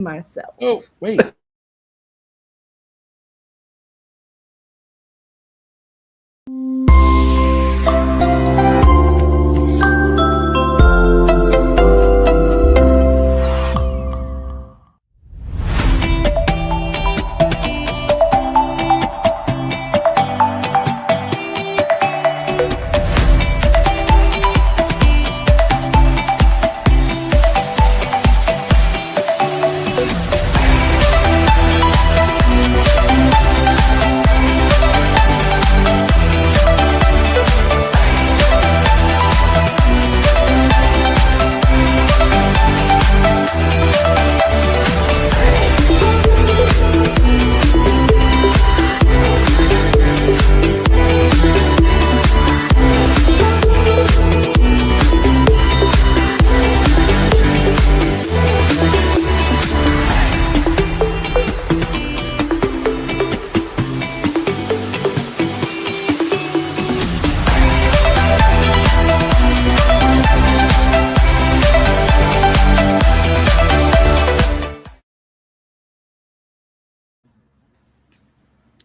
myself. Oh, wait.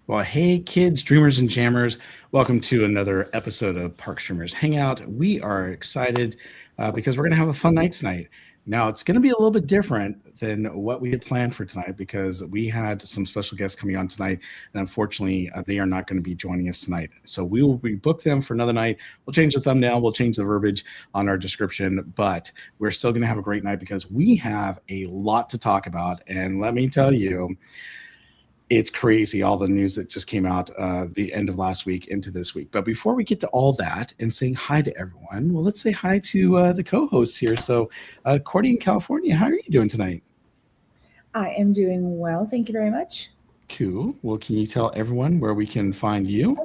Well, hey, kids, dreamers, and jammers. Welcome to another episode of Park Streamers Hangout. We are excited because we're going to have a fun night tonight. Now, it's going to be a little bit different than what we had planned for tonight because we had some special guests coming on tonight, and unfortunately, they are not going to be joining us tonight. So we will rebook them for another night. We'll change the thumbnail. We'll change the verbiage on our description, but we're still going to have a great night because we have a lot to talk about, and let me tell you, it's crazy, all the news that just came out the end of last week into this week. But before we get to all that and saying hi to everyone, well, let's say hi to the co-hosts here. So, Courtney in California, how are you doing tonight? I am doing well. Thank you very much. Cool. Well, can you tell everyone where we can find you?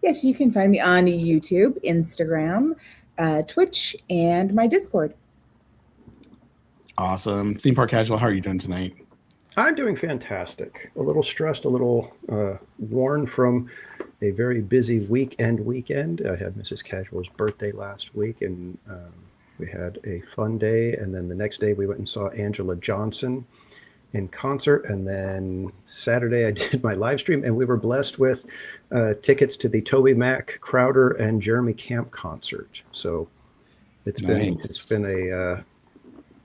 Yes, you can find me on YouTube, Instagram, Twitch, and my Discord. Awesome. Theme Park Casual, how are you doing tonight? I'm doing fantastic. A little stressed, a little worn from a very busy weekend. I had Mrs. Casual's birthday last week, and we had a fun day. And then the next day we went and saw Angela Johnson in concert. And then Saturday I did my live stream, and we were blessed with tickets to the Toby Mac, Crowder, and Jeremy Camp concert. So it's been a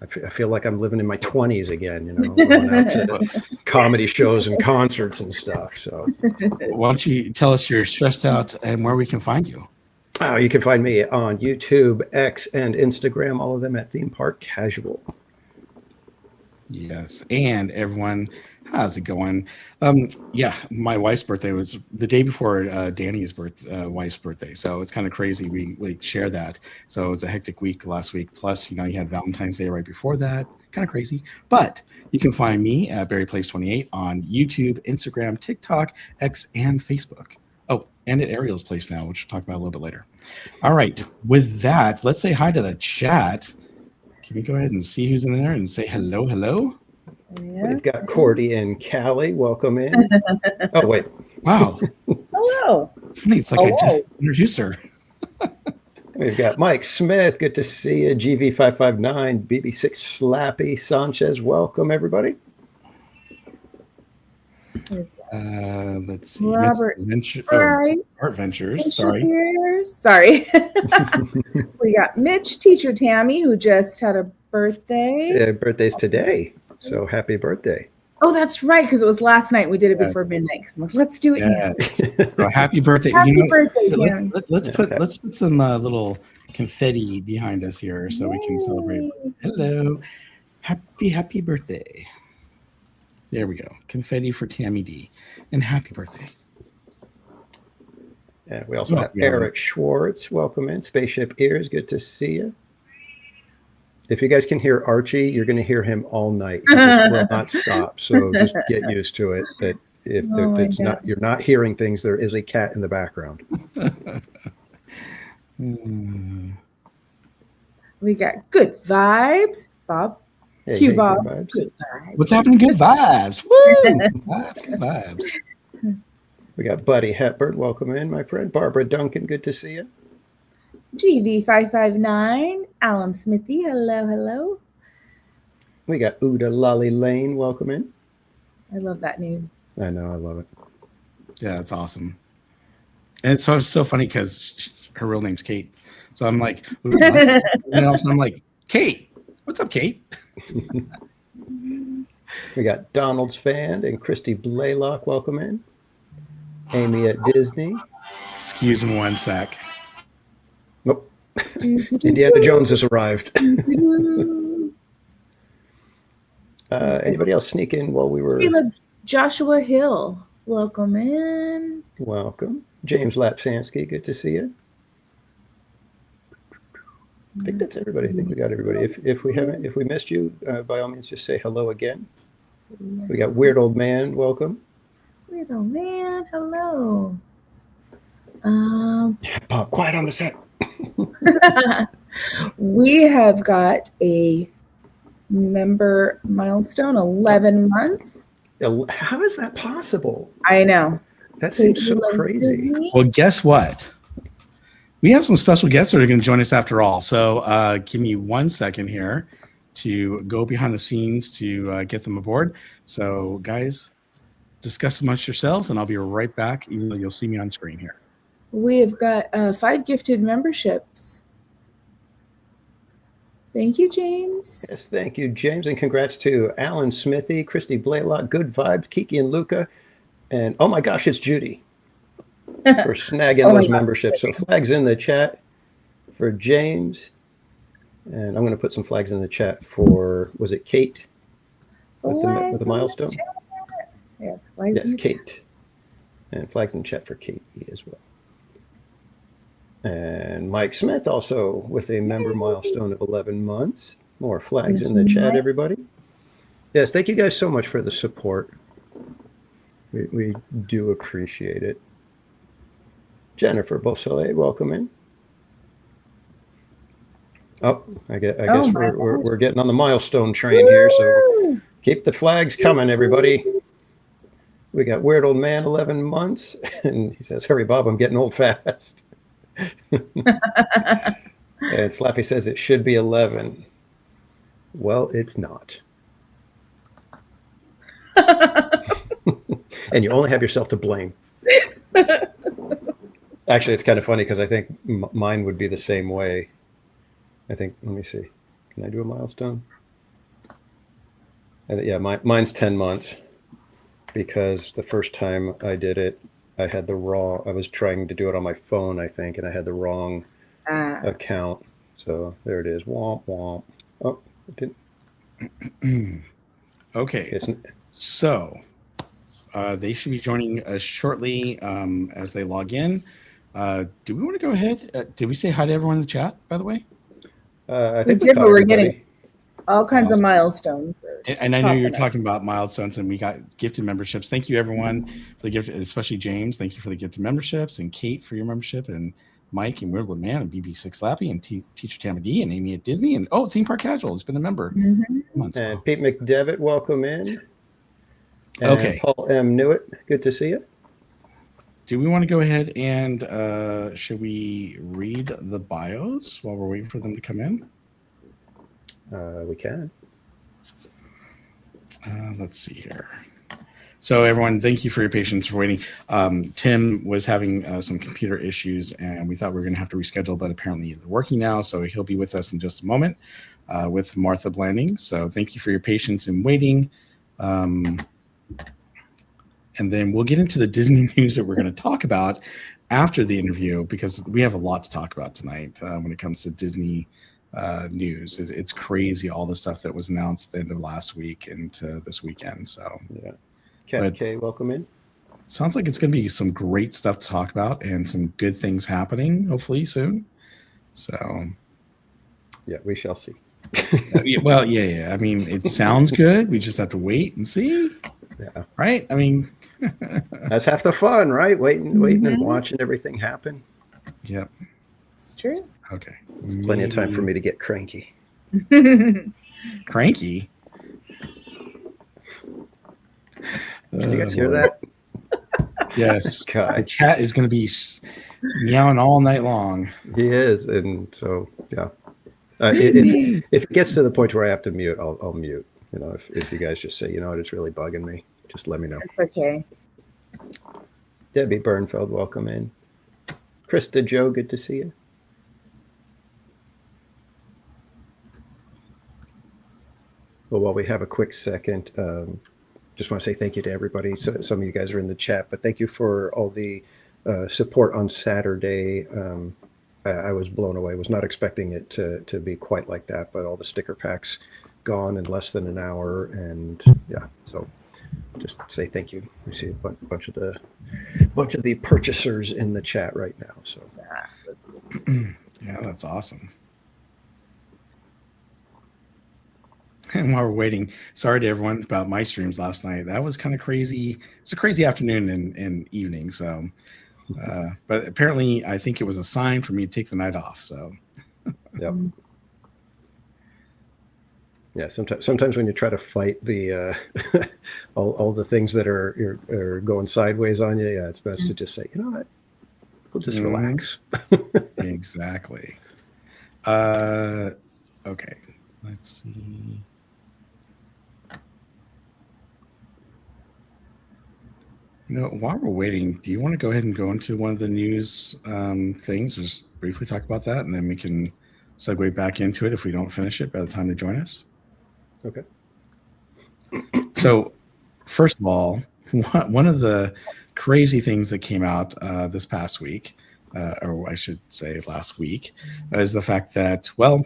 I feel like I'm living in my 20s again, going out to comedy shows and concerts and stuff. So why don't you tell us you're stressed out and where we can find you? Oh, you can find me on YouTube, X, and Instagram, all of them at Theme Park Casual. Yes, and everyone, how's it going? Yeah, my wife's birthday was the day before Danny's wife's birthday, so it's kind of crazy. We share that, so it's a hectic week last week. Plus, you had Valentine's Day right before that, kind of crazy. But you can find me at BarryPlace28 on YouTube, Instagram, TikTok, X, and Facebook. Oh, and at Ariel's Place now, which we'll talk about a little bit later. All right, with that, let's say hi to the chat. Can we go ahead and see who's in there and say hello, hello? Yeah. We've got Cordy and Callie. Welcome in. Oh, wait. Wow. Hello. It's funny. It's like I just introduced her. We've got Mike Smith. Good to see you. GV559, BB6 Slappy Sanchez. Welcome, everybody. Let's see. Robert Art Ventures. Sorry. We got Mitch, Teacher Tammy, who just had a birthday. Yeah, birthday's today. So happy birthday. Oh, that's right, because it was last night. We did it before midnight. I'm like, let's do it now. So happy birthday. Happy birthday, let's put some little confetti behind us here so we can celebrate. Hello. Happy birthday. There we go. Confetti for Tammy D. And happy birthday. Yeah, we also have Eric Schwartz. Welcome in. Spaceship Ears. Good to see you. If you guys can hear Archie, you're going to hear him all night. He just will not stop. So just get used to it. That if it's not, you're not hearing things, there is a cat in the background. We got good vibes, Bob. Hey, Q Bob. Good vibes. What's happening? Good vibes. Woo! Good vibes. We got Buddy Hepburn. Welcome in, my friend. Barbara Duncan. Good to see you. GV559, Alan Smithy. Hello, hello. We got Uda Lolly Lane. Welcome in. I love that name. I know. I love it. Yeah, it's awesome. And it's so funny because her real name's Kate. So I'm like, ooh, and then all of a sudden I'm like, Kate, what's up, Kate? We got Donald's Fan and Christy Blaylock. Welcome in. Amy at Disney. Excuse me one sec. Nope. Indiana Jones has arrived. Anybody else sneak in while we were? Caleb Joshua Hill, welcome in. Welcome. James Lapsansky, good to see you. I think that's everybody. I think we got everybody. If we missed you, by all means, just say hello again. Yes. We got Weird Old Man, welcome. Weird Old Man, hello. Yeah, Bob, quiet on the set. We have got a member milestone, 11 months. How is that possible? I know. That seems so crazy. Disney. Well, guess what? We have some special guests that are going to join us after all. So give me 1 second here to go behind the scenes to get them aboard. So guys, discuss amongst yourselves and I'll be right back, even though you'll see me on screen here. We've got 5 gifted memberships. Thank you, James. Yes, thank you, James, and congrats to Alan Smithy, Christy Blaylock, Good Vibes, Kiki and Luca, and oh my gosh, it's Judy for snagging those memberships. So flags in the chat for James, and I'm going to put some flags in the chat for, was it Kate with the milestone? Yes, yes, Kate, and flags in the chat for Kate as well. And Mike Smith also with a member milestone of 11 months. More flags in the chat, everybody. Yes, thank you guys so much for the support. We do appreciate it. Jennifer Beausoleil, welcome in. Oh, I guess we're getting on the milestone train here, so keep the flags coming, everybody. We got Weird Old Man, 11 months, and he says, "Hurry, Bob, I'm getting old fast." And Slappy says it should be 11. Well, it's not. And you only have yourself to blame. Actually, it's kind of funny because I think mine would be the same way. I think, let me see. Can I do a milestone? Yeah, mine's 10 months because the first time I did it, I was trying to do it on my phone, I think, and I had the wrong account. So there it is. Womp, womp. Oh, it didn't. Okay. So they should be joining us shortly as they log in. Do we want to go ahead? Did we say hi to everyone in the chat, by the way? I think we did, but we're getting all kinds of milestones. And I know you're talking about milestones, and we got gifted memberships. Thank you, everyone, for the gift, especially James. Thank you for the gifted memberships, and Kate for your membership, and Mike and Weird Old Man, and BB6 Slappy, and Teacher Tammy D, and Amy at Disney, and Theme Park Casual has been a member. And Pete McDevitt, welcome in. And okay. Paul M. Newitt, good to see you. Do we want to go ahead and should we read the bios while we're waiting for them to come in? We can. Let's see here. So everyone, thank you for your patience for waiting. Tim was having some computer issues, and we thought we were going to have to reschedule, but apparently they're working now, so he'll be with us in just a moment with Martha Blanding. So thank you for your patience in waiting. And then we'll get into the Disney news that we're going to talk about after the interview, because we have a lot to talk about tonight when it comes to Disney news. It's crazy, all the stuff that was announced at the end of last week into this weekend. So yeah. Cat K, welcome in. Sounds like it's going to be some great stuff to talk about and some good things happening, hopefully soon. So yeah, we shall see. Well, yeah. I mean, it sounds good. We just have to wait and see. Yeah. Right? I mean, that's half the fun, right? Waiting and watching everything happen. Yep. It's true. Okay. There's plenty of time for me to get cranky. Cranky? Did you guys hear that? Yes. God. The cat is going to be meowing all night long. He is. And so, yeah. If it gets to the point where I have to mute, I'll mute. if you guys just say, it's really bugging me, just let me know. It's okay. Debbie Bernfeld, welcome in. Krista Joe, good to see you. Well, while we have a quick second, just want to say thank you to everybody. So some of you guys are in the chat, but thank you for all the support on Saturday. I was blown away. Was not expecting it to be quite like that, but all the sticker packs gone in less than an hour, and yeah, so just say thank you. We see a bunch of the purchasers in the chat right now. So yeah, that's awesome. And while we're waiting, sorry to everyone about my streams last night. That was kind of crazy. It's a crazy afternoon and evening. So, but apparently, I think it was a sign for me to take the night off. So, yep. Yeah. Sometimes when you try to fight the all the things that are going sideways on you, yeah, it's best to just say, you know what, we'll just relax. Exactly. Okay. Let's see. While we're waiting, do you want to go ahead and go into one of the news things? Just briefly talk about that, and then we can segue back into it if we don't finish it by the time they join us. Okay. So, first of all, one of the crazy things that came out this past week, or I should say last week, is the fact that, well,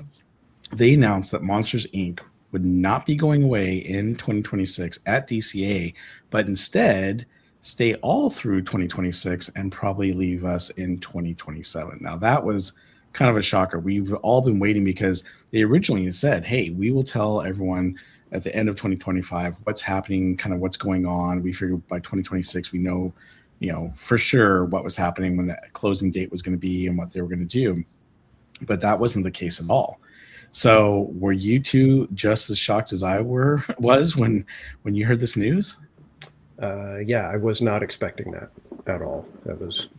they announced that Monsters, Inc. would not be going away in 2026 at DCA, but instead stay all through 2026 and probably leave us in 2027. Now, that was kind of a shocker. We've all been waiting because they originally said, hey, we will tell everyone at the end of 2025 what's happening, kind of what's going on. We figured by 2026, we know, for sure what was happening, when the closing date was going to be and what they were going to do. But that wasn't the case at all. So were you two just as shocked as I was when you heard this news? Yeah, I was not expecting that at all. That was,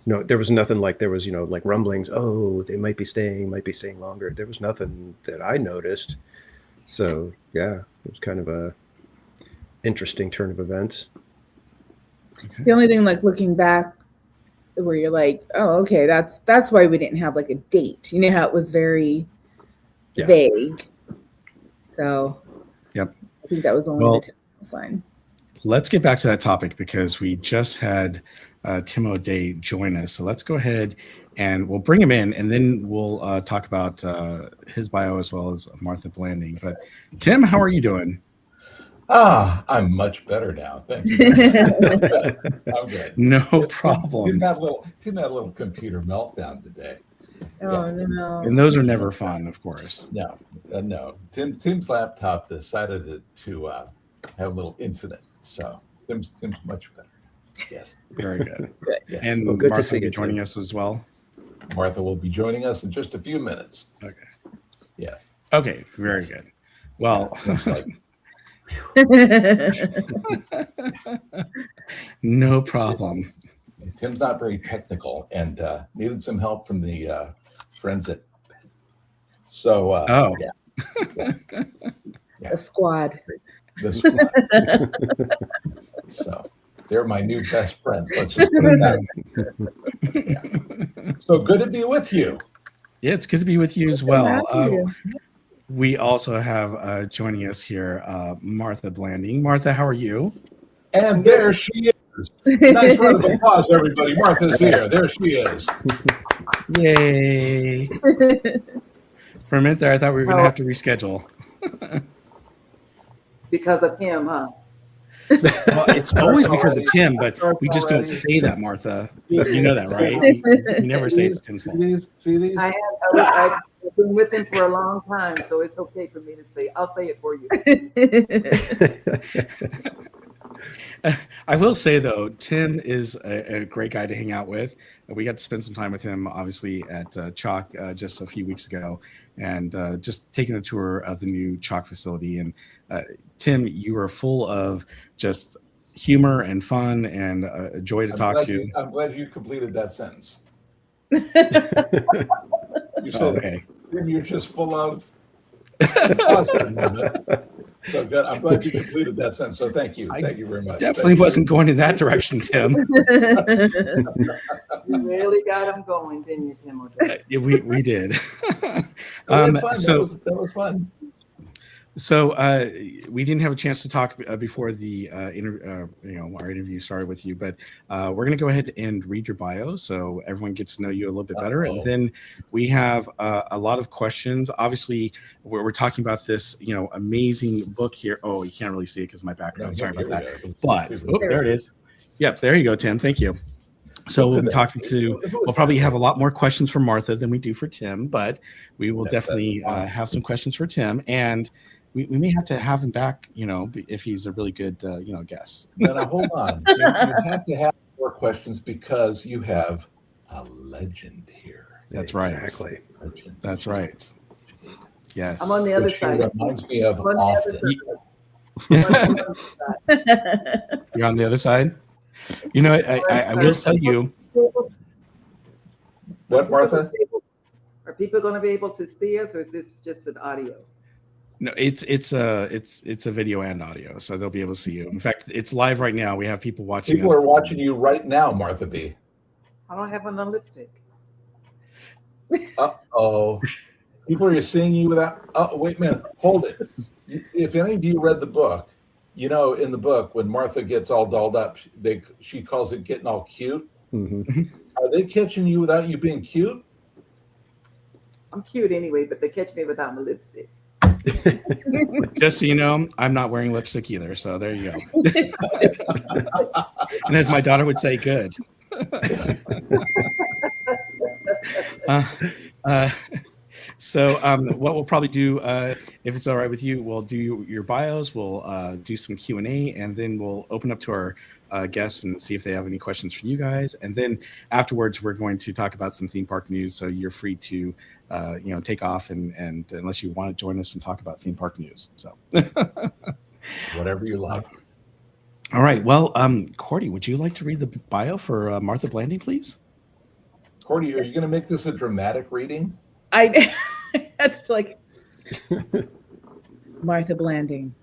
no, there was nothing like there was, like rumblings. Oh, they might be staying longer. There was nothing that I noticed. So yeah, it was kind of a interesting turn of events. Okay. The only thing, like looking back, where you're like, oh, okay, that's why we didn't have like a date. You know how it was very vague. So yep, I think that was only the typical sign. Let's get back to that topic because we just had Tim O'Day join us. So let's go ahead and we'll bring him in, and then we'll talk about his bio as well as Martha Blanding. But Tim, how are you doing? I'm much better now. Thank you. I'm good. No problem. Tim had a little computer meltdown today. Oh, no. And those are never fun, of course. No. Tim's laptop decided to have a little incident. So Tim's much better. Yes. Very good. Yes. And well, good Martha to see will be you, joining Tim. us as well. Martha will be joining us in just a few minutes. Okay. Yes. Okay. Very good. Well, no problem. Tim's not very technical and needed some help from the friends at. So. Yeah. The squad. The squad. So they're my new best friends. Let's just put it that way. Yeah. So good to be with you. Yeah, it's good to be with you as well. We also have joining us here, Martha Blanding. Martha, how are you? And there she is. Nice round of applause, everybody. Martha's here. There she is. Yay. For a minute there, I thought we were going to have to reschedule. Because of him, huh? Well, it's always because of Tim, but we just don't say that, Martha. You know that, right? We never say it's Tim's fault. See these? I've been with him for a long time, so it's okay for me to say. I'll say it for you. I will say, though, Tim is a great guy to hang out with. We got to spend some time with him, obviously, at Chalk just a few weeks ago, and just taking a tour of the new Chalk facility. And Tim, you are full of just humor and fun and a joy to talk to. I'm glad you completed that sentence. You said, okay. Tim, you're just full of. So good. I'm glad you completed that sentence. So thank you. Thank you very much. Definitely wasn't going in that direction, Tim. You really got them going, didn't you, Tim? Yeah, we did. We had fun. That was fun. So we didn't have a chance to talk before the our interview started with you, but we're going to go ahead and read your bio so everyone gets to know you a little bit better. And then we have a lot of questions. Obviously, we're talking about this, amazing book here. Oh, you can't really see it because of my background. Sorry about that. But there it is. Yep, there you go, Tim. Thank you. So we'll be we'll probably have a lot more questions for Martha than we do for Tim, but we will definitely have some questions for Tim. And we may have to have him back, if he's a really good, guest. Now, hold on. You have to have more questions because you have a legend here. That's right. Exactly. Legend. That's right. Yes. I'm on the other Which side. reminds me of I'm on the often. other side. You're on the other side? I will tell you. What, Martha? Are people going to be able to see us, or is this just an audio? No, it's a video and audio, so they'll be able to see you. In fact, it's live right now. We have people watching. People are watching you right now, Martha B. I don't have on lipstick. Uh-oh. People are seeing you without. Oh, wait a minute. Hold it. If any of you read the book, in the book, when Martha gets all dolled up, she calls it getting all cute. Mm-hmm. Are they catching you without you being cute? I'm cute anyway, but they catch me without my lipstick. Just so you know, I'm not wearing lipstick either. So there you go. And as my daughter would say, good. So what we'll probably do, if it's all right with you, we'll do your bios, we'll do some Q&A, and then we'll open up to our guests and see if they have any questions for you guys. And then afterwards, we're going to talk about some theme park news. So you're free to, take off and unless you want to join us and talk about theme park news. So Whatever you like. All right. Well, Cordy, would you like to read the bio for Martha Blanding, please? Cordy, are you going to make this a dramatic reading? That's like Martha Blanding.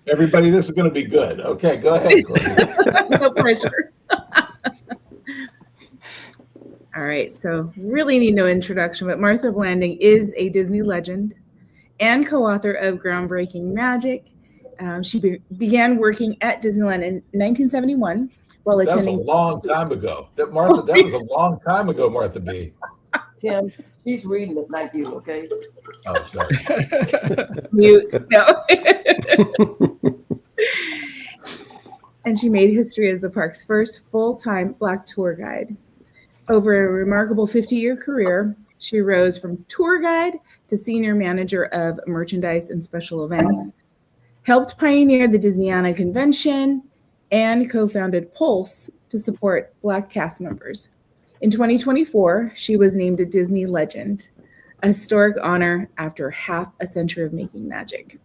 Everybody, this is going to be good. Okay, go ahead, Cordy. No pressure. All right, so really need no introduction, but Martha Blanding is a Disney legend and co-author of groundbreaking magic. She began working at Disneyland in 1971 while attending. That was a long time ago. That was a long time ago, Martha B. Tim, she's reading it, not you, okay? Oh, sorry. Mute. No. And she made history as the park's first full-time Black tour guide. Over a remarkable 50-year career, she rose from tour guide to senior manager of merchandise and special events, helped pioneer the Disneyana Convention, and co-founded Pulse to support Black cast members. In 2024, she was named a Disney Legend, a historic honor after half a century of making magic.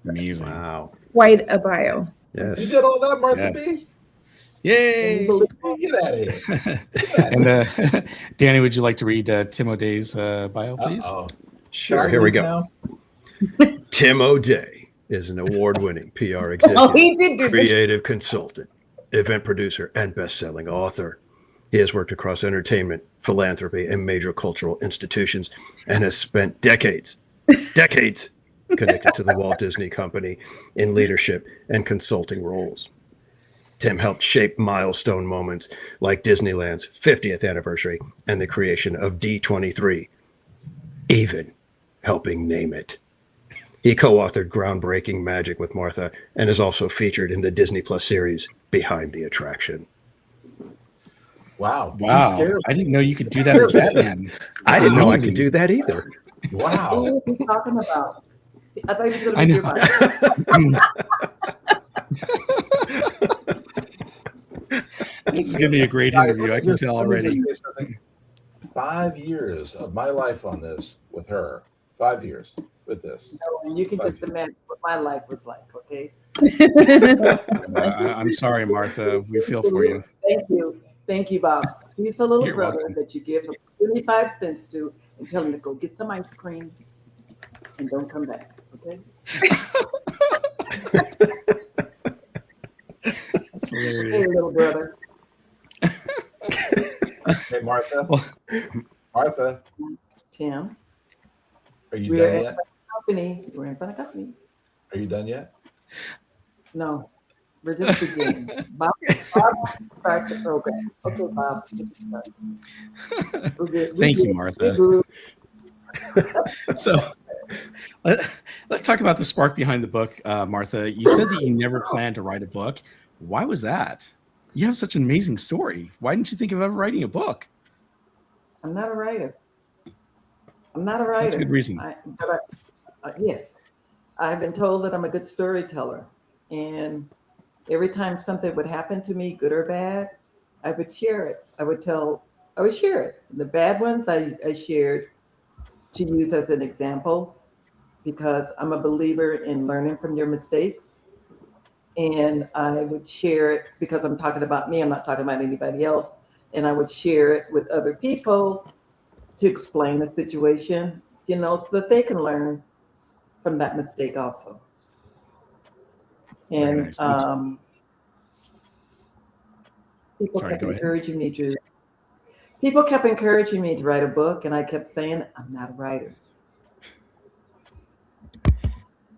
Amazing. Wow. Quite a bio. Yes. You did all that, Martha Yes. B? Yay! Get out of here. And Danny, would you like to read Tim O'Day's bio, please? Uh-oh. Sure. Here we go. Now? Tim O'Day is an award-winning PR executive, Oh, he did do this. creative consultant, event producer, and best-selling author. He has worked across entertainment, philanthropy, and major cultural institutions, and has spent decades connected to the Walt Disney Company in leadership and consulting roles. Tim helped shape milestone moments like Disneyland's 50th anniversary and the creation of D23, even helping name it. He co-authored groundbreaking magic with Martha and is also featured in the Disney Plus series Behind the Attraction. Wow. Wow. I didn't know you could do that as Batman. I didn't know I amazing. could do that either. Wow. What are you talking about? I thought he was I going to be know. This is going to be a great interview. I can tell already. 5 years of my life on this with her. 5 years with this. and you can just imagine what my life was like, okay? I'm sorry, Martha. We feel for you. Thank you. Thank you, Bob. He's a little You're brother welcome. that you give 25 cents to and tell him to go get some ice cream and don't come back. Okay? That's Hey, hilarious. little brother. Hey, Martha. Well- Martha, Tim, are you we're done at yet? company. We're in front of company. Are you done yet? No, we're just beginning. Bob start the program. Okay, Bob. We're good. Thank you, We're Martha. good. So let's talk about the spark behind the book, Martha. You said that you never planned to write a book. Why was that? You have such an amazing story. Why didn't you think of ever writing a book? I'm not a writer. I'm not a writer. That's a good reason. Yes, I've been told that I'm a good storyteller, and every time something would happen to me, good or bad, I would share it. I would share it. The bad ones I shared to use as an example because I'm a believer in learning from your mistakes. And I would share it because I'm talking about me, I'm not talking about anybody else. And I would share it with other people to explain the situation, so that they can learn from that mistake also. Very And nice. people Sorry, kept go ahead. encouraging me to write a book, and I kept saying, I'm not a writer.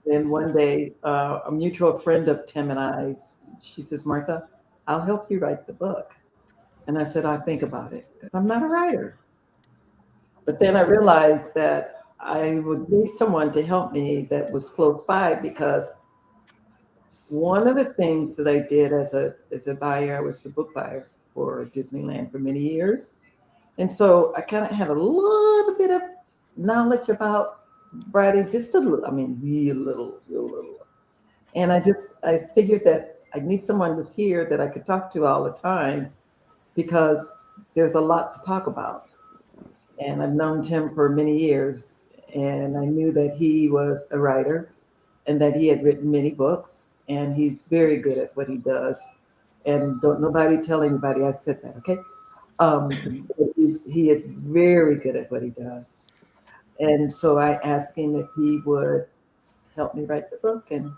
Then one day, a mutual friend of Tim and I's, she says, Martha, I'll help you write the book. And I said, I'll think about it because I'm not a writer. But then I realized that I would need someone to help me that was close by because one of the things that I did as a buyer, I was the book buyer for Disneyland for many years. And so I kind of had a little bit of knowledge about writing, just a little, real little. And I figured that I need someone that's here that I could talk to all the time because there's a lot to talk about. And I've known Tim for many years, and I knew that he was a writer and that he had written many books, and he's very good at what he does. And don't nobody tell anybody I said that, okay? He is very good at what he does. And so I asked him if he would help me write the book, and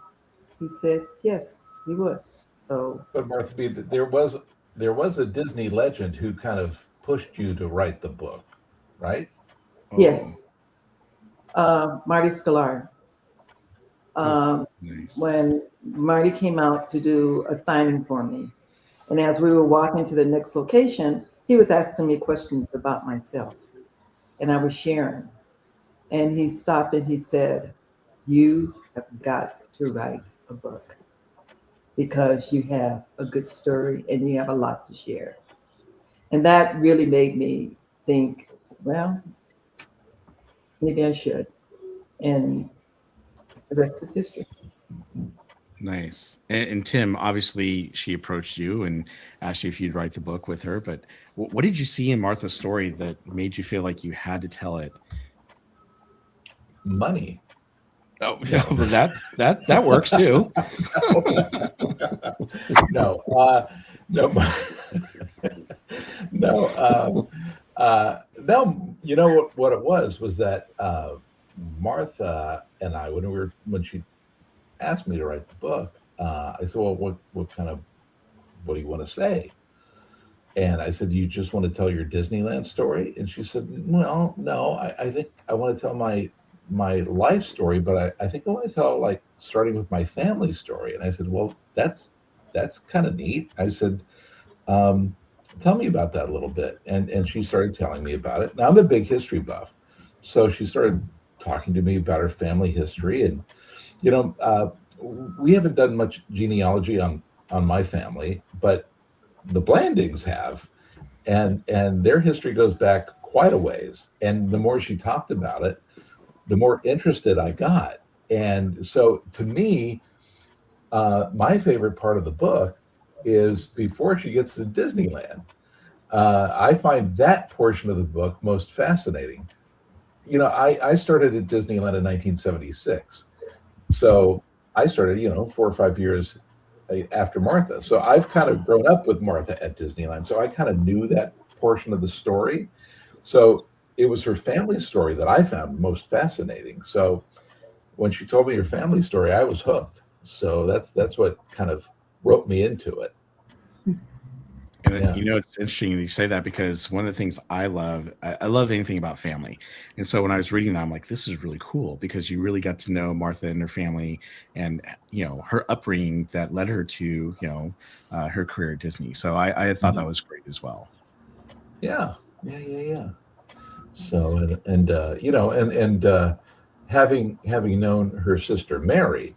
he said yes, he would. So, But Martha B, there was a Disney legend who kind of pushed you to write the book, right? yes, Marty Sklar. Nice. When Marty came out to do a signing for me, and as we were walking to the next location, he was asking me questions about myself, and I was sharing. And he stopped and he said, you have got to write a book because you have a good story and you have a lot to share. And that really made me think, well, maybe I should. And the rest is history. Nice. And Tim, obviously, she approached you and asked you if you'd write the book with her. But what did you see in Martha's story that made you feel like you had to tell it? Money. Oh, no, but that works too. No, no. You know what it was that Martha and I, when she asked me to write the book, I said, well, what do you want to say? And I said, you just want to tell your Disneyland story? And she said, well, no, I think I want to tell my life story, but I think I want to tell starting with my family story. And I said, well, that's kind of neat. I said, tell me about that a little bit. And she started telling me about it. Now I'm a big history buff. So she started talking to me about her family history. And, we haven't done much genealogy on my family, but the Blandings have, and their history goes back quite a ways. And the more she talked about it, the more interested I got. And so to me, my favorite part of the book is before she gets to Disneyland. I find that portion of the book most fascinating. I started at Disneyland in 1976. So I started, 4 or 5 years after Martha. So I've kind of grown up with Martha at Disneyland. So I kind of knew that portion of the story. So it was her family story that I found most fascinating. So when she told me her family story, I was hooked. So that's what kind of roped me into it. And Yeah. you know, it's interesting you say that, because one of the things I love anything about family. And so when I was reading that, I'm like, this is really cool, because you really got to know Martha and her family, and her upbringing that led her to her career at Disney. So I thought that was great as well. Yeah. So and having known her sister Mary,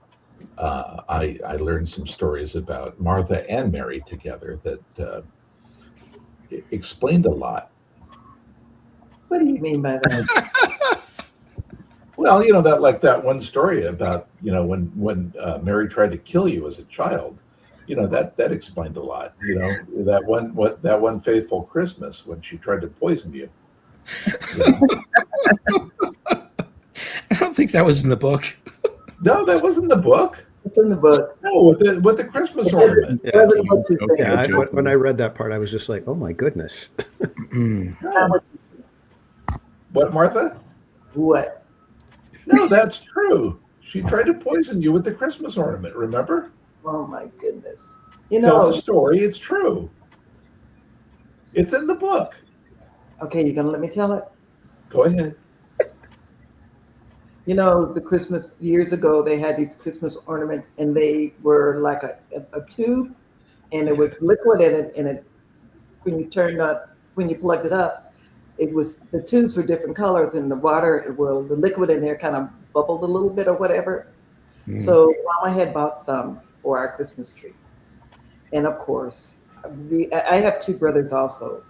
I learned some stories about Martha and Mary together that explained a lot. What do you mean by that? Well, that one story about when Mary tried to kill you as a child, that explained a lot. That one fateful Christmas when she tried to poison you. I don't think that was in the book. No, that wasn't the book. It's in the book. No, with the Christmas ornament. When I read that part, I was just like, oh my goodness. No. What, Martha? What? No, that's true. She tried to poison you with the Christmas ornament, remember? Oh my goodness. Tell the story, it's true. It's in the book. Okay, you're gonna let me tell it? Go ahead. The Christmas years ago, they had these Christmas ornaments, and they were like a tube, and it was liquid in it. And it, when you plugged it up, the tubes were different colors, and the liquid in there kind of bubbled a little bit or whatever. Mm. So Mama had bought some for our Christmas tree, and of course, I have two brothers also.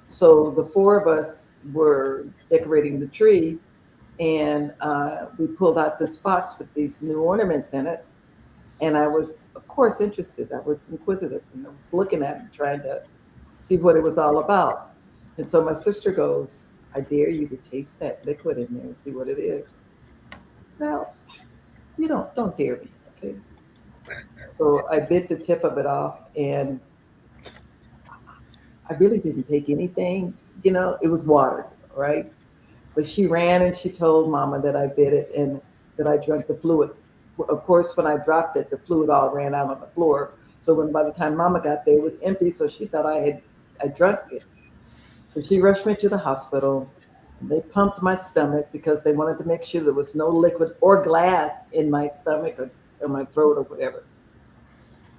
So the four of us were decorating the tree. And we pulled out this box with these new ornaments in it. And I was, of course, interested. I was inquisitive, and I was looking at it, trying to see what it was all about. And so my sister goes, I dare you to taste that liquid in there and see what it is. Well, you don't dare me, okay? So I bit the tip of it off, and I really didn't take anything. It was water, right? But she ran and she told Mama that I bit it and that I drank the fluid. Of course, when I dropped it, the fluid all ran out on the floor. So by the time Mama got there, it was empty. So she thought I drank it. So she rushed me to the hospital. They pumped my stomach because they wanted to make sure there was no liquid or glass in my stomach or my throat or whatever.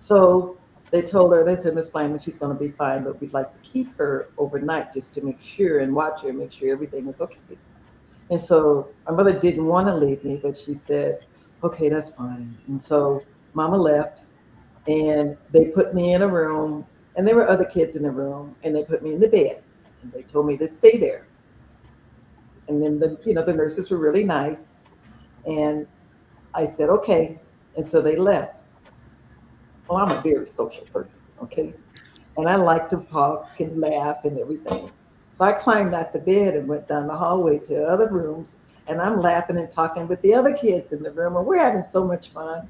So they told her, they said, Miss Flyman, she's going to be fine, but we'd like to keep her overnight just to make sure and watch her and make sure everything was okay. And so my mother didn't want to leave me, but she said, okay, that's fine. And so Mama left, and they put me in a room, and there were other kids in the room, and they put me in the bed, and they told me to stay there. And then the nurses were really nice, and I said, okay. And so they left. Well, I'm a very social person, okay? And I like to talk and laugh and everything. So I climbed out the bed and went down the hallway to other rooms, and I'm laughing and talking with the other kids in the room, and we're having so much fun.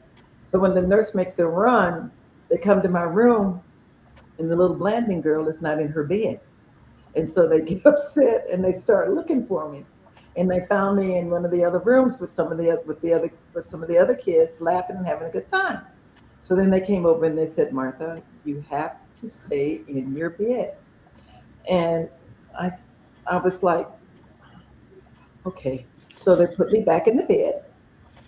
So when the nurse makes a run, they come to my room, and the little Blanding girl is not in her bed. And so they get upset, and they start looking for me. And they found me in one of the other rooms with some of the other kids laughing and having a good time. So then they came over and they said, Martha, you have to stay in your bed. And I was like, okay. So they put me back in the bed.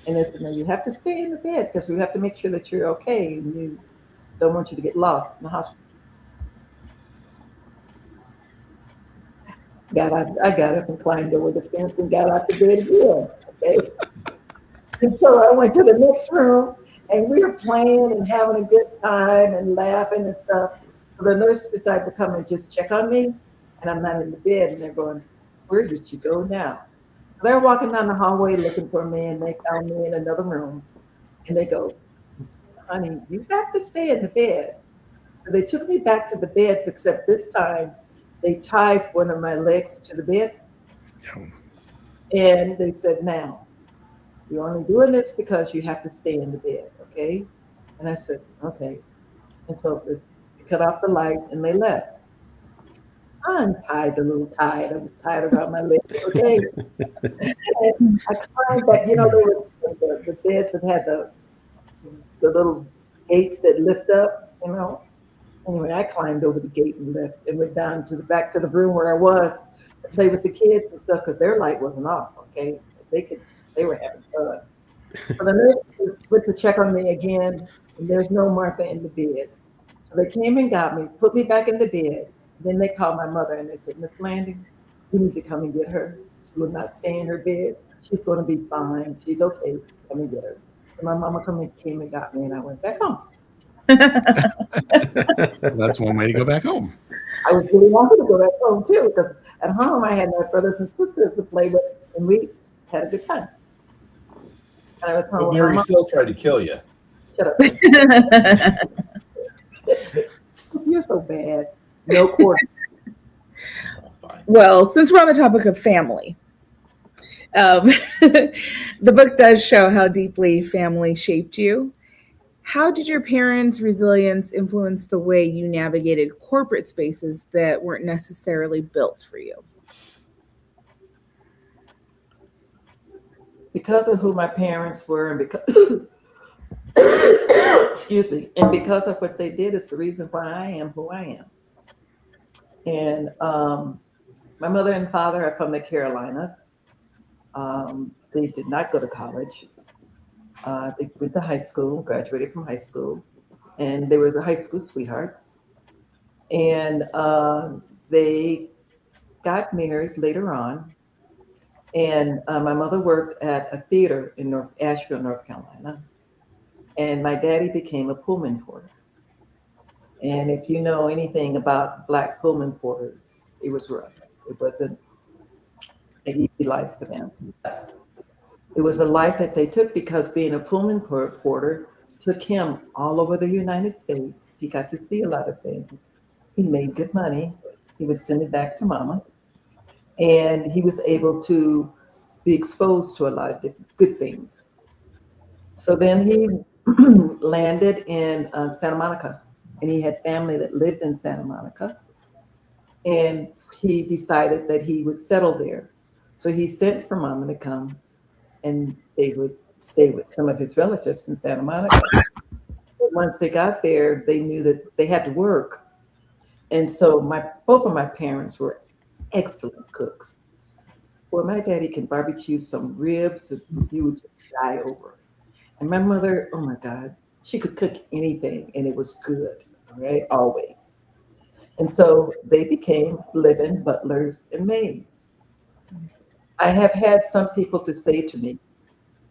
And they said, no, you have to stay in the bed because we have to make sure that you're okay. And we don't want you to get lost in the hospital. I got up and climbed over the fence and got out the bed again. Okay. And so I went to the next room, and we were playing and having a good time and laughing and stuff. So the nurse decided to come and just check on me, and I'm not in the bed. And they're going, where did you go now? So they're walking down the hallway looking for me, and they found me in another room. And they go, honey, you have to stay in the bed. So they took me back to the bed, except this time they tied one of my legs to the bed. And they said, now, you're only doing this because you have to stay in the bed, okay? And I said, okay. And so they cut off the light and they left. untied the little tie that was tied around my leg. Okay. And I climbed up, there was the beds that had the little gates that lift up. Anyway, I climbed over the gate and left and went down to the back to the room where I was to play with the kids and stuff because their light wasn't off. Okay, they were having fun. So the nurse went to check on me again, and there's no Martha in the bed. So they came and got me, put me back in the bed. Then they called my mother and they said, Miss Landing, you need to come and get her. She will not stay in her bed. She's going to be fine. She's okay. Come and get her. So my mama came and got me, and I went back home. That's one way to go back home. I was really wanting to go back home too, because at home I had my brothers and sisters to play with, and we had a good time. And I was home. But Mary still tried to kill you. Shut up. You're so bad. No quarter. Well, since we're on the topic of family, the book does show how deeply family shaped you. How did your parents' resilience influence the way you navigated corporate spaces that weren't necessarily built for you? Because of who my parents were, and because excuse me, and because of what they did, is the reason why I am who I am. And my mother and father are from the Carolinas. They did not go to college. They went to high school, graduated from high school, and they were the high school sweethearts. And they got married later on. And my mother worked at a theater in Asheville, North Carolina. And my daddy became a Pullman porter. And if you know anything about Black Pullman porters, it was rough. It wasn't an easy life for them. It was a life that they took because being a Pullman porter took him all over the United States. He got to see a lot of things. He made good money. He would send it back to mama. And he was able to be exposed to a lot of different good things. So then he landed in Santa Monica, and he had family that lived in Santa Monica. And he decided that he would settle there. So he sent for mama to come, and they would stay with some of his relatives in Santa Monica. But once they got there, they knew that they had to work. And so both of my parents were excellent cooks. Well, my daddy can barbecue some ribs that you would just die over. And my mother, oh my God, she could cook anything and it was good, right? Always. And so they became living butlers and maids. I have had some people to say to me,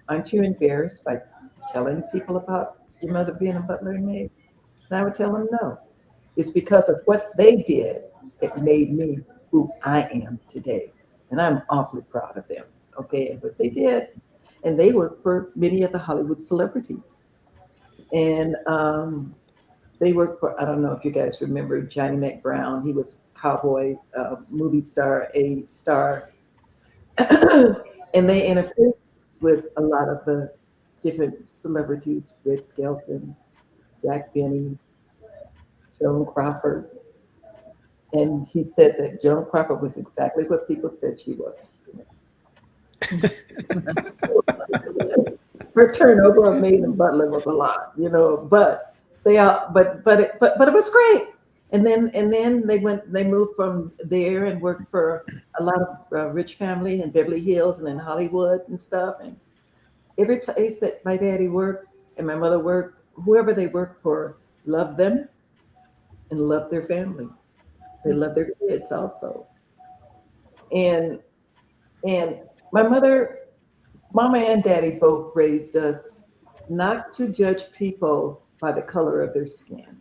aren't you embarrassed by telling people about your mother being a butler and maid? And I would tell them no. It's because of what they did that made me who I am today. And I'm awfully proud of them, okay, and what they did. And they worked for many of the Hollywood celebrities. And they worked for, I don't know if you guys remember Johnny McBrown. He was a cowboy, movie star, a star. And they interfered with a lot of the different celebrities, Red Skelton, Jack Benny, Joan Crawford. And he said that Joan Crawford was exactly what people said she was. Her turnover of maid and butler was a lot, but it was great. And then they moved from there and worked for a lot of rich family in Beverly Hills and in Hollywood and stuff. And every place that my daddy worked and my mother worked, whoever they worked for loved them and loved their family. They loved their kids also. And my mama and daddy both raised us not to judge people by the color of their skin,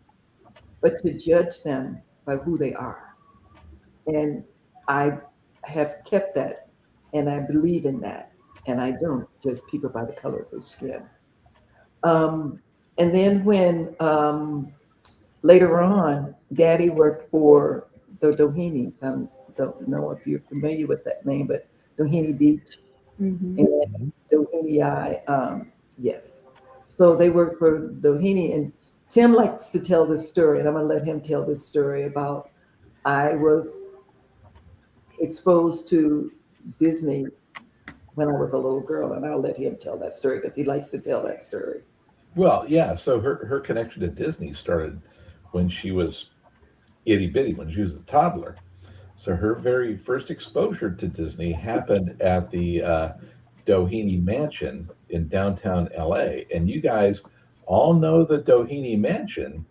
but to judge them by who they are. And I have kept that, and I believe in that, and I don't judge people by the color of their skin. And then when later on, Daddy worked for the Doheny's. I don't know if you're familiar with that name, but Doheny Beach and Doheny, yes. So they worked for Doheny, and Tim likes to tell this story, and I'm gonna let him tell this story about I was exposed to Disney when I was a little girl, and I'll let him tell that story because he likes to tell that story. Well, yeah. So her connection to Disney started when she was itty bitty, when she was a toddler. So her very first exposure to Disney happened at the Doheny Mansion in downtown LA. And you guys all know the Doheny Mansion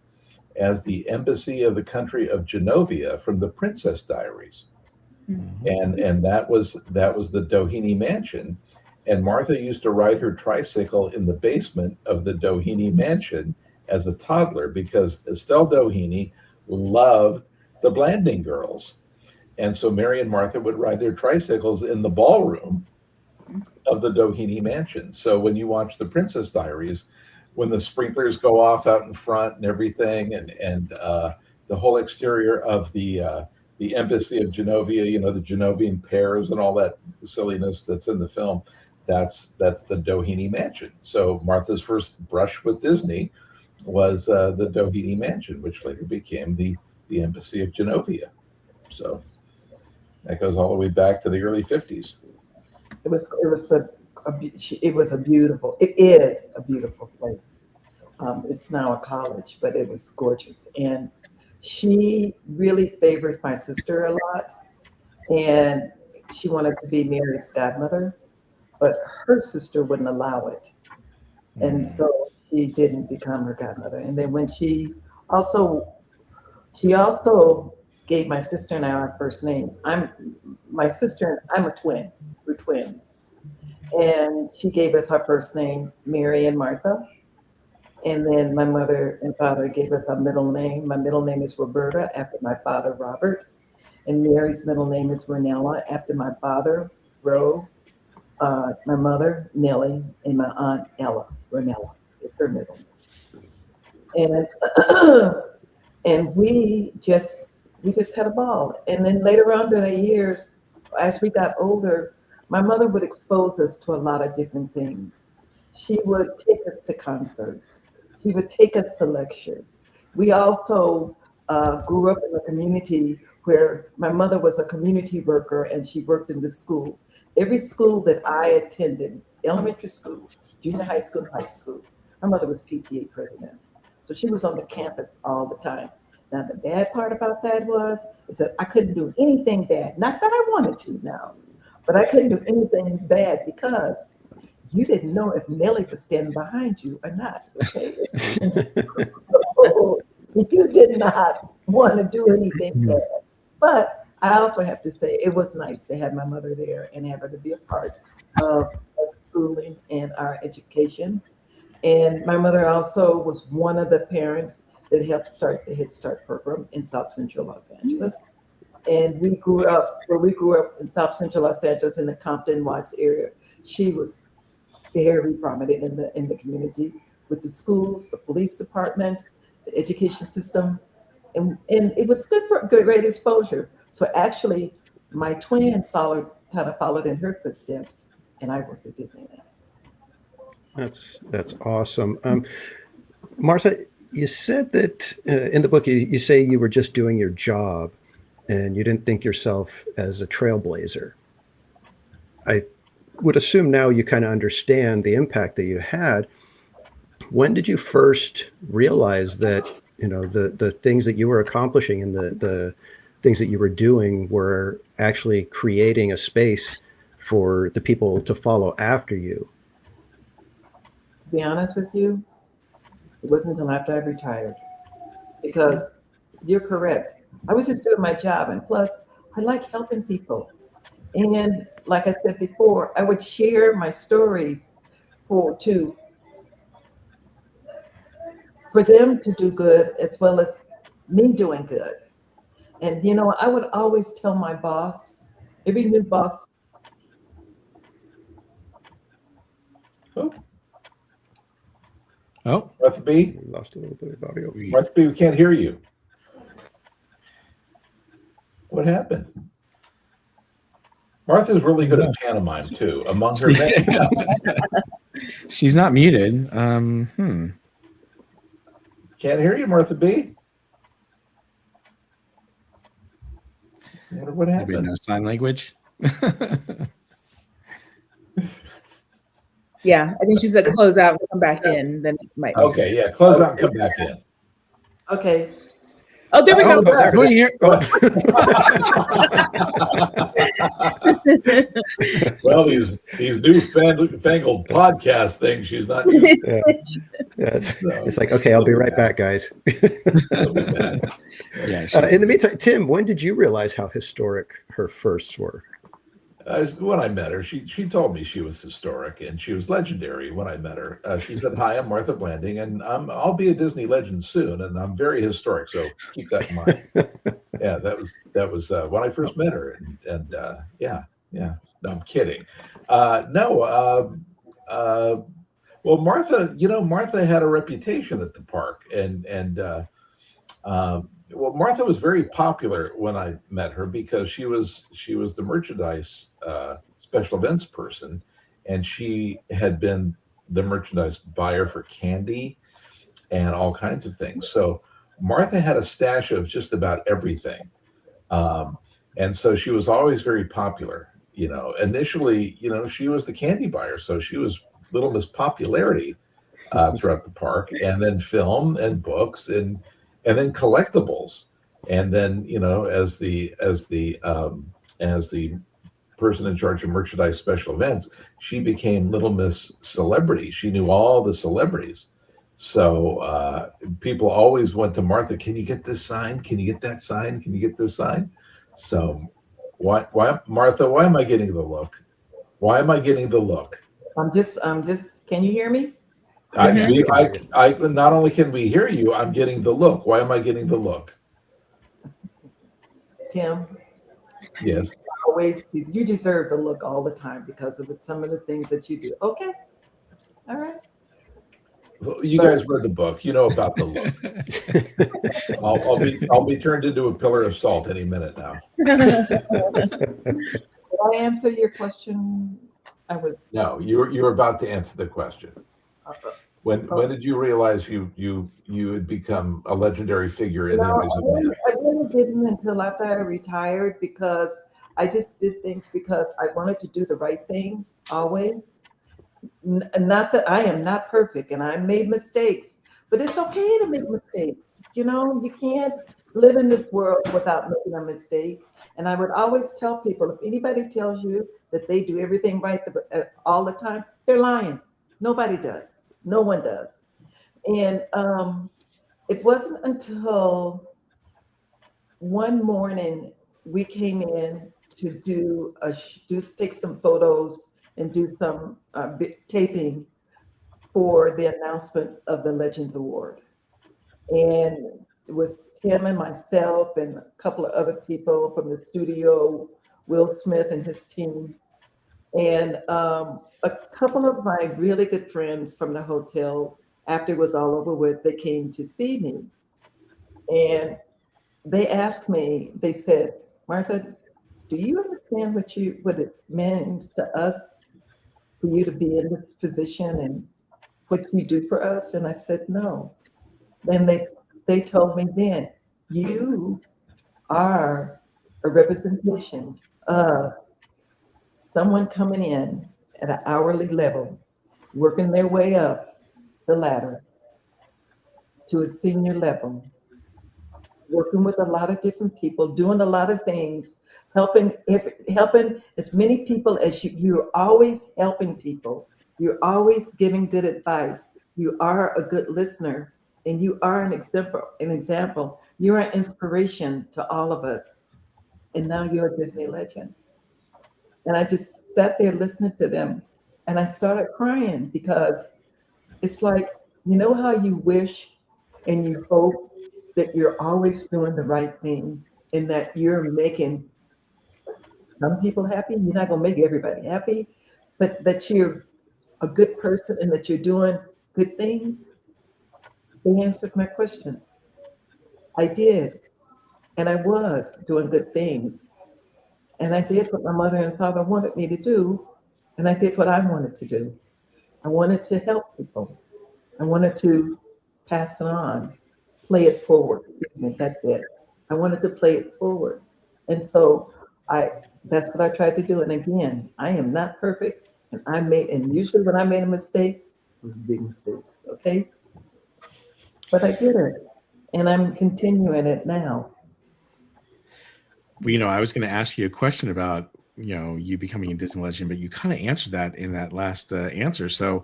as the embassy of the country of Genovia from the Princess Diaries. And that was the Doheny Mansion. And Martha used to ride her tricycle in the basement of the Doheny Mansion as a toddler because Estelle Doheny loved the Blanding girls. And so Mary and Martha would ride their tricycles in the ballroom of the Doheny Mansion. So when you watch the Princess Diaries, when the sprinklers go off out in front and everything, and the whole exterior of the embassy of Genovia, you know, the Genovian pears and all that silliness that's in the film, that's the Doheny Mansion. So Martha's first brush with Disney was the Doheny Mansion, which later became the embassy of Genovia. So that goes all the way back to the early 50s. It is a beautiful place. It's now a college, but it was gorgeous. And she really favored my sister a lot. And she wanted to be Mary's godmother, but her sister wouldn't allow it. And so she didn't become her godmother. And then when she also gave my sister and I our first names. I'm a twin. We're twins. And she gave us our first names, Mary and Martha. And then my mother and father gave us a middle name. My middle name is Roberta, after my father, Robert. And Mary's middle name is Renella, after my father, Ro, my mother, Nellie, and my aunt, Ella. Renella is her middle name. And we just had a ball. And then later on during the years, as we got older, my mother would expose us to a lot of different things. She would take us to concerts. She would take us to lectures. We also grew up in a community where my mother was a community worker and she worked in the school. Every school that I attended, elementary school, junior high school, high school, my mother was PTA president. So she was on the campus all the time. Now, the bad part about that is that I couldn't do anything bad. Not that I wanted to now, but I couldn't do anything bad because you didn't know if Nellie was standing behind you or not. Okay? So you did not want to do anything bad. But I also have to say it was nice to have my mother there and have her to be a part of schooling and our education. And my mother also was one of the parents that helped start the Head Start program in South Central Los Angeles. And we grew up in South Central Los Angeles in the Compton, Watts area. She was very prominent in the community with the schools, the police department, the education system. And it was good for great exposure. So actually, my twin followed in her footsteps, and I worked at Disneyland. That's awesome. Martha, you said that in the book, you say you were just doing your job and you didn't think yourself as a trailblazer. I would assume now you kind of understand the impact that you had. When did you first realize that, you know, the things that you were accomplishing and the things that you were doing were actually creating a space for the people to follow after you? To be honest with you, it wasn't until after I retired, because you're correct. I was just doing my job, and plus I like helping people. And like I said before, I would share my stories for them to do good as well as me doing good. And you know, I would always tell my boss, every new boss. Oh, Martha B. We lost a little bit of audio. Martha B, we can't hear you. What happened? Martha's really good at pantomime too. Among her many. She's not muted. Can't hear you, Martha B. What Maybe happened? no sign language. Yeah, I think she said close out and come back in. Then it might. Make Okay, yeah, close out and come back in. Okay. Oh, there we Oh, go. there it Go is. here. Well, these new fangled podcast things she's not using. Yeah. It's like, okay, I'll be right back, guys. She'll be back. Yeah. In the meantime, Tim, when did you realize how historic her firsts were? When I met her, she told me she was historic and she was legendary. When I met her, she said, "Hi, I'm Martha Blanding, and I'll be a Disney legend soon, and I'm very historic. So keep that in mind." Yeah, that was when I first met her, and yeah. No, I'm kidding. Well, Martha, Martha had a reputation at the park, well, Martha was very popular when I met her because she was the merchandise special events person, and she had been the merchandise buyer for candy and all kinds of things. So Martha had a stash of just about everything, and so she was always very popular. Initially, she was the candy buyer, so she was Little Miss Popularity throughout the park, and then film and books and then collectibles, and then as the person in charge of merchandise special events, she became Little Miss Celebrity. She knew all the celebrities, so people always went to Martha. Can you get this signed? Can you get that signed? Can you get this signed? So why Martha? Why am I getting the look? Why am I getting the look? I'm just. Can you hear me? I not only can we hear you, I'm getting the look. Why am I getting the look? Tim. Yes. You deserve the look all the time because of some of the things that you do. Okay. All right. Well, you guys read the book. You know about the look. I'll be turned into a pillar of salt any minute now. Did I answer your question? No, you were about to answer the question. When did you realize you had become a legendary figure in the eyes of man? I really didn't until after I retired, because I just did things because I wanted to do the right thing always. Not that I am not perfect and I made mistakes, but it's okay to make mistakes. You can't live in this world without making a mistake. And I would always tell people, if anybody tells you that they do everything right all the time, they're lying. Nobody does. No one does. And it wasn't until one morning we came in to take some photos and do some taping for the announcement of the Legends Award. And it was Tim and myself and a couple of other people from the studio, Will Smith and his team. And a couple of my really good friends from the hotel, after it was all over with, they came to see me. And they asked me, they said, "Martha, do you understand what it means to us for you to be in this position and what you do for us?" And I said, "No." Then they told me, then you are a representation of someone coming in at an hourly level, working their way up the ladder to a senior level, working with a lot of different people, doing a lot of things, helping as many people as you're always helping people. You're always giving good advice. You are a good listener, and you are an example. You're an inspiration to all of us. And now you're a Disney legend. And I just sat there listening to them, and I started crying, because it's like, how you wish and you hope that you're always doing the right thing and that you're making some people happy. You're not going to make everybody happy, but that you're a good person and that you're doing good things. They answered my question. I did. And I was doing good things. And I did what my mother and father wanted me to do. And I did what I wanted to do. I wanted to help people. I wanted to pass it on, play it forward. Excuse me, that's it. I wanted to play it forward. And so that's what I tried to do. And again, I am not perfect. And usually when I made a mistake, it was big mistakes, okay? But I did it. And I'm continuing it now. Well, I was going to ask you a question about, you becoming a Disney legend, but you kind of answered that in that last answer. So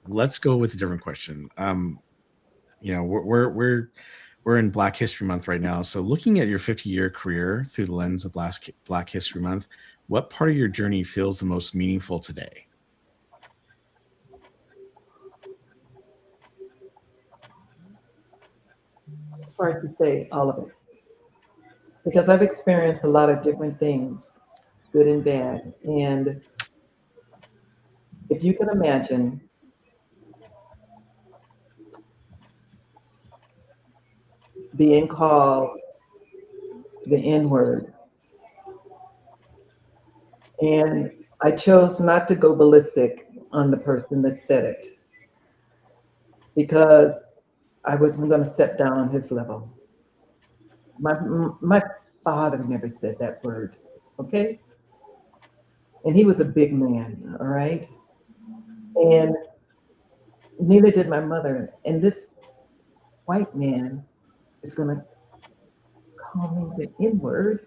let's go with a different question. We're in Black History Month right now. So looking at your 50-year career through the lens of Black History Month, what part of your journey feels the most meaningful today? It's hard to say all of it because I've experienced a lot of different things, good and bad. And if you can imagine, being called the N-word, and I chose not to go ballistic on the person that said it because I wasn't going to step down on his level. My father never said that word, okay? And he was a big man, all right? And neither did my mother. And this white man is going to call me the N-word.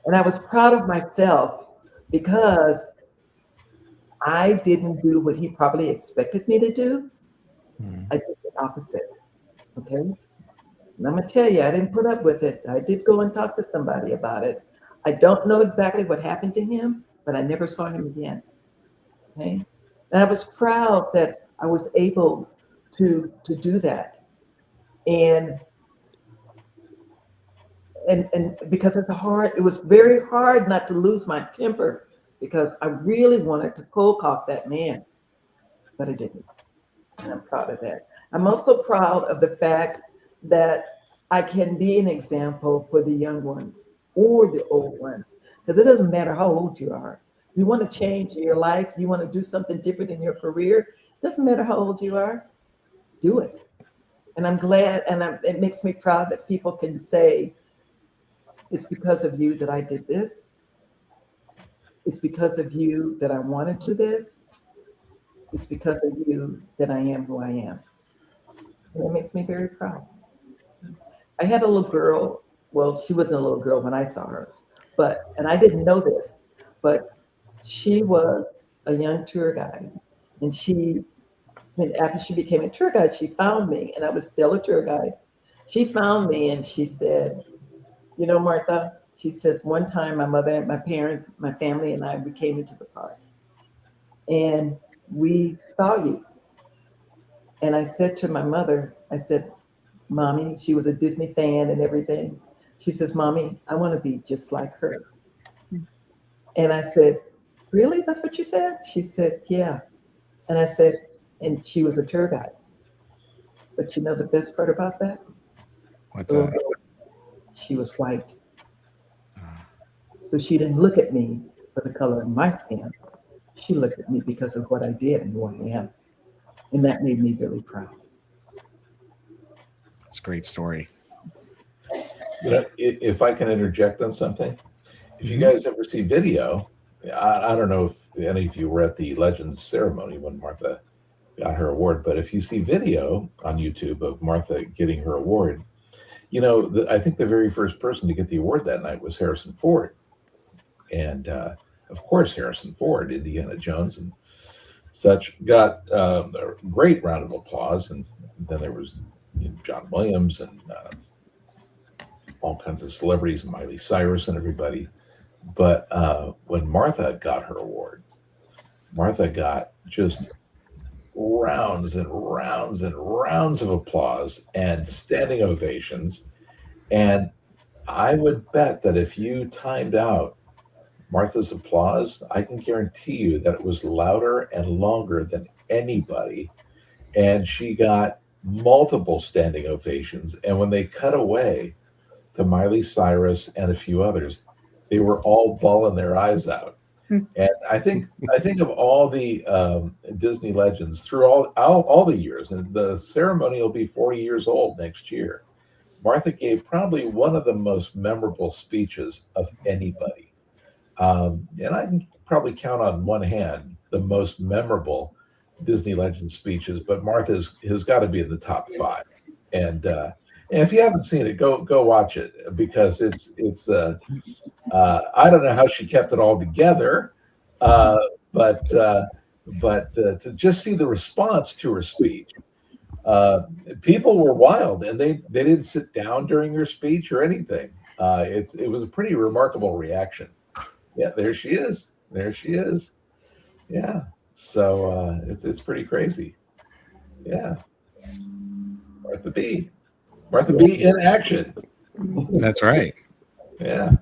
And I was proud of myself because I didn't do what he probably expected me to do. I did the opposite, okay? And I'm gonna tell you, I didn't put up with it. I did go and talk to somebody about it. I don't know exactly what happened to him, but I never saw him again, okay? And I was proud that I was able to do that. And because it was very hard not to lose my temper because I really wanted to cold cock that man, but I didn't. And I'm proud of that. I'm also proud of the fact that I can be an example for the young ones or the old ones, because it doesn't matter how old you are. You want to change your life, you want to do something different in your career, it doesn't matter how old you are, do it. And I'm glad, it makes me proud that people can say, it's because of you that I did this. It's because of you that I want to do this. It's because of you that I am who I am. And it makes me very proud. I had a little girl. Well, she wasn't a little girl when I saw her, and I didn't know this, but she was a young tour guide. And after she became a tour guide, she found me, and I was still a tour guide. She found me and she said, Martha, she says, one time my mother, my parents, my family and we came into the park and we saw you. And I said to my mother, I said, Mommy, she was a Disney fan and everything. She says, Mommy, I want to be just like her. And I said, really? That's what you said? She said, yeah. And I said, and she was a tour guide. But you know the best part about that? What's that? She was white. So she didn't look at me for the color of my skin. She looked at me because of what I did and who I am. And that made me really proud. It's a great story. If I can interject on something, if you guys ever see video, I don't know if any of you were at the Legends ceremony when Martha got her award, but if you see video on YouTube of Martha getting her award, I think the very first person to get the award that night was Harrison Ford. And of course, Harrison Ford, Indiana Jones and such, got a great round of applause. And then there was John Williams and all kinds of celebrities, Miley Cyrus and everybody. But when Martha got her award, Martha got just rounds and rounds and rounds of applause and standing ovations. And I would bet that if you timed out Martha's applause, I can guarantee you that it was louder and longer than anybody. And she got multiple standing ovations. And when they cut away to Miley Cyrus and a few others, they were all bawling their eyes out. And I think of all the Disney legends through all the years, and the ceremony will be 40 years old next year. Martha gave probably one of the most memorable speeches of anybody. And I can probably count on one hand the most memorable Disney Legend speeches, but Martha's has got to be in the top 5. And if you haven't seen it, go watch it, because it's I don't know how she kept it all together, but to just see the response to her speech, people were wild, and they didn't sit down during her speech or anything. It was a pretty remarkable reaction. Yeah, there she is. There she is. Yeah. So it's pretty crazy. Yeah. Martha B. Martha B in action. That's right. Yeah.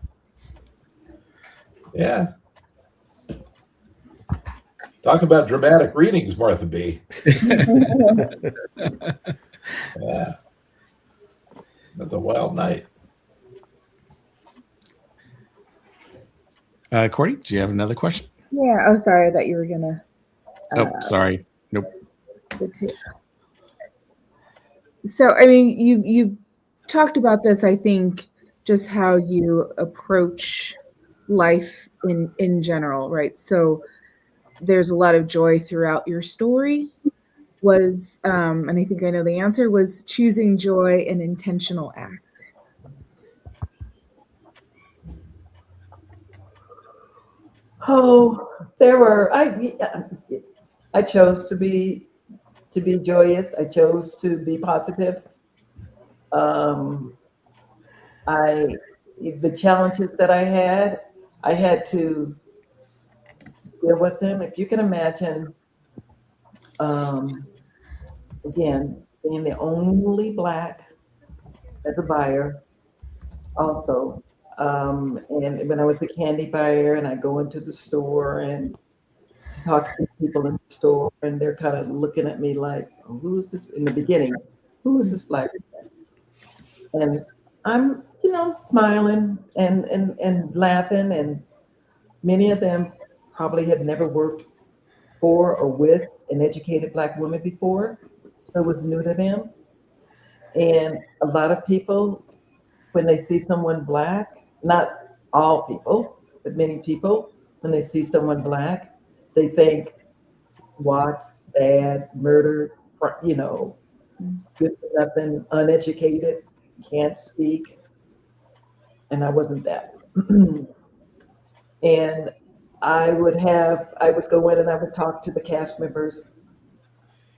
Yeah. Talk about dramatic readings, Martha B. Yeah. That's a wild night. Cordy, do you have another question? Yeah. Oh, sorry. I thought you were gonna. Oh, sorry. Nope. So, I mean, you talked about this. I think just how you approach life in general, right? So, there's a lot of joy throughout your story. Was and I think I know the answer, was choosing joy an intentional act? Oh, there were. I chose to be joyous. I chose to be positive. The challenges that I had to deal with them. If you can imagine, again, being the only Black as a buyer, also. And when I was a candy buyer, and I go into the store and talk to people in the store, and they're kind of looking at me like, oh, who is this? In the beginning, who is this Black man? And I'm, smiling and laughing, and many of them probably had never worked for or with an educated Black woman before, so it was new to them. And a lot of people, when they see someone Black, not all people, but many people, when they see someone Black, they think Watts, bad, murder, good for nothing, uneducated, can't speak. And I wasn't that. And I would go in and I would talk to the cast members.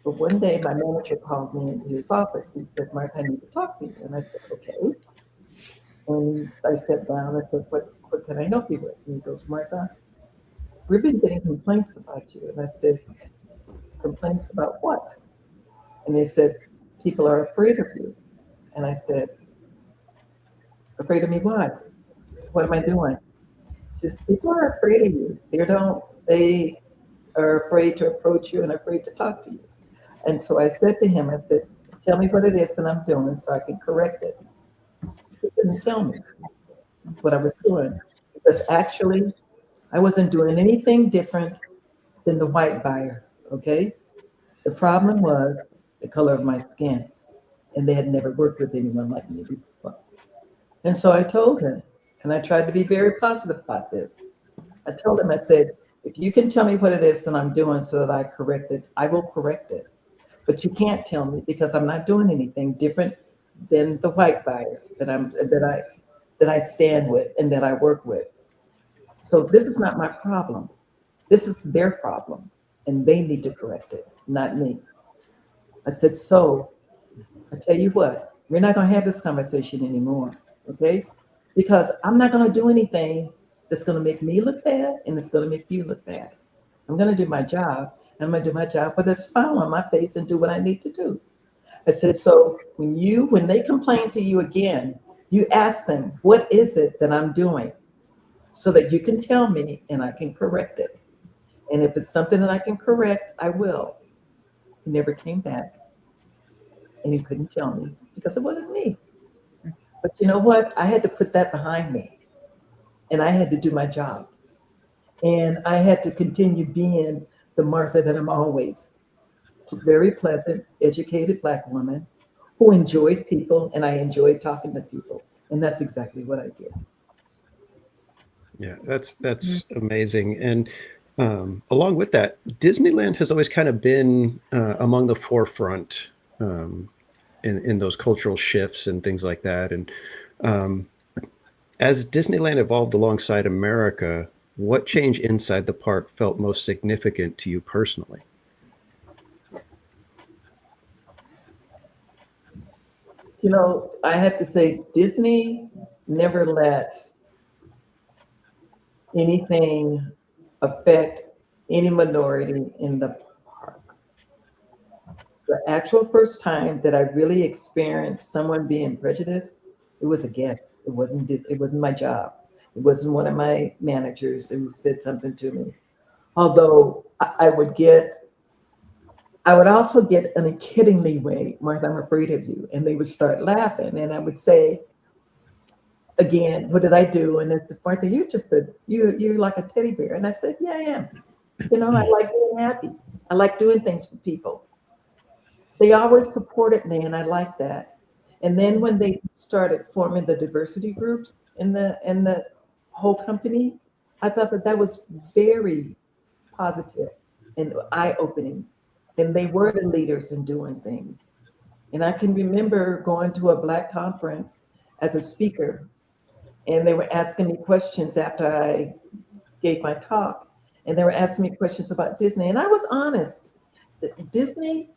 But one day my manager called me into his office and said, Mark, I need to talk to you. And I said, okay. And I sat down, I said, what can I help you with? And he goes, Martha, we've been getting complaints about you. And I said, complaints about what? And they said, people are afraid of you. And I said, afraid of me what? What am I doing? He says, people are afraid of you. They are afraid to approach you and afraid to talk to you. And so I said to him, I said, tell me what it is that I'm doing so I can correct it. He didn't tell me what I was doing, because actually I wasn't doing anything different than the white buyer, okay? The problem was the color of my skin, and they had never worked with anyone like me before. And so I told him, and I tried to be very positive about this. I told him, I said, if you can tell me what it is that I'm doing so that I correct it, I will correct it. But you can't tell me, because I'm not doing anything different than the white buyer that I stand with and that I work with. So this is not my problem. This is their problem, and they need to correct it, not me. I said, so I tell you what, we're not going to have this conversation anymore, okay? Because I'm not going to do anything that's going to make me look bad and it's going to make you look bad. I'm going to do my job, and I'm going to do my job with a smile on my face and do what I need to do. I said, so when they complain to you again, you ask them, what is it that I'm doing? So that you can tell me and I can correct it. And if it's something that I can correct, I will. He never came back. And he couldn't tell me because it wasn't me. But you know what? I had to put that behind me. And I had to do my job. And I had to continue being the Martha that I'm always. Very pleasant, educated Black woman who enjoyed people, and I enjoyed talking to people. And that's exactly what I did. Yeah, that's amazing. And along with that, Disneyland has always kind of been among the forefront in those cultural shifts and things like that. And as Disneyland evolved alongside America, what change inside the park felt most significant to you personally? You know, I have to say, Disney never let anything affect any minority in the park. The actual first time that I really experienced someone being prejudiced, it was a guest. It wasn't my job. It wasn't one of my managers who said something to me. Although I would also get in a kiddingly way, Martha, I'm afraid of you. And they would start laughing. And I would say, again, what did I do? And they said, Martha, you're like a teddy bear. And I said, yeah, I am. You know, I like being happy. I like doing things for people. They always supported me, and I like that. And then when they started forming the diversity groups in the whole company, I thought that was very positive and eye-opening. And they were the leaders in doing things. And I can remember going to a Black conference as a speaker, and they were asking me questions after I gave my talk, and they were asking me questions about Disney. And I was honest. Disney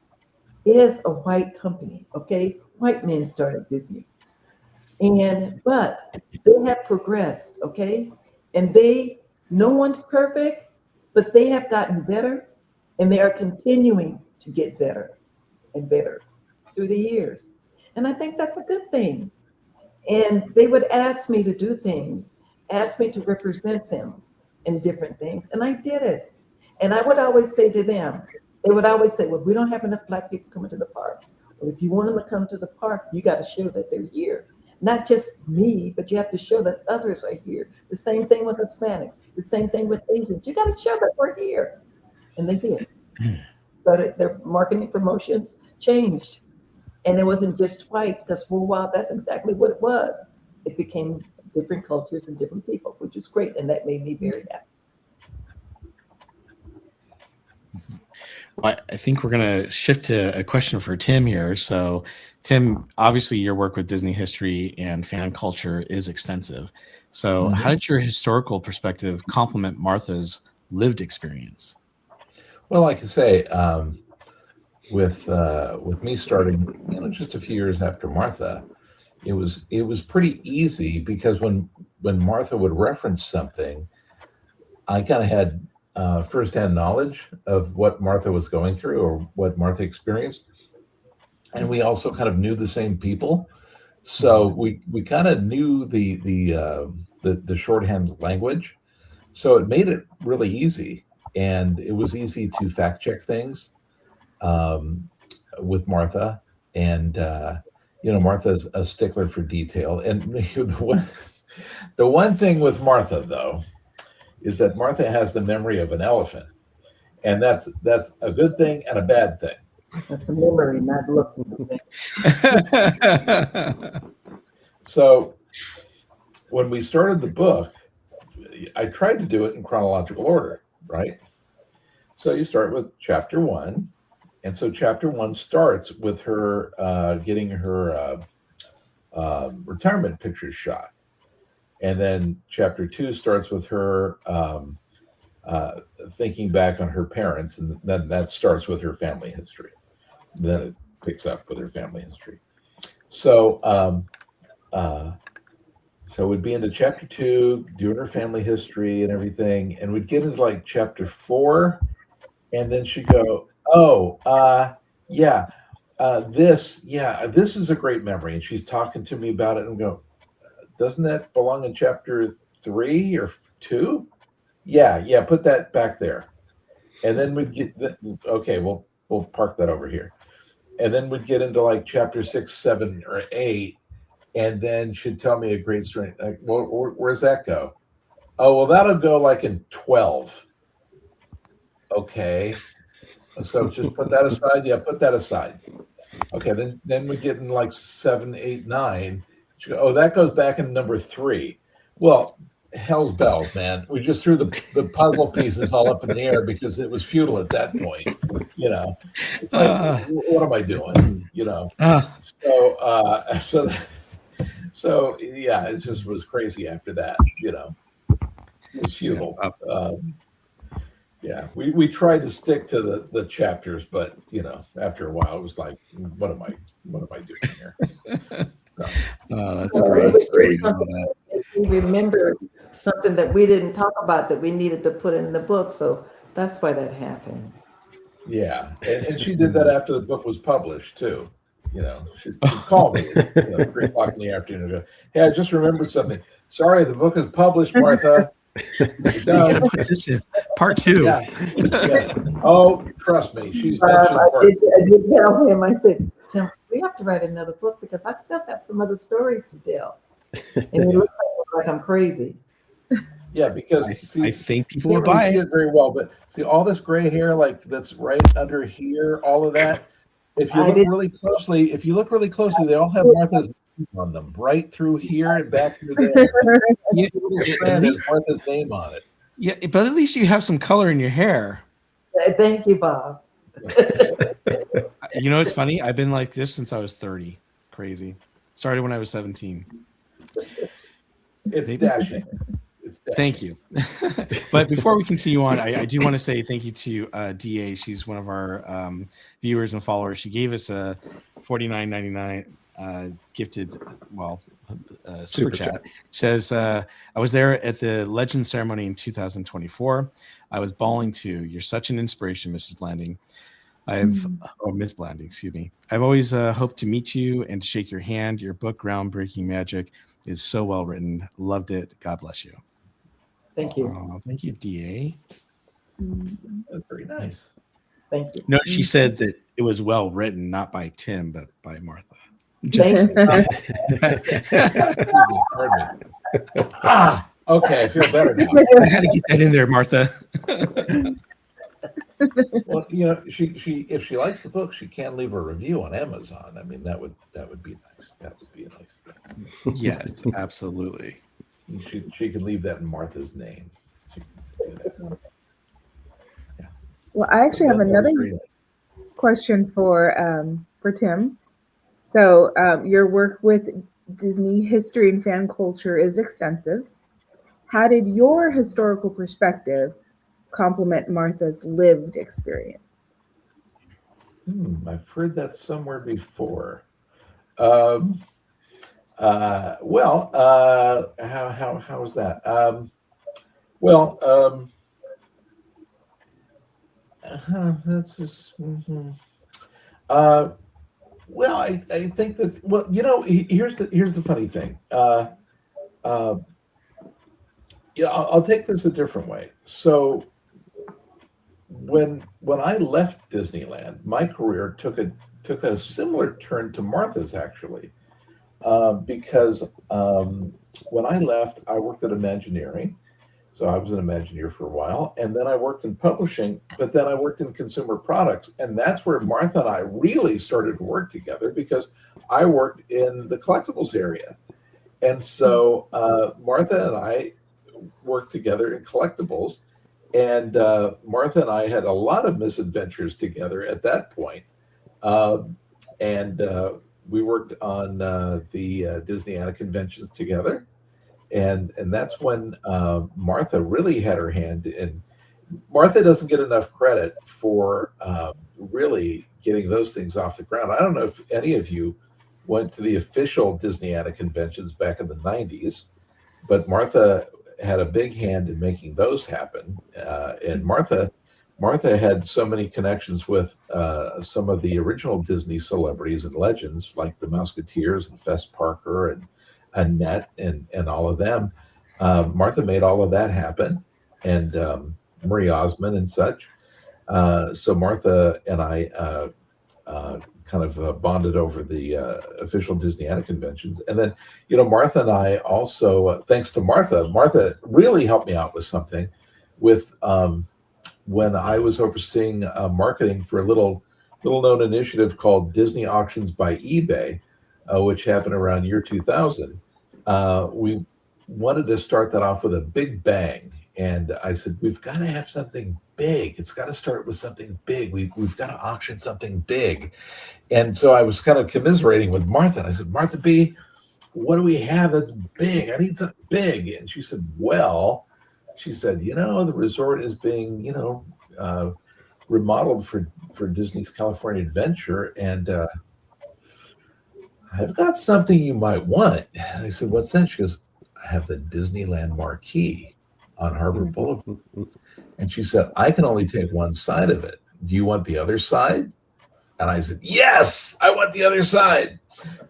is a white company, okay? White men started Disney. But they have progressed, okay? And no one's perfect, but they have gotten better, and they are continuing to get better and better through the years. And I think that's a good thing. And they would ask me to do things, ask me to represent them in different things, and I did it. And I would always say to them, they would always say, well, we don't have enough Black people coming to the park. Well, if you want them to come to the park, you got to show that they're here. Not just me, but you have to show that others are here. The same thing with Hispanics, the same thing with Asians. You got to show that we're here. And they did. So their marketing promotions changed. And it wasn't just white, because for a while, that's exactly what it was. It became different cultures and different people, which is great. And that made me very happy. Well, I think we're going to shift to a question for Tim here. So, Tim, obviously your work with Disney history and fan culture is extensive. So how did your historical perspective complement Martha's lived experience? Well, like I say, with me starting, just a few years after Martha, it was pretty easy, because when Martha would reference something, I kind of had firsthand knowledge of what Martha was going through or what Martha experienced, and we also kind of knew the same people, so we kind of knew the shorthand language, so it made it really easy, and it was easy to fact check things with Martha, and Martha's a stickler for detail, and the one thing with Martha though is that Martha has the memory of an elephant, and that's a good thing and a bad thing. That's a memory, not looking. So when we started the book, I tried to do it in chronological order, right? So you start with chapter 1, and so chapter 1 starts with her getting her retirement pictures shot. And then chapter 2 starts with her thinking back on her parents, and then that starts with her family history. Then it picks up with her family history. So we'd be into chapter 2, doing her family history and everything, and we'd get into like chapter 4, and then she'd go, this is a great memory, and she's talking to me about it, and go, doesn't that belong in chapter 3 or 2? Yeah, put that back there. And then we'd get, okay, we'll park that over here. And then we'd get into like chapter 6, 7, or 8, and then she'd tell me a great story. Like, well, where's that go? Oh, well, that'll go like in 12. Okay. So just put that aside. Yeah, put that aside. Okay, then we get in like 7, 8, 9. She goes, oh, that goes back in number 3. Well, hell's bells, man. We just threw the puzzle pieces all up in the air because it was futile at that point. It's like, what am I doing? So yeah, it just was crazy after that. It was futile. Yeah, we tried to stick to the chapters, but after a while, it was like, what am I doing here? That's great. We remember something that we didn't talk about that we needed to put in the book, so that's why that happened. Yeah, and she did that after the book was published too. She called me at 3:00 in the afternoon and go, hey, I just remembered something. Sorry, the book is published, Martha. Done. Put this in part 2. Yeah. Oh, trust me, she's I did tell him. I said, Tim, we have to write another book because I still have some other stories to tell. And it looks like I'm crazy. Yeah, because I think people will buy it very well, but see all this gray hair, like that's right under here, all of that. If you look really closely, they all have Martha's name on them, right through here and back through there. Has Martha's name on it. Yeah, but at least you have some color in your hair. Thank you, Bob. It's funny. I've been like this since I was 30. Crazy. Started when I was 17. It's dashing. Thank you. But before we continue on, I do want to say thank you to DA. She's one of our viewers and followers. She gave us a $49.99 gifted, super chat. Says, I was there at the Legend ceremony in 2024. I was bawling too. You're such an inspiration, Mrs. Blanding. Miss Blanding, excuse me. I've always hoped to meet you and to shake your hand. Your book, Groundbreaking Magic, is so well written. Loved it. God bless you. Thank you. Thank you, DA. That's very nice. Thank you. No, she said that it was well written, not by Tim, but by Martha. Okay, I feel better now. I had to get that in there, Martha. Well, she if she likes the book, she can leave a review on Amazon. I mean, that would be nice. That would be a nice thing. Yes, absolutely. She could leave that in Martha's name. Yeah. Well, I actually have another question for Tim. So your work with Disney history and fan culture is extensive. How did your historical perspective complement Martha's lived experience? I've heard that somewhere before. How was that? That's just. I think that. Here's the funny thing. I'll take this a different way. So, when I left Disneyland, my career took a similar turn to Martha's actually, because when I left, I worked at Imagineering. So I was an Imagineer for a while, and then I worked in publishing, but then I worked in consumer products. And that's where Martha and I really started to work together because I worked in the collectibles area. And so Martha and I worked together in collectibles. And Martha and I had a lot of misadventures together at that point. We worked on the Disneyland conventions together. And that's when Martha really had her hand in. Martha doesn't get enough credit for really getting those things off the ground. I don't know if any of you went to the official Disneyland conventions back in the 90s, but Martha had a big hand in making those happen. And Martha had so many connections with some of the original Disney celebrities and legends, like the Musketeers and Fess Parker and Annette and all of them. Martha made all of that happen, and Marie Osmond and such. So Martha and I kind of bonded over the official Disneyland conventions. And then, Martha and I also, thanks to Martha really helped me out with something with when I was overseeing marketing for a little little known initiative called Disney Auctions by eBay, which happened around year 2000. We wanted to start that off with a big bang. And I said, we've got to have something big. It's got to start with something big. We've got to auction something big. And so I was kind of commiserating with Martha. And I said, Martha B., what do we have that's big? I need something big. And she said, well, she said, the resort is being, remodeled for Disney's California Adventure. And I've got something you might want. And I said, what's that? She goes, I have the Disneyland marquee on Harbor Boulevard. And she said, I can only take one side of it. Do you want the other side? And I said, yes, I want the other side.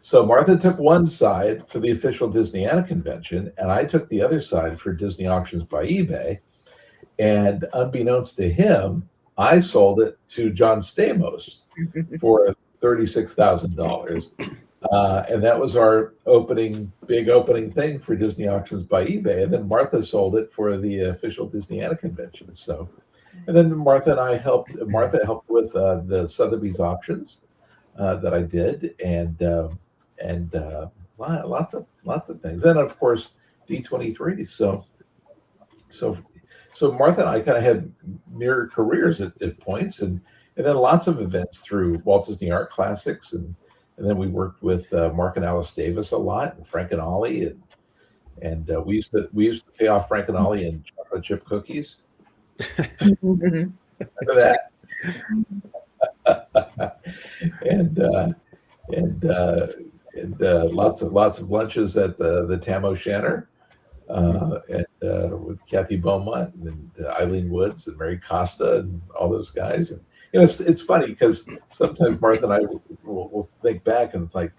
So Martha took one side for the official Disneyana convention, and I took the other side for Disney Auctions by eBay. And unbeknownst to him, I sold it to John Stamos for $36,000. And that was our big opening thing for Disney Auctions by eBay. And then Martha sold it for the official Disneyana convention. So, and then Martha helped with the Sotheby's auctions that I did, and lots of things. Then of course D23. So Martha and I kind of had mirror careers at points, and then lots of events through Walt Disney Art Classics, and then we worked with Mark and Alice Davis a lot, and Frank and Ollie, and we used to pay off Frank and Ollie in chocolate chip cookies. Remember that? and lots of lunches at the Tam O'Shanter, and with Kathy Beaumont and Eileen Woods and Mary Costa and all those guys. And it's funny because sometimes Martha and I will think back, and it's like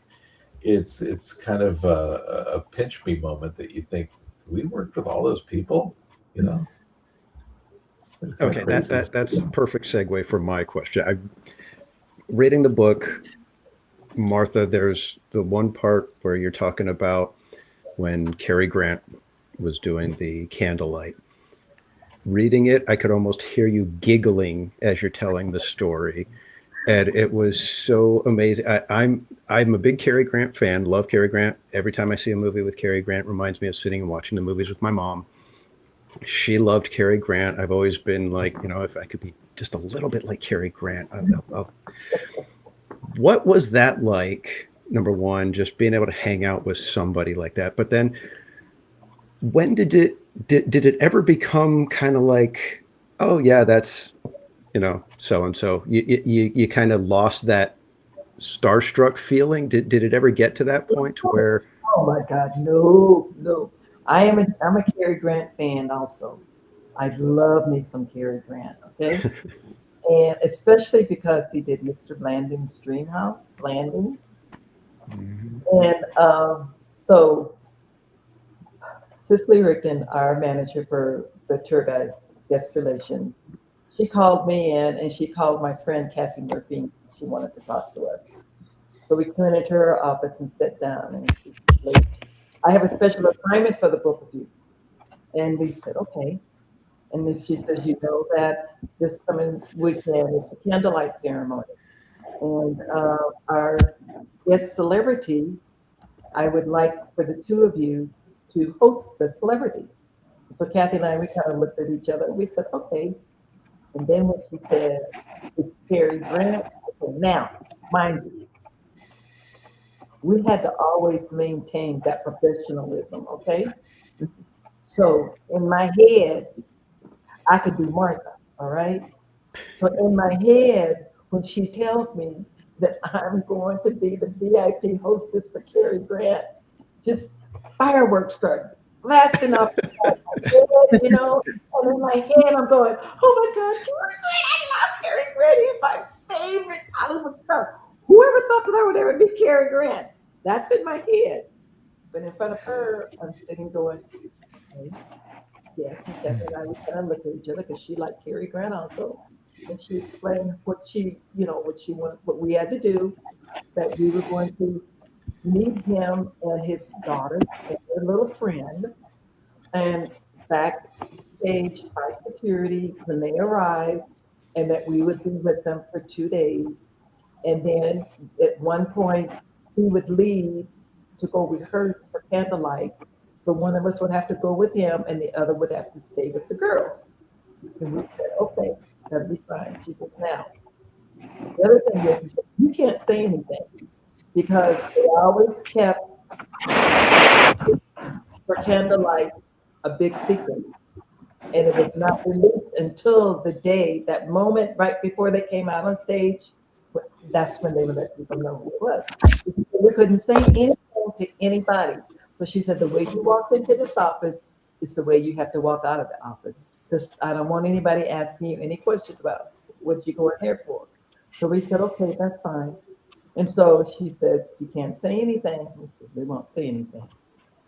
it's kind of a pinch me moment that you think we worked with all those people, Okay, that's a perfect segue for my question. I'm reading the book, Martha. There's the one part where you're talking about when Cary Grant was doing the candlelight. Reading it, I could almost hear you giggling as you're telling the story, and it was so amazing. I'm a big Cary Grant fan. Love Cary Grant. Every time I see a movie with Cary Grant, reminds me of sitting and watching the movies with my mom. She loved Cary Grant. I've always been like, if I could be just a little bit like Cary Grant. What was that like? Number one, just being able to hang out with somebody like that. But then, when did it ever become kind of like, oh yeah, that's so and so? You kind of lost that starstruck feeling. Did it ever get to that point where? Oh my God, no. I'm a Cary Grant fan also. I love me some Cary Grant, okay? And especially because he did Mr. Blanding's Dream House, Blanding. Mm-hmm. And so Cicely Rickon, our manager for the tour guides guest relation, she called me in, and she called my friend Kathy Murphy. She wanted to talk to us. So we went into her office and sat down, and she said, I have a special assignment for the both of you. And we said, okay. And then she says, that this coming weekend is the candlelight ceremony. And our guest celebrity, I would like for the two of you to host the celebrity. So Kathy and I, we kind of looked at each other. We said, okay. And then when she said, it's Cary Grant, okay, now, mind you, we had to always maintain that professionalism, okay? So in my head, I could be Martha, all right? So in my head, when she tells me that I'm going to be the VIP hostess for Cary Grant, just fireworks start blasting off the top of my head, and in my head, I'm going, oh my God, Cary Grant, I love Cary Grant. He's my favorite Hollywood star. Whoever thought that I would ever be Cary Grant? That's in my head. But in front of her, I'm sitting going, okay. Yes, and I would kind of look at each other because she liked Cary Grant also. And she explained what she wanted, what we had to do, that we were going to meet him and his daughter and their little friend, and backstage by security when they arrived, and that we would be with them for 2 days And then at one point, he would leave to go rehearse for candlelight. So one of us would have to go with him and the other would have to stay with the girls. And we said, okay, that'll be fine. She said, now, the other thing is you can't say anything because they always kept for candlelight a big secret. And it was not released until the day, that moment right before they came out on stage. That's when they would let people know who it was. We couldn't say anything to anybody. But she said, the way you walked into this office is the way you have to walk out of the office. Because I don't want anybody asking you any questions about what you're going here for. So we said, okay, that's fine. And so she said, you can't say anything. We said, we won't say anything.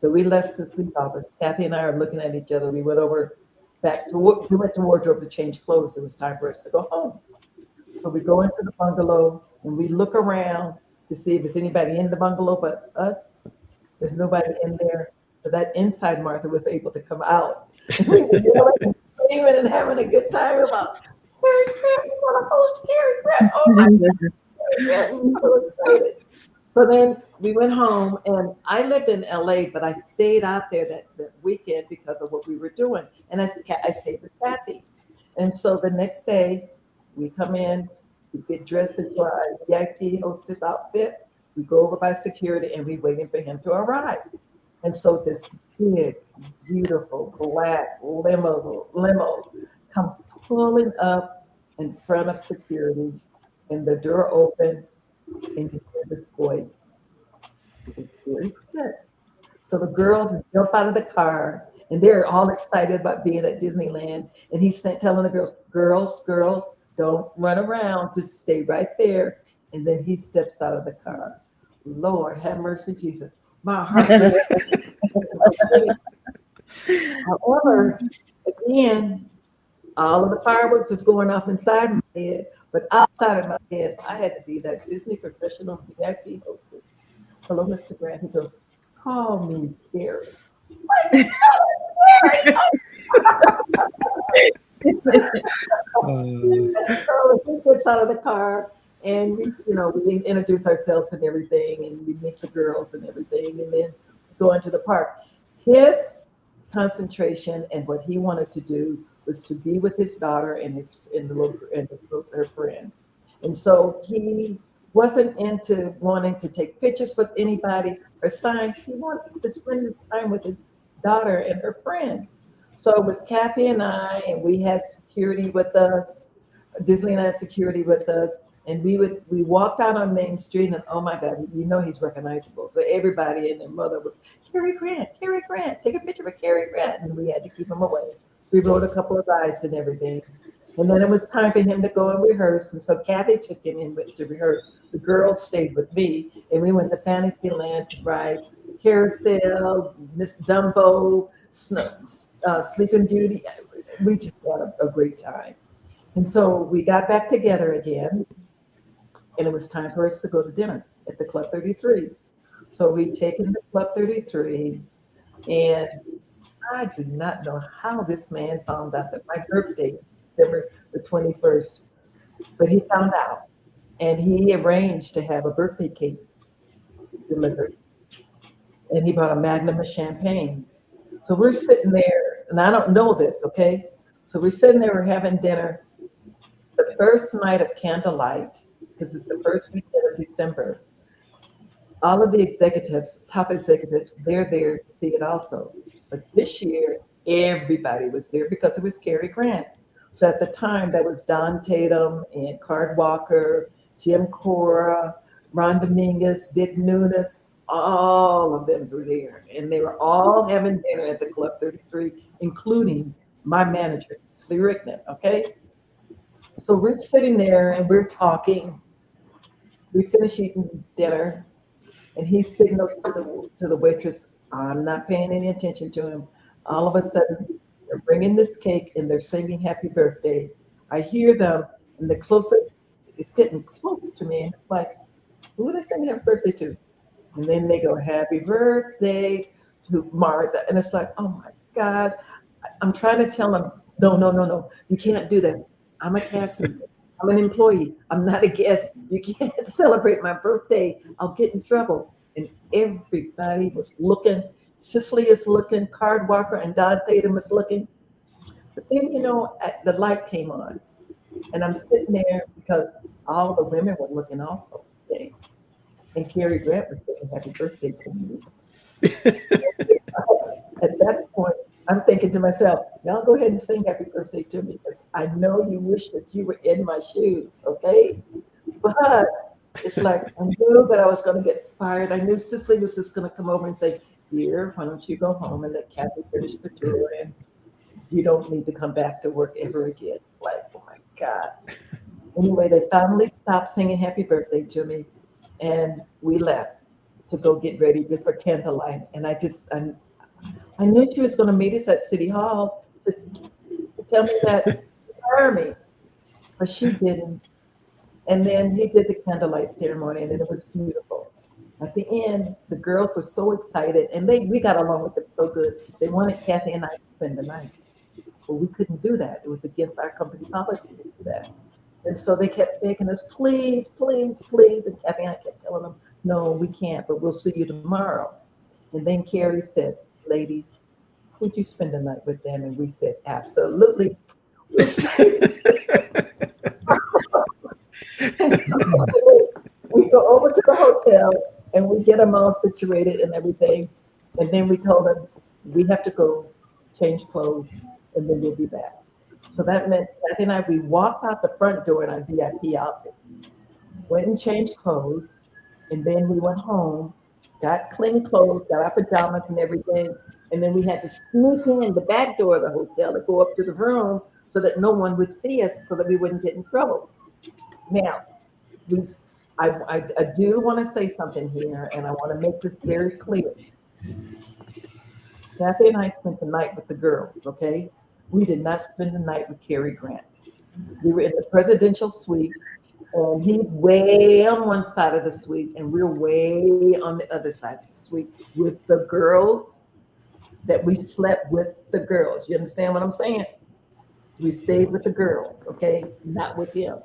So we left the sleep office. Kathy and I are looking at each other. We went we went to wardrobe to change clothes. It was time for us to go home. So we go into the bungalow and we look around to see if there's anybody in the bungalow but us. There's nobody in there. So that inside Martha was able to come out. We were yelling, screaming and having a good time about Scary Grant, we want to host Scary Grant. Oh my God, Scary Grant. We were so excited. So then we went home and I lived in LA, but I stayed out there that weekend because of what we were doing. And I stayed with Kathy. And so the next day we come in, we get dressed into our VIP hostess outfit. We go over by security and we waiting for him to arrive. And so this big, beautiful black limo comes pulling up in front of security and the door open and you hear this voice. It was very good. So the girls jump out of the car and they're all excited about being at Disneyland. And he's telling the girls, don't run around, just stay right there. And then he steps out of the car. Lord, have mercy, Jesus. My heart. However, again, all of the fireworks was going off inside my head, but outside of my head, I had to be that Disney professional VIP hostess. Hello, Mr. Grant. He goes, call me Carrie. He gets out of the car and we introduce ourselves and everything, and we meet the girls and everything, and then go into the park. His concentration and what he wanted to do was to be with his daughter and her friend. And so he wasn't into wanting to take pictures with anybody or sign. He wanted to spend his time with his daughter and her friend. So it was Kathy and I, and we had security with us, Disneyland security with us. And we walked out on Main Street, and oh my God, he's recognizable. So everybody and their mother was, Cary Grant, take a picture with Cary Grant. And we had to keep him away. We rode a couple of rides and everything. And then it was time for him to go and rehearse. And so Kathy took him in to rehearse. The girls stayed with me, and we went to Fantasyland to ride Carousel, Miss Dumbo, Sleeping Beauty. We just had a great time. And so we got back together again, and it was time for us to go to dinner at the Club 33. So we taken the Club 33, and I do not know how this man found out that my birthday is December the 21st, but he found out, and he arranged to have a birthday cake delivered, and he brought a magnum of champagne. So we're sitting there, and I don't know this, okay? So we're sitting there, we're having dinner. The first night of candlelight, because it's the first weekend of December, all of the executives, top executives, they're there to see it also. But this year, everybody was there because it was Cary Grant. So at the time, that was Don Tatum and Card Walker, Jim Cora, Ron Dominguez, Dick Nunes, all of them were there. And they were all having dinner at the Club 33, including my manager, Slee Rickman, okay? So we're sitting there and we're talking. We finish eating dinner, and he signals to the waitress. I'm not paying any attention to him. All of a sudden, they're bringing this cake and they're singing happy birthday. I hear them, and it's getting close to me, and it's like, who are they singing happy birthday to? And then they go, happy birthday to Martha. And it's like, oh my God. I'm trying to tell them, no, you can't do that. I'm a cast member. I'm an employee. I'm not a guest. You can't celebrate my birthday. I'll get in trouble. And everybody was looking. Cicely is looking. Card Walker and Don Tatum is looking. But then, the light came on. And I'm sitting there because all the women were looking also. Okay? And Cary Grant was saying happy birthday to me. At that point, I'm thinking to myself, y'all go ahead and sing happy birthday to me because I know you wish that you were in my shoes, okay? But it's like, I knew that I was going to get fired. I knew Cicely was just going to come over and say, dear, why don't you go home and let Kathy finish the tour and you don't need to come back to work ever again. Like, oh my God. Anyway, they finally stopped singing happy birthday to me and we left to go get ready for candlelight. And I knew she was going to meet us at City Hall to tell me that to fire me, but she didn't. And then he did the candlelight ceremony, and it was beautiful. At the end, the girls were so excited, and we got along with them so good. They wanted Kathy and I to spend the night, but we couldn't do that. It was against our company policy to do that. And so they kept begging us, please, please, please. And Kathy and I kept telling them, no, we can't, but we'll see you tomorrow. And then Carrie said, ladies, would you spend the night with them? And we said, absolutely. We go over to the hotel and we get them all situated and everything. And then we told them, we have to go change clothes and then we'll be back. So that meant Kathy and I, we walked out the front door in our VIP outfit, went and changed clothes, and then we went home, got clean clothes, got our pajamas and everything, and then we had to sneak in the back door of the hotel to go up to the room so that no one would see us so that we wouldn't get in trouble. Now, I do want to say something here, and I want to make this very clear. Kathy and I spent the night with the girls, okay? We did not spend the night with Cary Grant. We were in the presidential suite, and he's way on one side of the suite, and we're way on the other side of the suite with the girls that we slept with the girls. You understand what I'm saying? We stayed with the girls, okay? Not with him.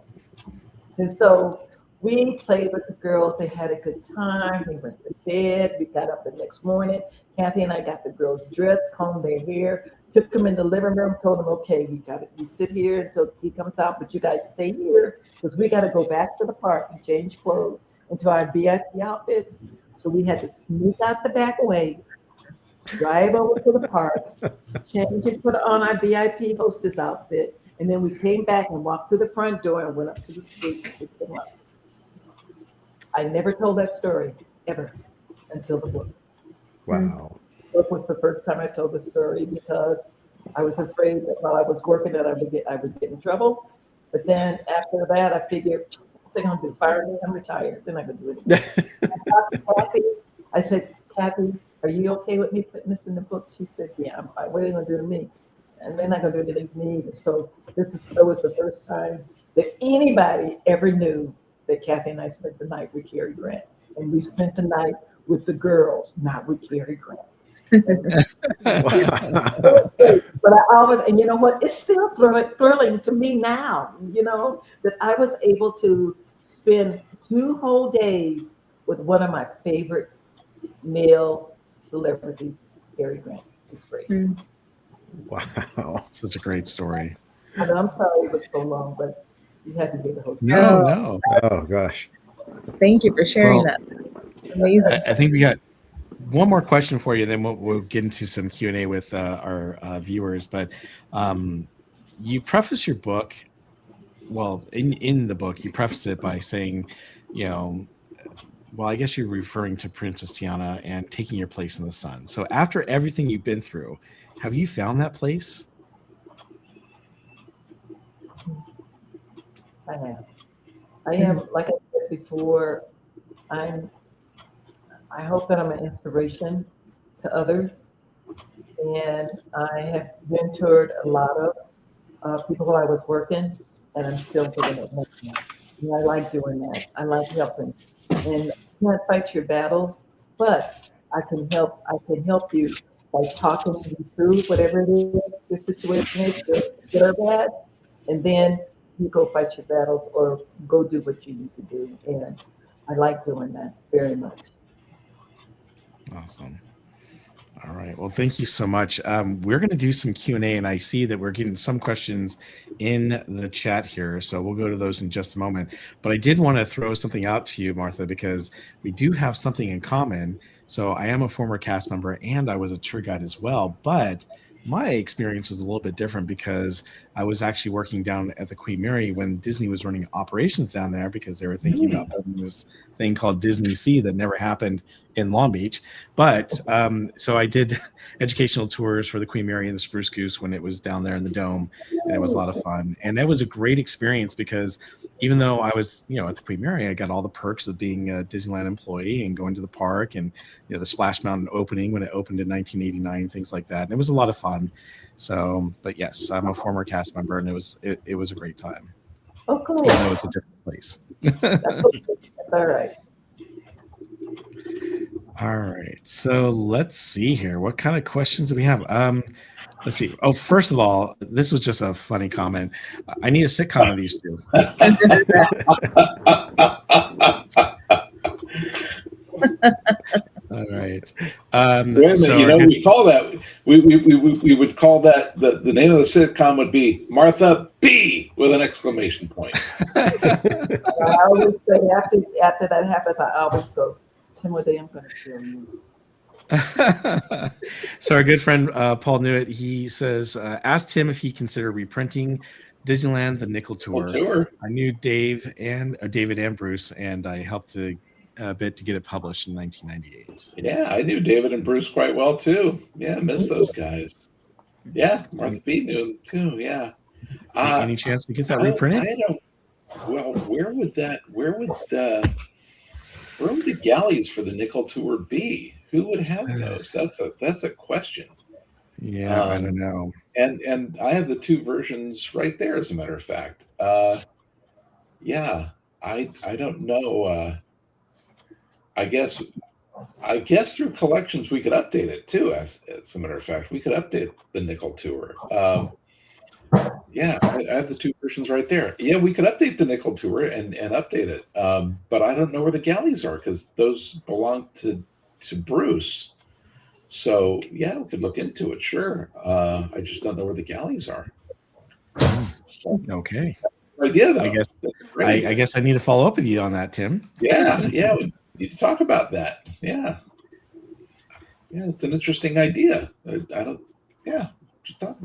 And so we played with the girls. They had a good time. We went to bed. We got up the next morning. Kathy and I got the girls dressed, combed their hair, took them in the living room, told them, okay, you sit here until he comes out, but you guys stay here because we got to go back to the park and change clothes into our VIP outfits. So we had to sneak out the back way, drive over to the park, change it on our VIP hostess outfit, and then we came back and walked through the front door and went up to the suite and picked them up. I never told that story ever until the book. Wow. The book was the first time I told the story because I was afraid that while I was working that I would get in trouble. But then after that, I figured, what they're gonna do? Fire me? I'm retired. They're not gonna do it. I said, Kathy, are you okay with me putting this in the book? She said, yeah, I'm fine. What are they gonna do to me? And they're not gonna do anything to me either. So that was the first time that anybody ever knew that Kathy and I spent the night with Cary Grant. And we spent the night with the girls, not with Cary Grant. But I always, and you know what? It's still thrilling to me now, that I was able to spend 2 whole days with one of my favorite male celebrities, Cary Grant. It's great. Wow. Such a great story. I'm sorry it was so long, but you had to hear the whole story. No. Oh, gosh. Thank you for sharing that. Amazing. I think we got one more question for you, then we'll get into some Q&A with our viewers. But you preface your book, well, in the book, you preface it by saying, well, I guess you're referring to Princess Tiana and taking your place in the sun. So after everything you've been through, have you found that place? I am, like I said before, I hope that I'm an inspiration to others. And I have mentored a lot of people while I was working, and I'm still doing it now. And I like doing that. I like helping. And I can't fight your battles, but I can help you by talking you through whatever it is, the situation is, good or bad. And then you go fight your battles or go do what you need to do. And I like doing that very much. Awesome. All right. Well, thank you so much. We're going to do some Q&A, and I see that we're getting some questions in the chat here, so we'll go to those in just a moment. But I did want to throw something out to you, Martha, because we do have something in common. So I am a former cast member, and I was a tour guide as well. But my experience was a little bit different because I was actually working down at the Queen Mary when Disney was running operations down there because they were thinking about building this thing called Disney Sea that never happened in Long Beach. But so I did educational tours for the Queen Mary and the Spruce Goose when it was down there in the Dome, and it was a lot of fun. And that was a great experience because even though I was, at the Queen Mary, I got all the perks of being a Disneyland employee and going to the park and, the Splash Mountain opening when it opened in 1989, things like that. And it was a lot of fun. So, but yes, I'm a former cast member, and it was a great time. Oh, cool. Even though it's a different place. That's all right. All right. So let's see here. What kind of questions do we have? Let's see. Oh, first of all, this was just a funny comment. I need a sitcom of these two. All right. Wait a minute. We call that we would call that the name of the sitcom would be Martha B with an exclamation point. I always say after that happens, I always go, Timothy, I'm going to kill you. So our good friend Paul Newitt, he says, asked him if he considered reprinting Disneyland the Nickel Tour. I knew David and Bruce, and I helped a bit to get it published in 1998. Yeah, I knew David and Bruce quite well too. Yeah, I miss those guys. Yeah, Martha B knew them too. Yeah. Any chance to get that reprinted? I don't. Well, where would the galleys for the Nickel Tour be? Who would have those? That's a question. Yeah, I don't know. And I have the two versions right there, as a matter of fact. Yeah, I don't know. I guess through collections we could update it too. As a matter of fact, we could update the Nickel Tour. Yeah, I have the two versions right there. Yeah, we could update the Nickel Tour and update it. But I don't know where the galleys are because those belong to Bruce. So yeah, we could look into it. Sure. I just don't know where the galleys are. So, okay. Idea though. I guess I need to follow up with you on that, Tim. Yeah. We need to talk about that. Yeah. Yeah, it's an interesting idea.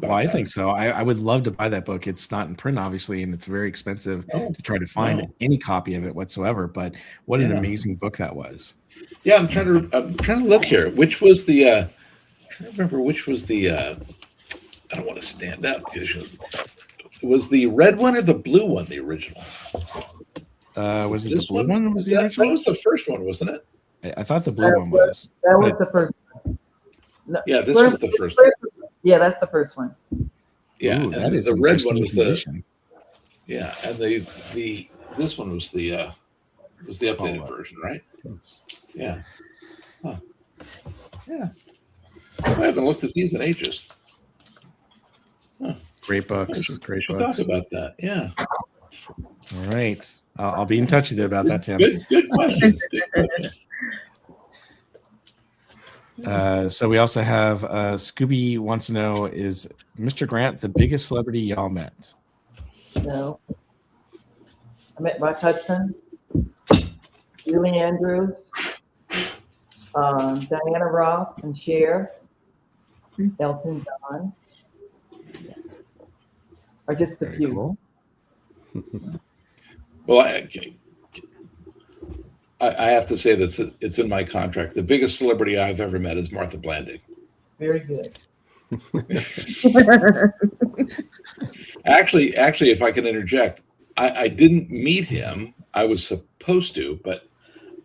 I think so. I would love to buy that book. It's not in print, obviously, and it's very expensive to try to find any copy of it whatsoever. But what an amazing book that was. Yeah, I'm trying to look here. Which was the? I'm trying to remember which was the. I don't want to stand up because was the red one or the blue one the original? Was it the blue one? Was the original? That was the first one, wasn't it? I thought the blue one was. That was the first one. No, yeah, this was the first one. Yeah, that's the first one. Yeah, ooh, and the red one was the. Yeah, and this one was the updated version, right? Yeah. Huh. Yeah. I haven't looked at these in ages. Huh. Great books. Great books. Talk about that. Yeah. All right. I'll be in touch with you about that, Tim. Good question. So we also have Scooby wants to know, is Mr. Grant the biggest celebrity y'all met? No. I met Mike Hudson, Julie Andrews, Diana Ross and Cher, Elton John. Or just a few. Cool. Well, I have to say this, it's in my contract. The biggest celebrity I've ever met is Martha Blanding. Very good. Actually, if I can interject, I didn't meet him. I was supposed to, but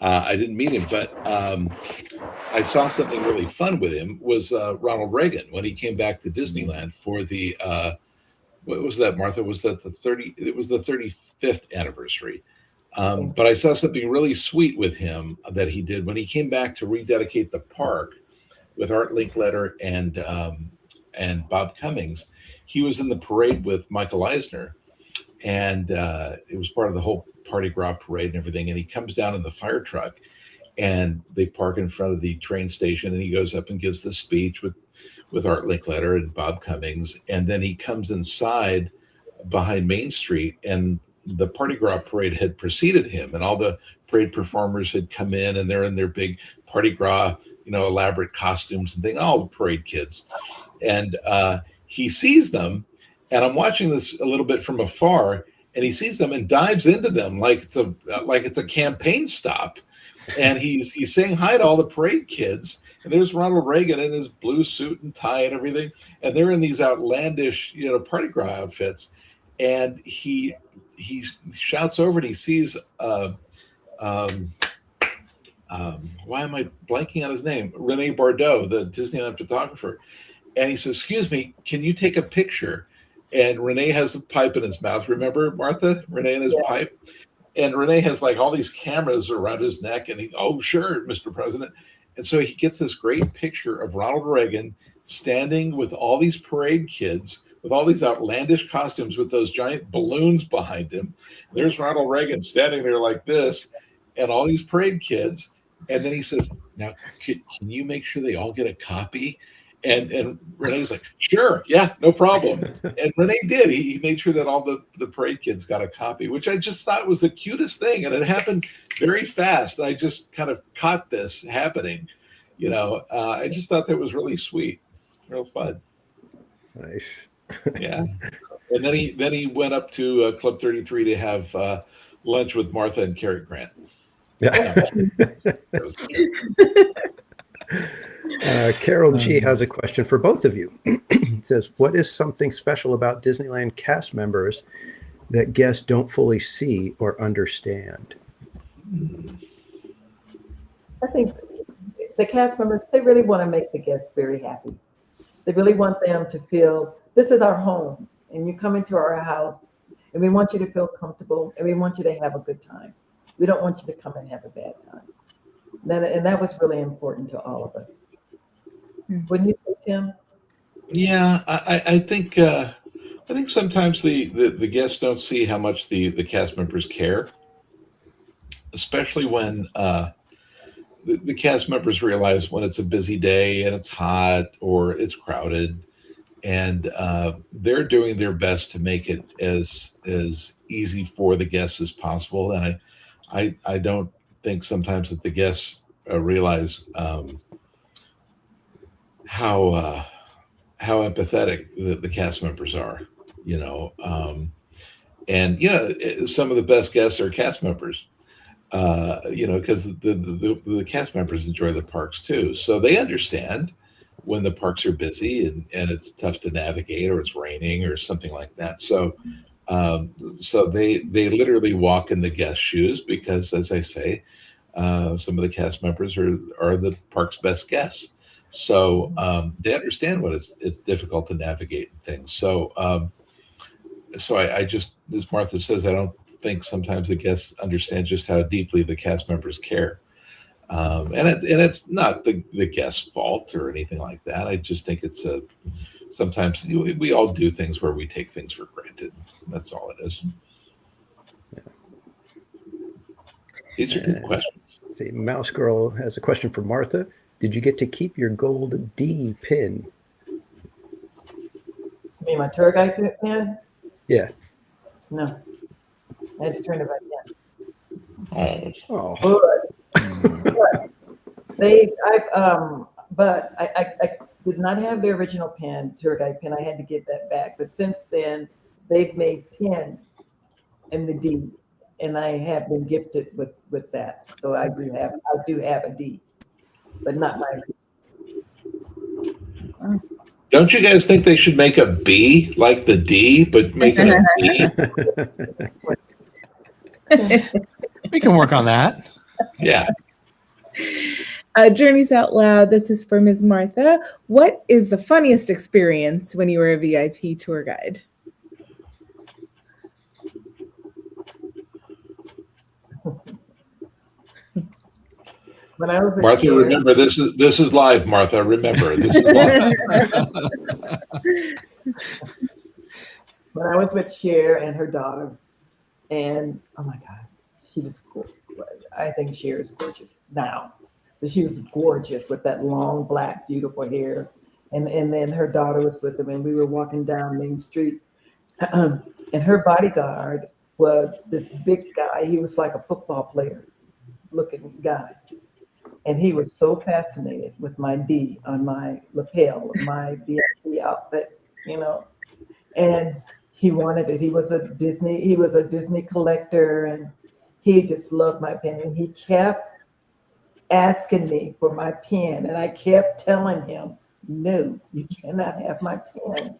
I didn't meet him. But I saw something really fun with him was Ronald Reagan when he came back to Disneyland for the what was that, Martha? Was that the 30? It was the 35th anniversary. But I saw something really sweet with him that he did when he came back to rededicate the park with Art Linkletter and Bob Cummings. He was in the parade with Michael Eisner, and it was part of the whole Party Gras parade and everything. And he comes down in the fire truck, and they park in front of the train station, and he goes up and gives the speech with Art Linkletter and Bob Cummings, and then he comes inside behind Main Street, and the Party Gras parade had preceded him, and all the parade performers had come in, and they're in their big Party Gras, elaborate costumes and things, all the parade kids. And he sees them, and I'm watching this a little bit from afar, and he sees them and dives into them like it's a campaign stop. And he's saying hi to all the parade kids. And there's Ronald Reagan in his blue suit and tie and everything. And they're in these outlandish, Party Gras outfits. And he shouts over and he sees, why am I blanking on his name? Rene Bardot, the Disneyland photographer. And he says, "Excuse me, can you take a picture?" And Rene has a pipe in his mouth. Remember, Martha? Rene and his pipe? And Rene has like all these cameras around his neck. And "Oh, sure, Mr. President." And so he gets this great picture of Ronald Reagan standing with all these parade kids with all these outlandish costumes with those giant balloons behind him. There's Ronald Reagan standing there like this, and all these parade kids. And then he says, "Now, can you make sure they all get a copy?" And Renee's like, "Sure, yeah, no problem." And Rene did. He made sure that all the parade kids got a copy, which I just thought was the cutest thing. And it happened very fast. I just kind of caught this happening. I just thought that was really sweet, real fun. Nice. Yeah. And then he went up to Club 33 to have lunch with Martha and Cary Grant. Yeah. That was Carol G has a question for both of you. It says, "What is something special about Disneyland cast members that guests don't fully see or understand?" I think the cast members, they really want to make the guests very happy. They really want them to feel this is our home, and you come into our house, and we want you to feel comfortable, and we want you to have a good time. We don't want you to come and have a bad time. And that was really important to all of us. Wouldn't you say, Tim? Yeah, I think sometimes the guests don't see how much the cast members care, especially when the cast members realize when it's a busy day and it's hot or it's crowded, and they're doing their best to make it as easy for the guests as possible. And I don't think sometimes that the guests realize how empathetic the cast members are, and some of the best guests are cast members, because the cast members enjoy the parks too, so they understand when the parks are busy and it's tough to navigate, or it's raining or something like that. So they literally walk in the guest shoes, because, as I say, some of the cast members are the park's best guests. So they understand when it's difficult to navigate things. So I just, as Martha says, I don't think sometimes the guests understand just how deeply the cast members care. And it's not the guest's fault or anything like that. I just think it's sometimes we all do things where we take things for granted. That's all it is. Yeah. These are good questions. See, Mouse Girl has a question for Martha. Did you get to keep your gold D pin? You mean my tour guide pin? Yeah. No. I had to turn it back in. Oh. But I did not have the original pin, tour guide pin. I had to give that back. But since then, they've made pins in the D, and I have been gifted with that. So I do have a D, but not my. Don't you guys think they should make a B like the D, but make it a B? We can work on that. Yeah. Journeys Out Loud. This is for Ms. Martha. What is the funniest experience when you were a VIP tour guide? When I was a Martha, kid, remember, this is live, Martha. Remember, this is live. when I was with Cher and her daughter, and oh my God, she was gorgeous. I think Cher is gorgeous now, but she was gorgeous with that long, black, beautiful hair. And then her daughter was with them, and we were walking down Main Street, and her bodyguard was this big guy. He was like a football player looking guy. And he was so fascinated with my D on my lapel, my VIP outfit, and he wanted it. He was a Disney collector, and he just loved my pen. And he kept asking me for my pen, and I kept telling him, no, you cannot have my pen.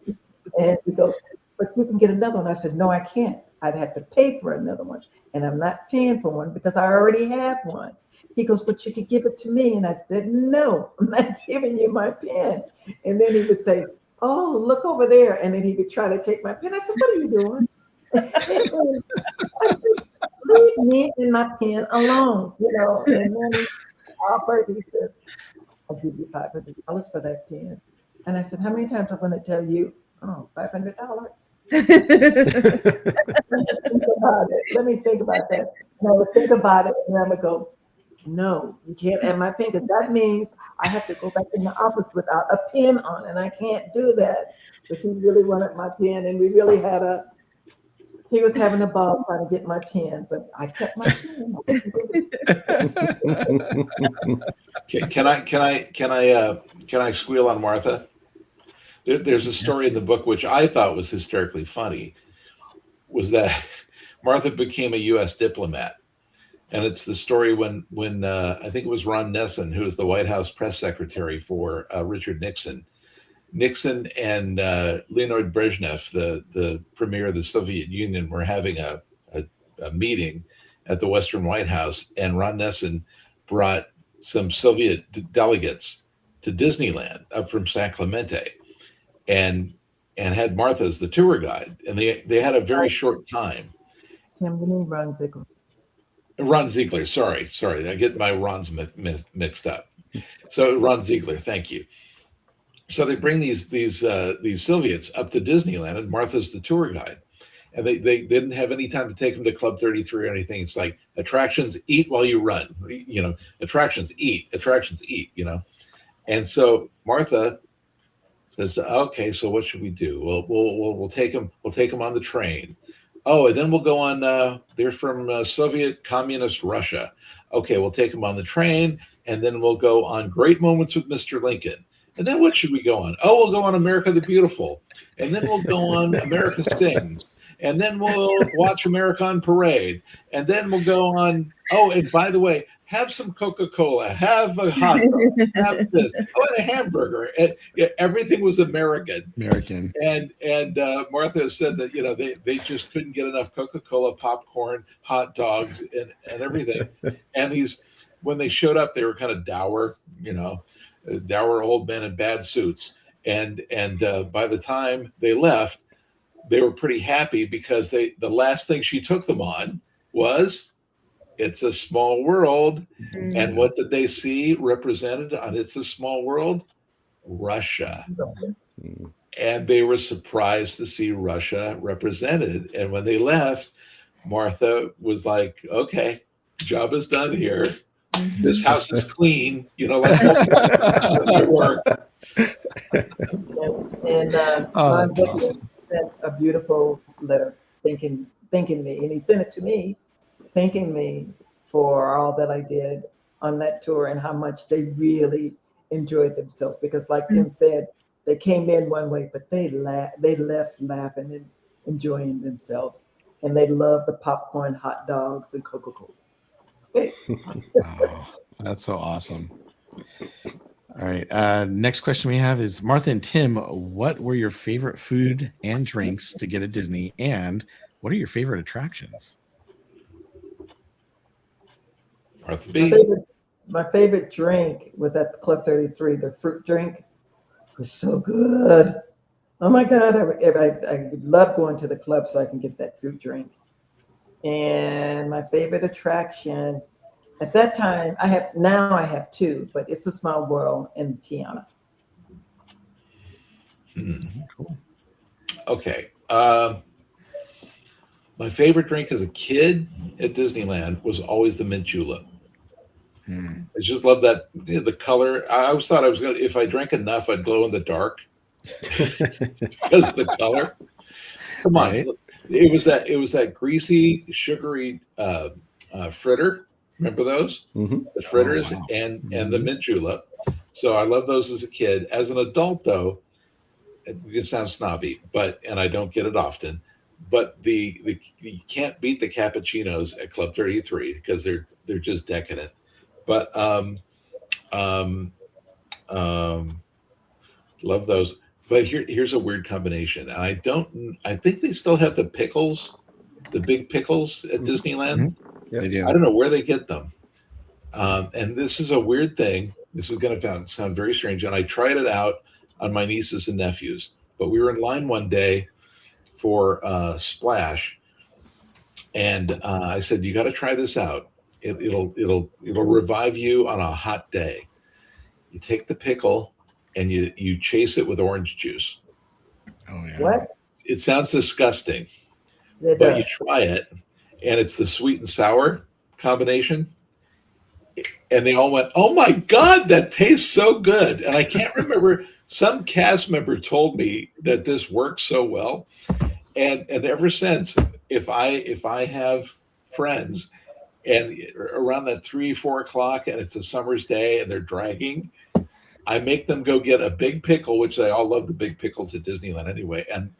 And he goes, but you can get another one. I said, no, I can't. I'd have to pay for another one, and I'm not paying for one because I already have one. He goes, but you could give it to me. And I said, no, I'm not giving you my pen. And then he would say, oh, look over there. And then he would try to take my pen. I said, what are you doing? I said, leave me and my pen alone, And then he offered, he said, I'll give you $500 for that pen. And I said, how many times am I going to tell you, oh, $500? Let me think about that. And I would think about it, and I would go, no, you can't have my pen, because that means I have to go back in the office without a pen on, and I can't do that. But he really wanted my pen, and we really he was having a ball trying to get my pen, but I kept my pen. Can I squeal on Martha? There's a story in the book which I thought was hysterically funny, was that Martha became a U.S. diplomat. And it's the story when I think it was Ron Nessen, who was the White House press secretary for Richard Nixon. Nixon and Leonid Brezhnev, the premier of the Soviet Union, were having a meeting at the Western White House, and Ron Nessen brought some Soviet delegates to Disneyland up from San Clemente, and had Martha as the tour guide, and they had a very short time. Tim, you mean Ron Ziegler? Ron Ziegler, sorry, I get my Rons mixed up. So Ron Ziegler, thank you. So they bring these Soviets up to Disneyland, and Martha's the tour guide, and they didn't have any time to take them to Club 33 or anything. It's like attractions, eat while you run, attractions, eat, and so Martha says, okay, so what should we do? Well, we'll take them on the train. Oh, and then we'll go on, they're from Soviet Communist Russia. Okay, we'll take them on the train, and then we'll go on Great Moments with Mr. Lincoln. And then what should we go on? Oh, we'll go on America the Beautiful. And then we'll go on America Sings. And then we'll watch America on Parade. And then we'll go on, oh, and by the way, have some Coca-Cola, have a hot dog, have this, oh, and a hamburger. And everything was American. And Martha said that, they just couldn't get enough Coca-Cola, popcorn, hot dogs, and everything. And when they showed up, they were kind of dour, dour old men in bad suits. And by the time they left, they were pretty happy, because the last thing she took them on was It's a Small World. Mm-hmm. And what did they see represented on It's a Small World? Russia. Mm-hmm. And they were surprised to see Russia represented. And when they left, Martha was like, okay, job is done here. Mm-hmm. This house is clean, like work. And awesome. Sent a beautiful letter thanking me, and he sent it to me, thanking me for all that I did on that tour and how much they really enjoyed themselves. Because, like Tim said, they came in one way, but they left laughing and enjoying themselves, and they loved the popcorn, hot dogs, and Coca-Cola. Oh, that's so awesome. All right. Next question we have is, Martha and Tim, what were your favorite food and drinks to get at Disney, and what are your favorite attractions? Martha B. My favorite drink was at Club 33. The fruit drink was so good. Oh my God. I love going to the club so I can get that fruit drink. And my favorite attraction at that time, I have two, but It's a Small World and Tiana. Cool. Okay. My favorite drink as a kid at Disneyland was always the mint julep. I just love that, the color. I always thought if I drank enough, I'd glow in the dark because of the color. Come on, Right. it was that greasy, sugary fritter. Remember those? Mhm. The fritters Oh, wow. and the mint julep. So I love those as a kid. As an adult, though, it sounds snobby, and I don't get it often. But you can't beat the cappuccinos at Club 33 because they're just decadent. But love those. But here's a weird combination. I think they still have the pickles, the big pickles at Disneyland. Yep. They do. I don't know where they get them. And this is a weird thing. This is going to sound very strange. And I tried it out on my nieces and nephews. But we were in line one day for Splash, and I said, "You got to try this out. It'll revive you on a hot day." You take the pickle and you chase it with orange juice. Oh yeah. What? It sounds disgusting, It but you does. try it, and it's the sweet and sour combination. And they all went, "Oh my God, that tastes so good!" And I can't remember. Some cast member told me that this works so well, and ever since, if I have friends, and around that 3-4 o'clock, and it's a summer's day, and they're dragging, I make them go get a big pickle, which they all love the big pickles at Disneyland anyway. And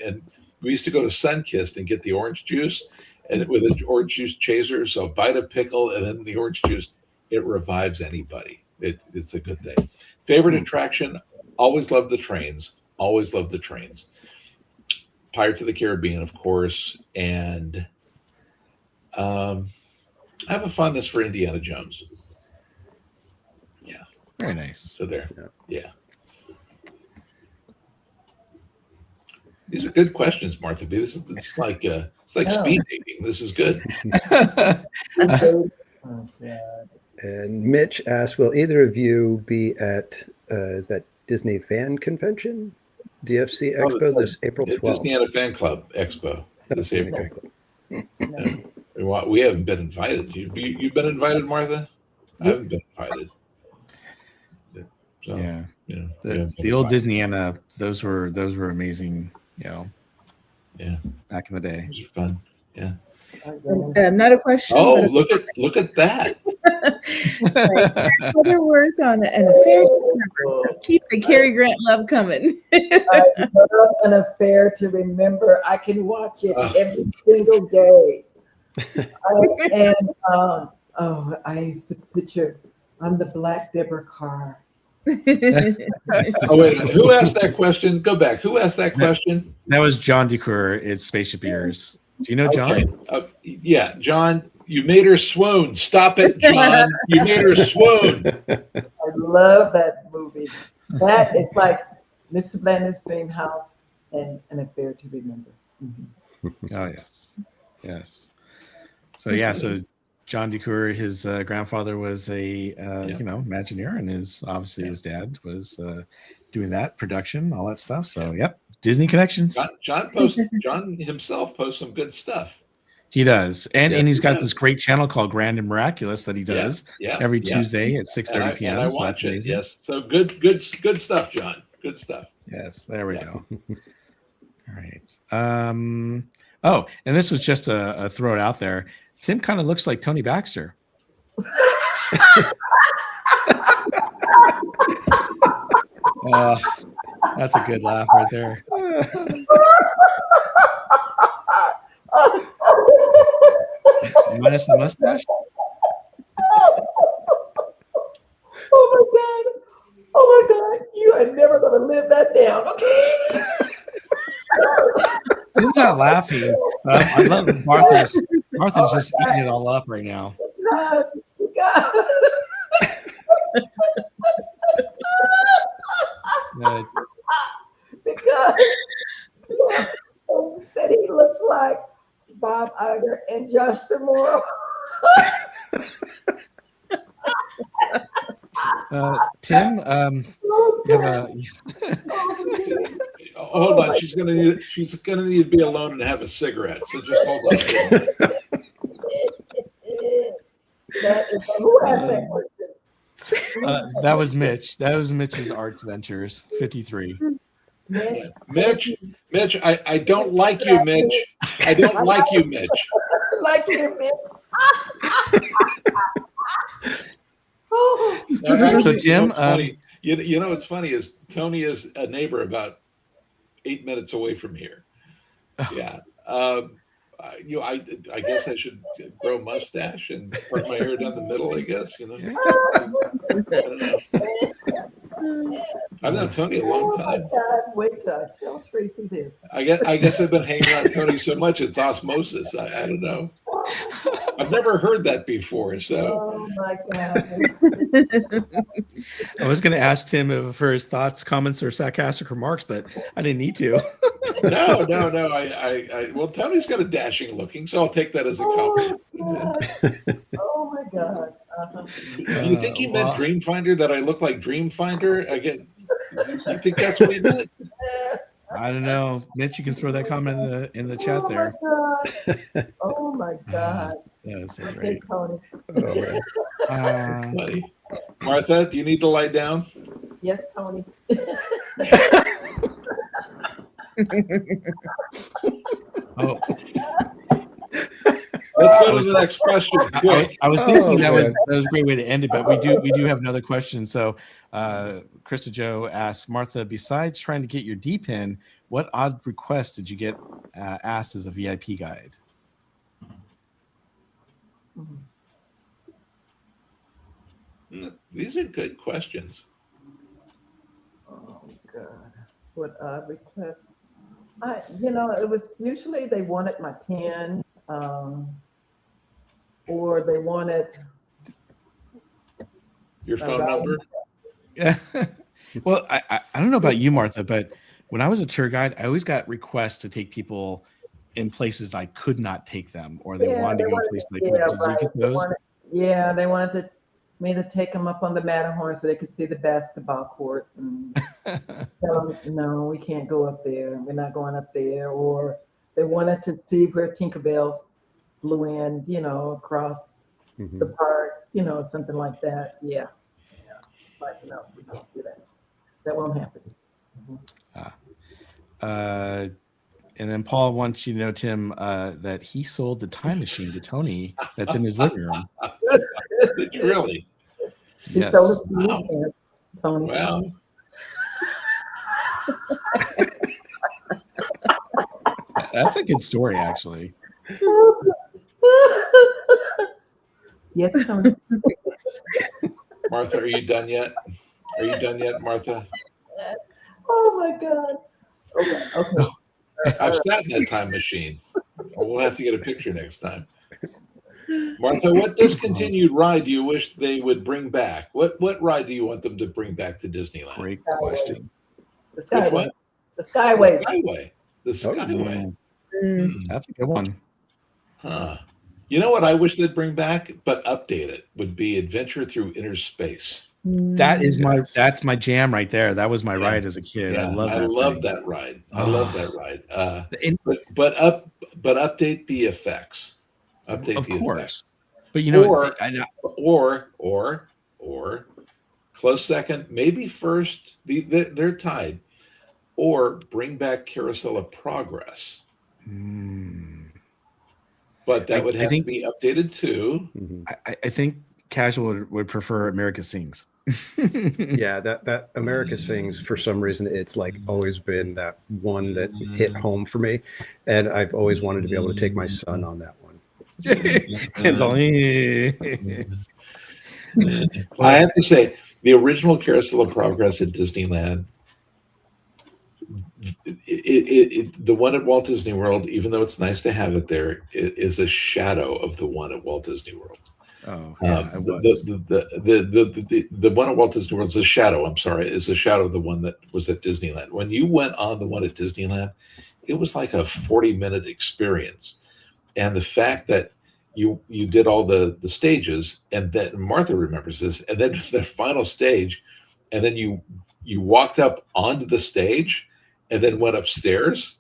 we used to go to Sunkist and get the orange juice, and with an orange juice chaser, so a bite of pickle and then the orange juice, it revives anybody. It's a good thing. Favorite attraction. Always loved the trains. Always loved the trains. Pirates of the Caribbean, of course, and I have a fondness for Indiana Jones. Yeah, Very nice. so there. Yeah. These are good questions, Martha B. It's like speed dating. This is good. Oh, God. And Mitch asked, will either of you be at, is that Disney Fan Convention? DFC Expo this April 12th? Disneyland Fan Club Expo this Disney April. Fan Club. Well, we haven't been invited. You've been invited, Martha? I haven't been invited. So, Yeah. you know, The old Disneyana, those were amazing, Yeah. back in the day. Those are fun. Yeah. Not a question. Oh, but look at that. other words on an affair. Keep the Cary Grant love coming. I love an affair to remember. I can watch it every single day. I used to picture I'm the Black Deborah Carr. Oh, wait a minute. Who asked that question? Go back. Who asked that question? That was John DeCoeur. It's Spaceship Ears. Do you know John? Okay. Yeah, John, you made her swoon. Stop it, John. You made her swoon. I love that movie. That is like Mr. Blandon's Dream House and an affair to remember. Mm-hmm. Oh yes. So John DeCoeur, his grandfather was a Imagineer, and his dad was doing that production, all that stuff. So Disney connections. John himself posts some good stuff. He does, and he's got does. this great channel called Grand and Miraculous that he does every Tuesday at 6:30 p.m. And I watch it. Yes, so good stuff, John. Good stuff. Yes, there we go. All right. And this was just a throw it out there. Tim kind of looks like Tony Baxter. That's a good laugh right there. Minus the mustache. Oh my God! You are never gonna live that down, okay? Tim's not laughing. I love Martha's. Martha's just eating it all up right now. God. Because that he looks like Bob Iger and Josh D'Amore. Tim, you have a hold on. She's gonna need to be alone and have a cigarette. So just hold on. Who asked that question? That was Mitch. That was Mitch's Arts Ventures, 53. Mitch, I don't like you, Mitch. I don't like you, Mitch. Like you, Mitch. So Jim, what's funny, you know what's funny is Tony is a neighbor about 8 minutes away from here. Yeah. I guess I should grow a mustache and part my hair down the middle, I guess, I don't know. I've known Tony a long time. God, wait till I tell Tracy this. I guess I've been hanging around Tony so much it's osmosis. I don't know. I've never heard that before. So Oh my God. I was going to ask Tim for his thoughts, comments, or sarcastic remarks, but I didn't need to. no. Well, Tony's got a dashing looking, so I'll take that as a compliment. Oh my God. Do you think he meant Dreamfinder? That I look like Dreamfinder? Again, you think that's what he meant? I don't know, Mitch. You can throw that comment in the chat there. Oh my God. That's so Okay, great. Tony. All right. Buddy. Martha, do you need to lie down? Yes, Tony. Oh, Let's go to the next question. Quick. I was thinking that was man. a great way to end it, but we do have another question. So, Krista Joe asks, Martha, besides trying to get your D pin, what odd request did you get asked as a VIP guide? These are good questions. Oh God. What request? It was usually they wanted my pen, or they wanted Your phone number? Yeah. Well, I don't know about you, Martha, but when I was a tour guide, I always got requests to take people in places I could not take them, or they wanted to go places like that. Did you get those? They wanted me to take them up on the Matterhorn so they could see the basketball court. And tell them, no, we can't go up there. We're not going up there. Or they wanted to see where Tinkerbell flew in, across the park, something like that. Yeah. But no, we can't do that. That won't happen. And then Paul wants you to know, Tim, that he sold the time machine to Tony that's in his living room. Did you really? Yes. Wow. Tony. Wow. That's a good story, actually. Yes, Tony. Martha, are you done yet? Are you done yet, Martha? Oh my God. Okay. I've sat in that time machine. We'll have to get a picture next time. Martha, what discontinued ride do you wish they would bring back? What ride do you want them to bring back to Disneyland? Great question. The Skyway. Which one? The Skyway. The Skyway. That's a good one. Huh. You know what I wish they'd bring back, but update it, would be Adventure Through Inner Space. That's my jam right there. That was my ride as a kid. Yeah, I love that ride. I love that ride. But update the effects. Update of the course. effects. But you know, or close second, maybe first. They're tied. Or bring back Carousel of Progress. But that would have to be updated too. I think Casual would prefer America Sings. Yeah, that America Sings, for some reason, it's like always been that one that hit home for me, and I've always wanted to be able to take my son on that one. Tim's all, I have to say, the original Carousel of Progress at Disneyland, the one at Walt Disney World, even though it's nice to have it there, is a shadow of the one at Walt Disney World. Oh, yeah, the one at Walt Disney World is a shadow. I'm sorry, is a shadow of the one that was at Disneyland. When you went on the one at Disneyland, it was like a 40-minute experience, and the fact that you did all the stages, and then Martha remembers this, and then the final stage, and then you walked up onto the stage, and then went upstairs,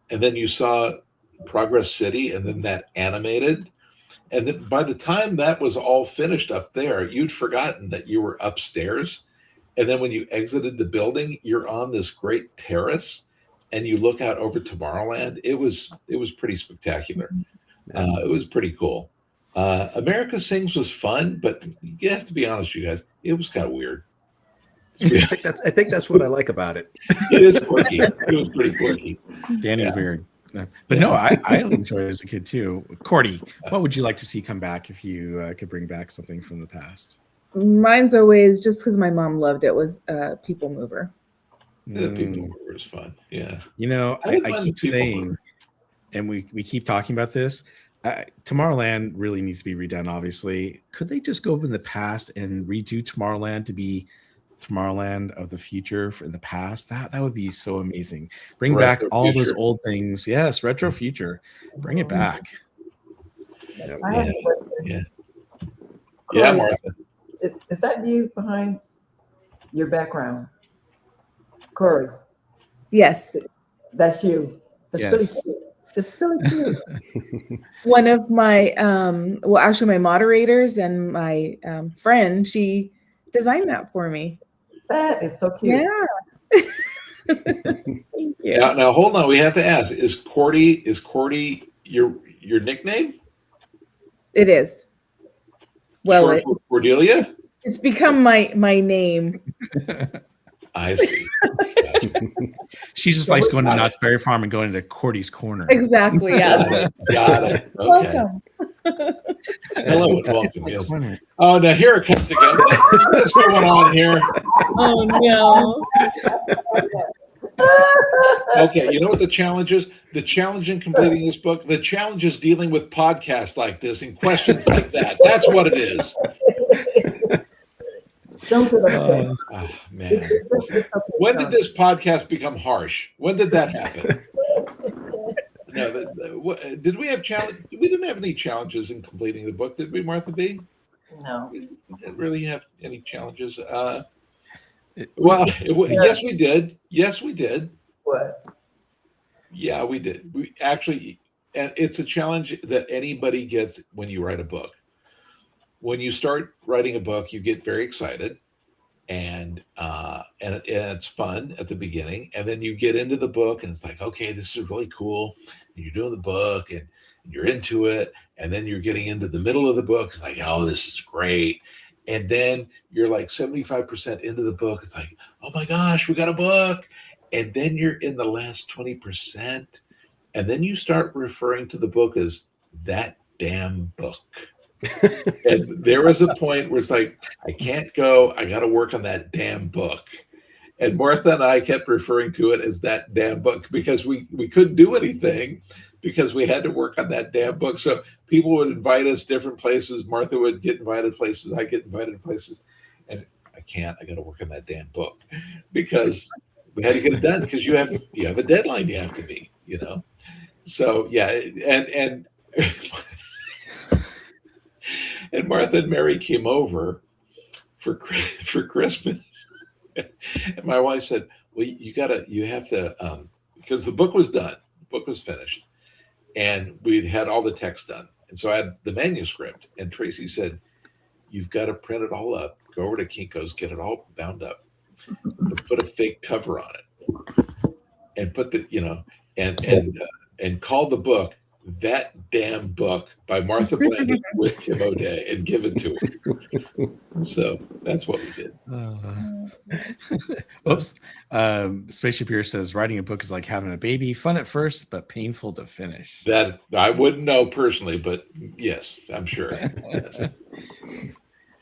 and then you saw Progress City, and then that animated. And then by the time that was all finished up there, you'd forgotten that you were upstairs. And then when you exited the building, you're on this great terrace and you look out over Tomorrowland. It was pretty spectacular. It was pretty cool. America Sings was fun, but you have to be honest, you guys, it was kind of weird. I think that's what I like about it. It is quirky. It was pretty quirky. Danny's weird. But no, I enjoyed it as a kid too. Cordy, what would you like to see come back if you could bring back something from the past? Mine's always, just because my mom loved it, was People Mover. The People Mover is fun. Yeah. You know, I keep saying, and we keep talking about this, Tomorrowland really needs to be redone, obviously. Could they just go in the past and redo Tomorrowland to be Tomorrowland of the future in the past? That would be so amazing. Bring back all those old things. Yes, retro future. Bring it back. I have a question. Yeah, Martha. Is that you behind your background? Corey? Yes. That's you. That's really cute. It's really cute. One of my, well, actually my moderators and my friend, she designed that for me. That is so cute. Yeah. Thank you. Now hold on. We have to ask: Is Cordy your nickname? It is. Well, Short for Cordelia. It's become my name. I see. She just likes going to Knott's Berry Farm and going to Cordy's Corner. Exactly. Yeah. Got it. Okay. Welcome. Hello and welcome. Yes. Oh, now here it comes again. What's going on here? Oh no. Okay, you know what the challenge is? The challenge in completing this book, the challenge is dealing with podcasts like this and questions like that. That's what it is. Don't get upset. Oh, man. When did this podcast become harsh? When did that happen? No, did we have challenge? We didn't have any challenges in completing the book, did we, Martha B? No. We didn't really have any challenges. Yes, we did. Yes, we did. What? Yeah, we did. We actually, and it's a challenge that anybody gets when you write a book. When you start writing a book, you get very excited, and it's fun at the beginning, and then you get into the book, and it's like, okay, this is really cool. And you're doing the book, and you're into it, and then you're getting into the middle of the book. It's like, oh, this is great. And then you're like 75% into the book. It's like, oh my gosh, we got a book. And then you're in the last 20%. And then you start referring to the book as that damn book. And there was a point where it's like, I can't go. I got to work on that damn book. And Martha and I kept referring to it as that damn book because we couldn't do anything because we had to work on that damn book. So people would invite us different places. Martha would get invited places. I get invited places. And I got to work on that damn book because we had to get it done because you have a deadline you have to meet, you know? So yeah. And and Martha and Mary came over for Christmas. And my wife said, well, you have to, because the book was done, the book was finished, and we'd had all the text done. And so I had the manuscript, and Tracy said, you've got to print it all up, go over to Kinko's, get it all bound up, and put a fake cover on it, and put and call the book That Damn Book by Martha Blandon with Tim O'Day and give it to her. So that's what we did. Oops. Spaceship here says writing a book is like having a baby, fun at first, but painful to finish. That I wouldn't know personally, but yes, I'm sure. Yes.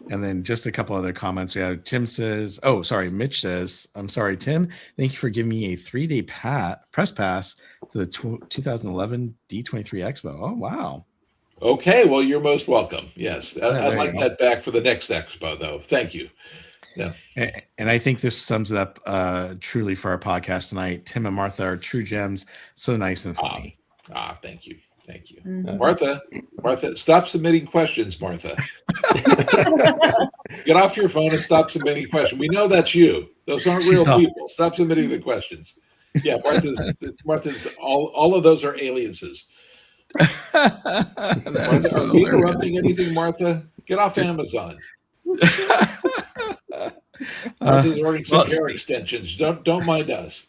And then just a couple other comments. We have Mitch says, I'm sorry, Tim. Thank you for giving me a 3-day press pass to the 2011 D23 Expo. Oh, wow. Okay, well, you're most welcome. Yes, I'd like that back for the next Expo, though. Thank you. Yeah. And I think this sums it up truly for our podcast tonight. Tim and Martha are true gems. So nice and funny. Thank you. Thank you. Mm-hmm. Martha, stop submitting questions, Martha. Get off your phone and stop submitting questions. We know that's you. Those aren't real people. Stop submitting the questions. Yeah, Martha's all of those are aliases. Martha, are we interrupting anything, Martha? Get off Amazon. Martha's ordering some hair extensions. Don't mind us.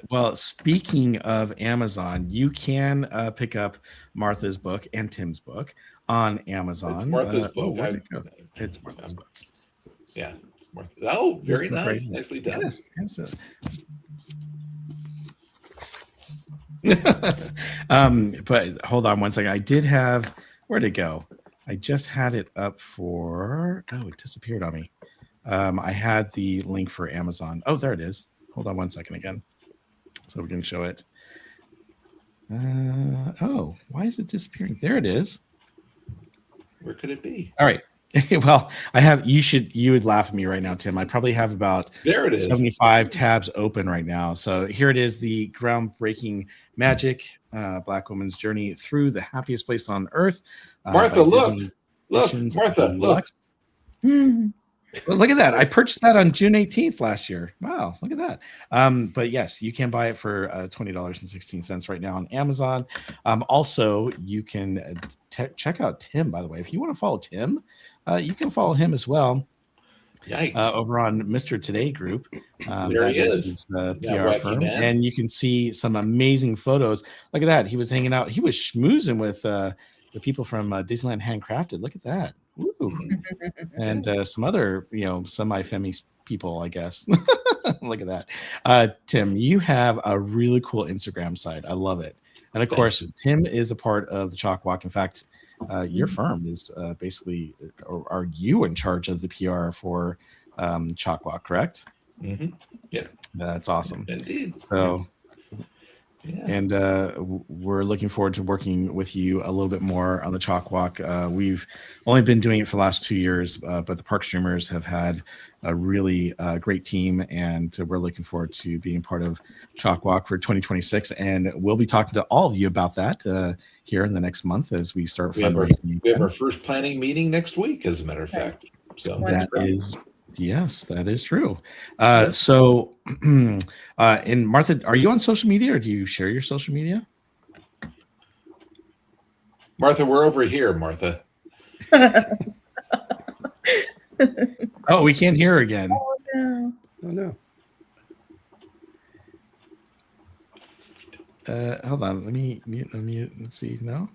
Well, speaking of Amazon, you can pick up Martha's book and Tim's book on Amazon. It's Martha's book. Where'd it go? It's Martha's book. Yeah, it's Martha. Oh, very nice. Right, nicely done. Yes. But hold on one second. I did have, where'd it go? I just had it up for, it disappeared on me. I had the link for Amazon. Oh, there it is. Hold on one second again. So we can show it. Why is it disappearing? There it is. Where could it be? All right. Well, you would laugh at me right now, Tim. I probably have about 75 tabs open right now. So here it is, the groundbreaking magic, Black woman's journey through the happiest place on earth. Martha, look, Martha, look. Well, look at that. I purchased that on June 18th last year. Wow, look at that. But yes, you can buy it for $20.16 right now on Amazon. Also, you can check out Tim, by the way. If you want to follow Tim, you can follow him as well. Yikes. Over on Mr. Today group. There he is. His PR firm. And you can see some amazing photos. Look at that. He was hanging out. He was schmoozing with the people from Disneyland Handcrafted. Look at that. Ooh. And some other, semi-femi people, I guess. Look at that. Tim, you have a really cool Instagram site. I love it. And of course, Tim is a part of the Chalk Walk. In fact, your firm is basically, or are you in charge of the PR for Chalk Walk, correct? Mm-hmm. Yeah. That's awesome. Indeed. So, and we're looking forward to working with you a little bit more on the Chalk Walk. We've only been doing it for the last 2 years, but the Park Streamers have had a really great team, and we're looking forward to being part of Chalk Walk for 2026. And we'll be talking to all of you about that here in the next month as we start fundraising. We have our first planning meeting next week, as a matter of fact. So that is. Yes, that is true. So, and Martha, are you on social media, or do you share your social media? Martha, we're over here, Martha. Oh, we can't hear her again. Oh, no. Oh, no. Hold on. Let me mute. Let's see. No.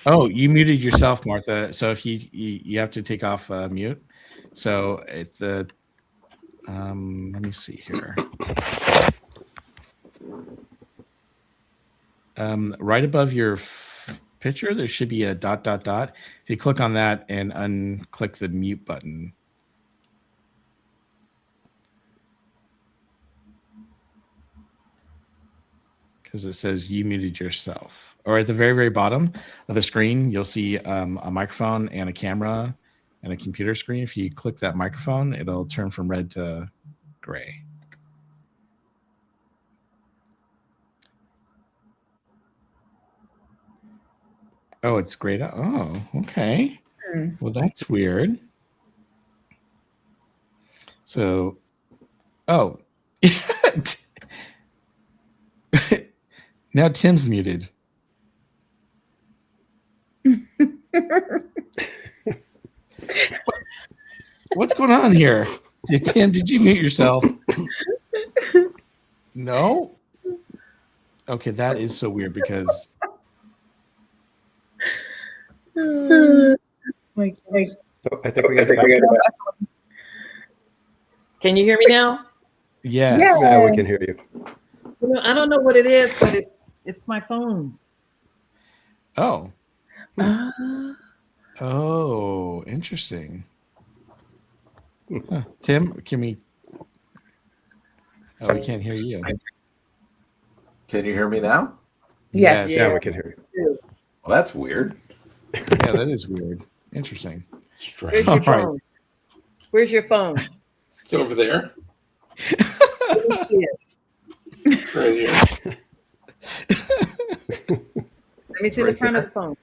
Oh, you muted yourself, Martha. So if you have to take off mute. So let me see here. Right above your picture, there should be a ... If you click on that and unclick the mute button. Because it says you muted yourself. Or at the very, very bottom of the screen, you'll see a microphone and a camera and a computer screen. If you click that microphone, it'll turn from red to gray. Oh, it's grayed out. Oh, okay. Well, that's weird. So, now Tim's muted. What's going on here? Tim, did you mute yourself? No? Okay, that is so weird because... Oh, I think we got it. Can you hear me now? Yes. Yeah, we can hear you. I don't know what it is, but it's my phone. Oh. Oh, interesting. Huh. Tim, can we... Oh, we can't hear you. Can you hear me now? Yes. Yeah, we can hear you. Well, that's weird. Yeah, that is weird. Interesting. Where's your phone? Right. Where's your phone? It's over there. Let me see it. Right here. Let me see the front of the phone.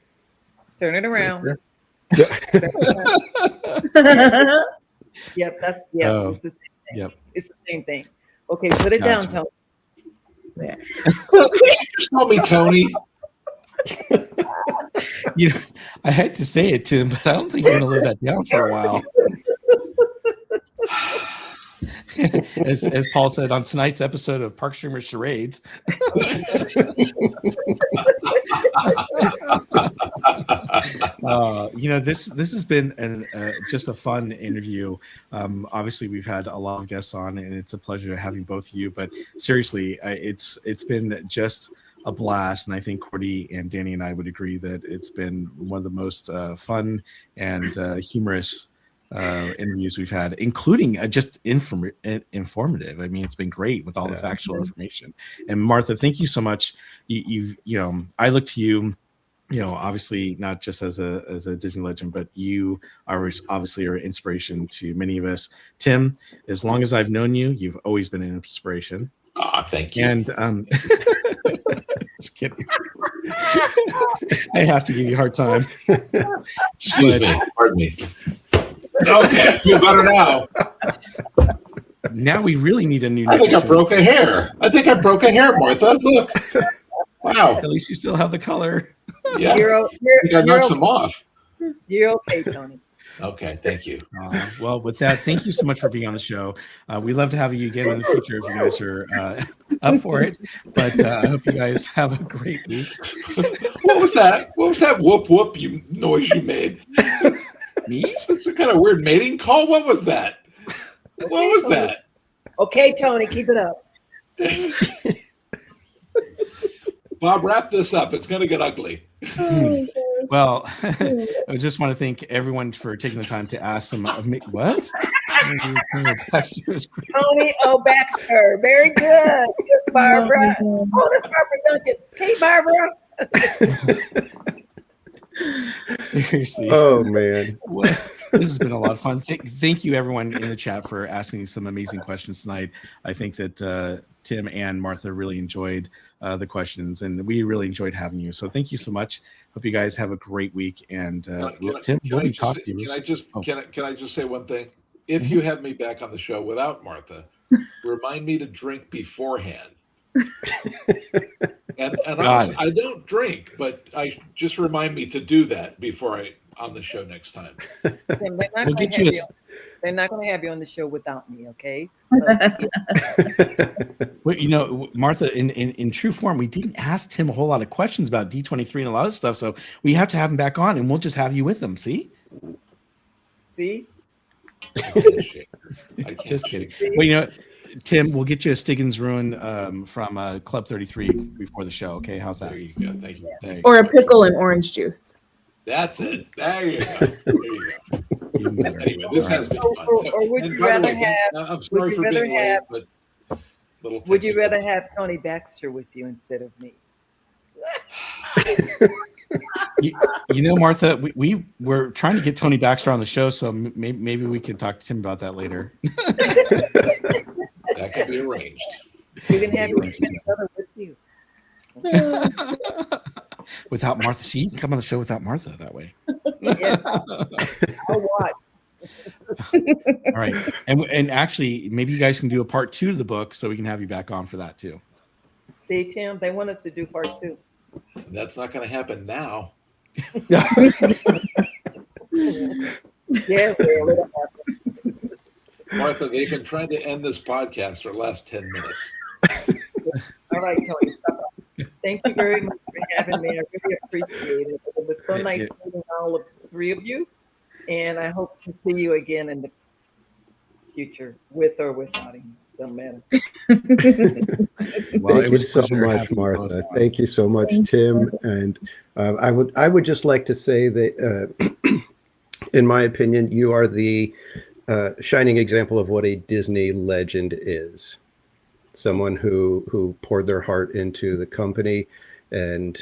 Turn it around. Yep, Oh, it's the same thing. yep. It's the same thing. Okay, put it down, Gotcha. Tony. Yeah. Just call me Tony. You know, I hate to say it, Tim, but I don't think you're going to live that down for a while. As Paul said on tonight's episode of Park Streamers Charades. This has been just a fun interview. Obviously, we've had a lot of guests on, and it's a pleasure having both of you. But seriously, it's been just a blast, and I think Cordy and Danny and I would agree that it's been one of the most fun and humorous interviews we've had, including just informative. I mean, it's been great with all the factual information. And Martha, thank you so much. You know, I look to you, obviously not just as a Disney legend, but you are obviously an inspiration to many of us. Tim, as long as I've known you, you've always been an inspiration. Thank you. And just kidding. I have to give you a hard time. Excuse me. Pardon me. Okay, I feel better now. Now we really need a new. I think I broke a hair. Martha. Look. Wow. At least you still have the color. Yeah. I knocked some off. You're okay, Tony. Okay, thank you. Well, with that, thank you so much for being on the show. We'd love to have you again in the future if you guys are up for it. But I hope you guys have a great week. What was that? What was that whoop whoop noise you made? Me? That's a kind of weird mating call. What was that? What was that? Okay, Tony, keep it up. Bob, wrap this up. It's going to get ugly. Well, I just want to thank everyone for taking the time to ask some of me. What? Tony O. Baxter. Very good. Barbara. Oh, that's Barbara Duncan. Hey, Barbara. Seriously. Oh, man. Well, this has been a lot of fun. Thank you, everyone in the chat, for asking some amazing questions tonight. I think that Tim and Martha really enjoyed the questions, and we really enjoyed having you. So thank you so much. Hope you guys have a great week. And Tim, we'll be talking to you. Can I just say one thing? If you have me back on the show without Martha, remind me to drink beforehand. and honestly, I don't drink, but I just remind me to do that before on the show next time. Tim, they're not going to have you on the show without me, okay? Well, Martha, in true form, we didn't ask Tim a whole lot of questions about D23 and a lot of stuff, so we have to have him back on, and we'll just have you with him. See? Just kidding. Well, Tim, we'll get you a Stiggins Ruin from Club 33 before the show. Okay, how's that? There you go. Thank you. Or a pickle and orange juice. That's it. There you go. Anyway, this has been fun. Or would you rather have? I'm sorry for being late, but would you rather have Tony Baxter with you instead of me? Martha, we were trying to get Tony Baxter on the show, so maybe we could talk to Tim about that later. That could be arranged. You can have your brother with you. Without Martha, see, you can come on the show without Martha that way. Yeah. I'll watch. All right, and actually, maybe you guys can do a part 2 of the book, so we can have you back on for that too. See, Tim, they want us to do part 2. That's not going to happen now. Yeah, well, Martha, they've been trying to end this podcast for the last 10 minutes. All right, Tony. Thank you very much for having me. I really appreciate it. It was so nice meeting all of the 3 of you, and I hope to see you again in the future, with or without him. Doesn't matter. Well, thank you so much, Martha. Thank you so much, Tim. And I would just like to say that, in my opinion, you are the shining example of what a Disney legend is. Someone who poured their heart into the company and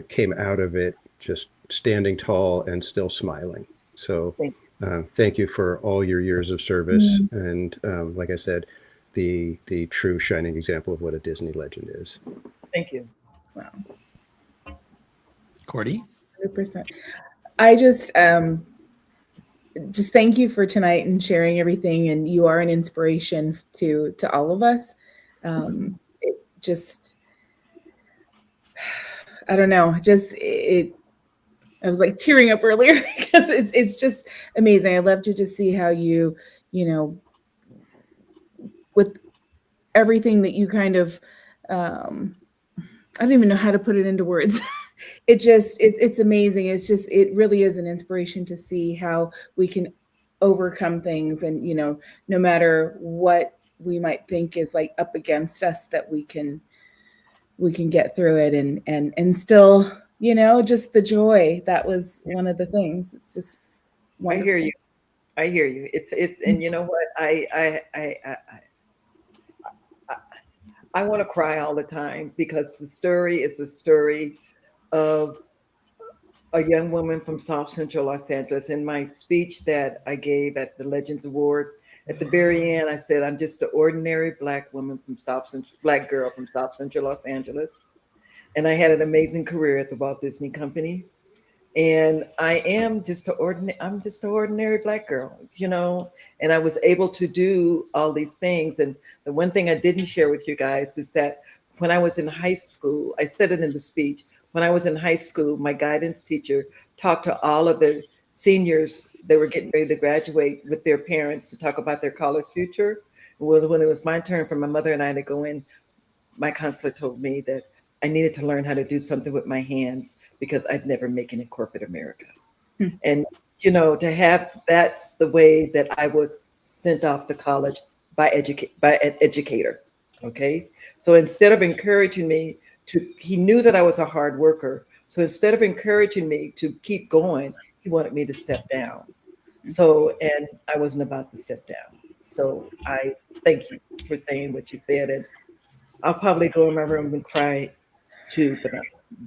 came out of it just standing tall and still smiling. So thank you for all your years of service. And like I said, the true shining example of what a Disney legend is. Thank you. Wow. Cordy? 100%. I just thank you for tonight and sharing everything. And you are an inspiration to all of us. It just, I don't know, I was like tearing up earlier because it's just amazing. I love to just see how you with everything that you kind of, I don't even know how to put it into words. It's amazing. It really is an inspiration to see how we can overcome things, and no matter what we might think is like up against us, that we can get through it, and still, just the joy. That was one of the things. It's just wonderful. I hear you. It's and you know what? I want to cry all the time, because the story is a story of a young woman from South Central Los Angeles. In my speech that I gave at the Legends Award, at the very end, I said, I'm just an ordinary Black woman from Black girl from South Central Los Angeles. And I had an amazing career at the Walt Disney Company. And I am just I'm just an ordinary Black girl, and I was able to do all these things. And the one thing I didn't share with you guys is that when I was in high school, I said it in the speech, when I was in high school, my guidance teacher talked to all of the seniors that were getting ready to graduate with their parents to talk about their college future. Well, when it was my turn for my mother and I to go in, my counselor told me that I needed to learn how to do something with my hands, because I'd never make it in corporate America. And, to have, that's the way that I was sent off to college by an educator. Okay. So instead of encouraging me he knew that I was a hard worker. So instead of encouraging me to keep going, he wanted me to step down. So, and I wasn't about to step down. So I thank you for saying what you said. And I'll probably go in my room and cry too, but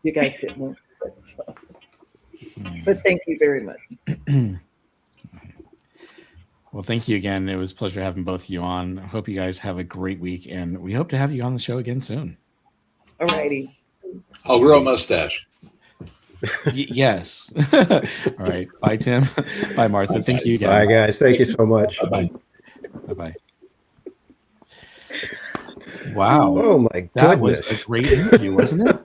you guys didn't want it. So. But thank you very much. Well, thank you again. It was a pleasure having both of you on. I hope you guys have a great week, and we hope to have you on the show again soon. All righty. I'll grow a mustache. Yes. All right. Bye, Tim. Bye, Martha. Bye, Thank you again. Bye, guys. Thank you so much. Bye-bye. Bye-bye. Wow. Oh, my goodness. That was a great interview, wasn't it?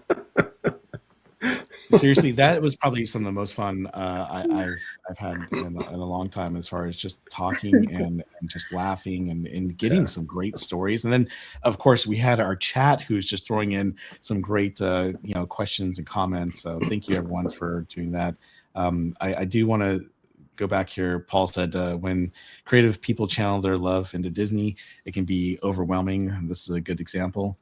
Seriously, that was probably some of the most fun I've had in a long time, as far as just talking and just laughing and getting some great stories. And then, of course, we had our chat, who's just throwing in some great questions and comments. So thank you, everyone, for doing that. I do want to go back here. Paul said, when creative people channel their love into Disney, it can be overwhelming. This is a good example.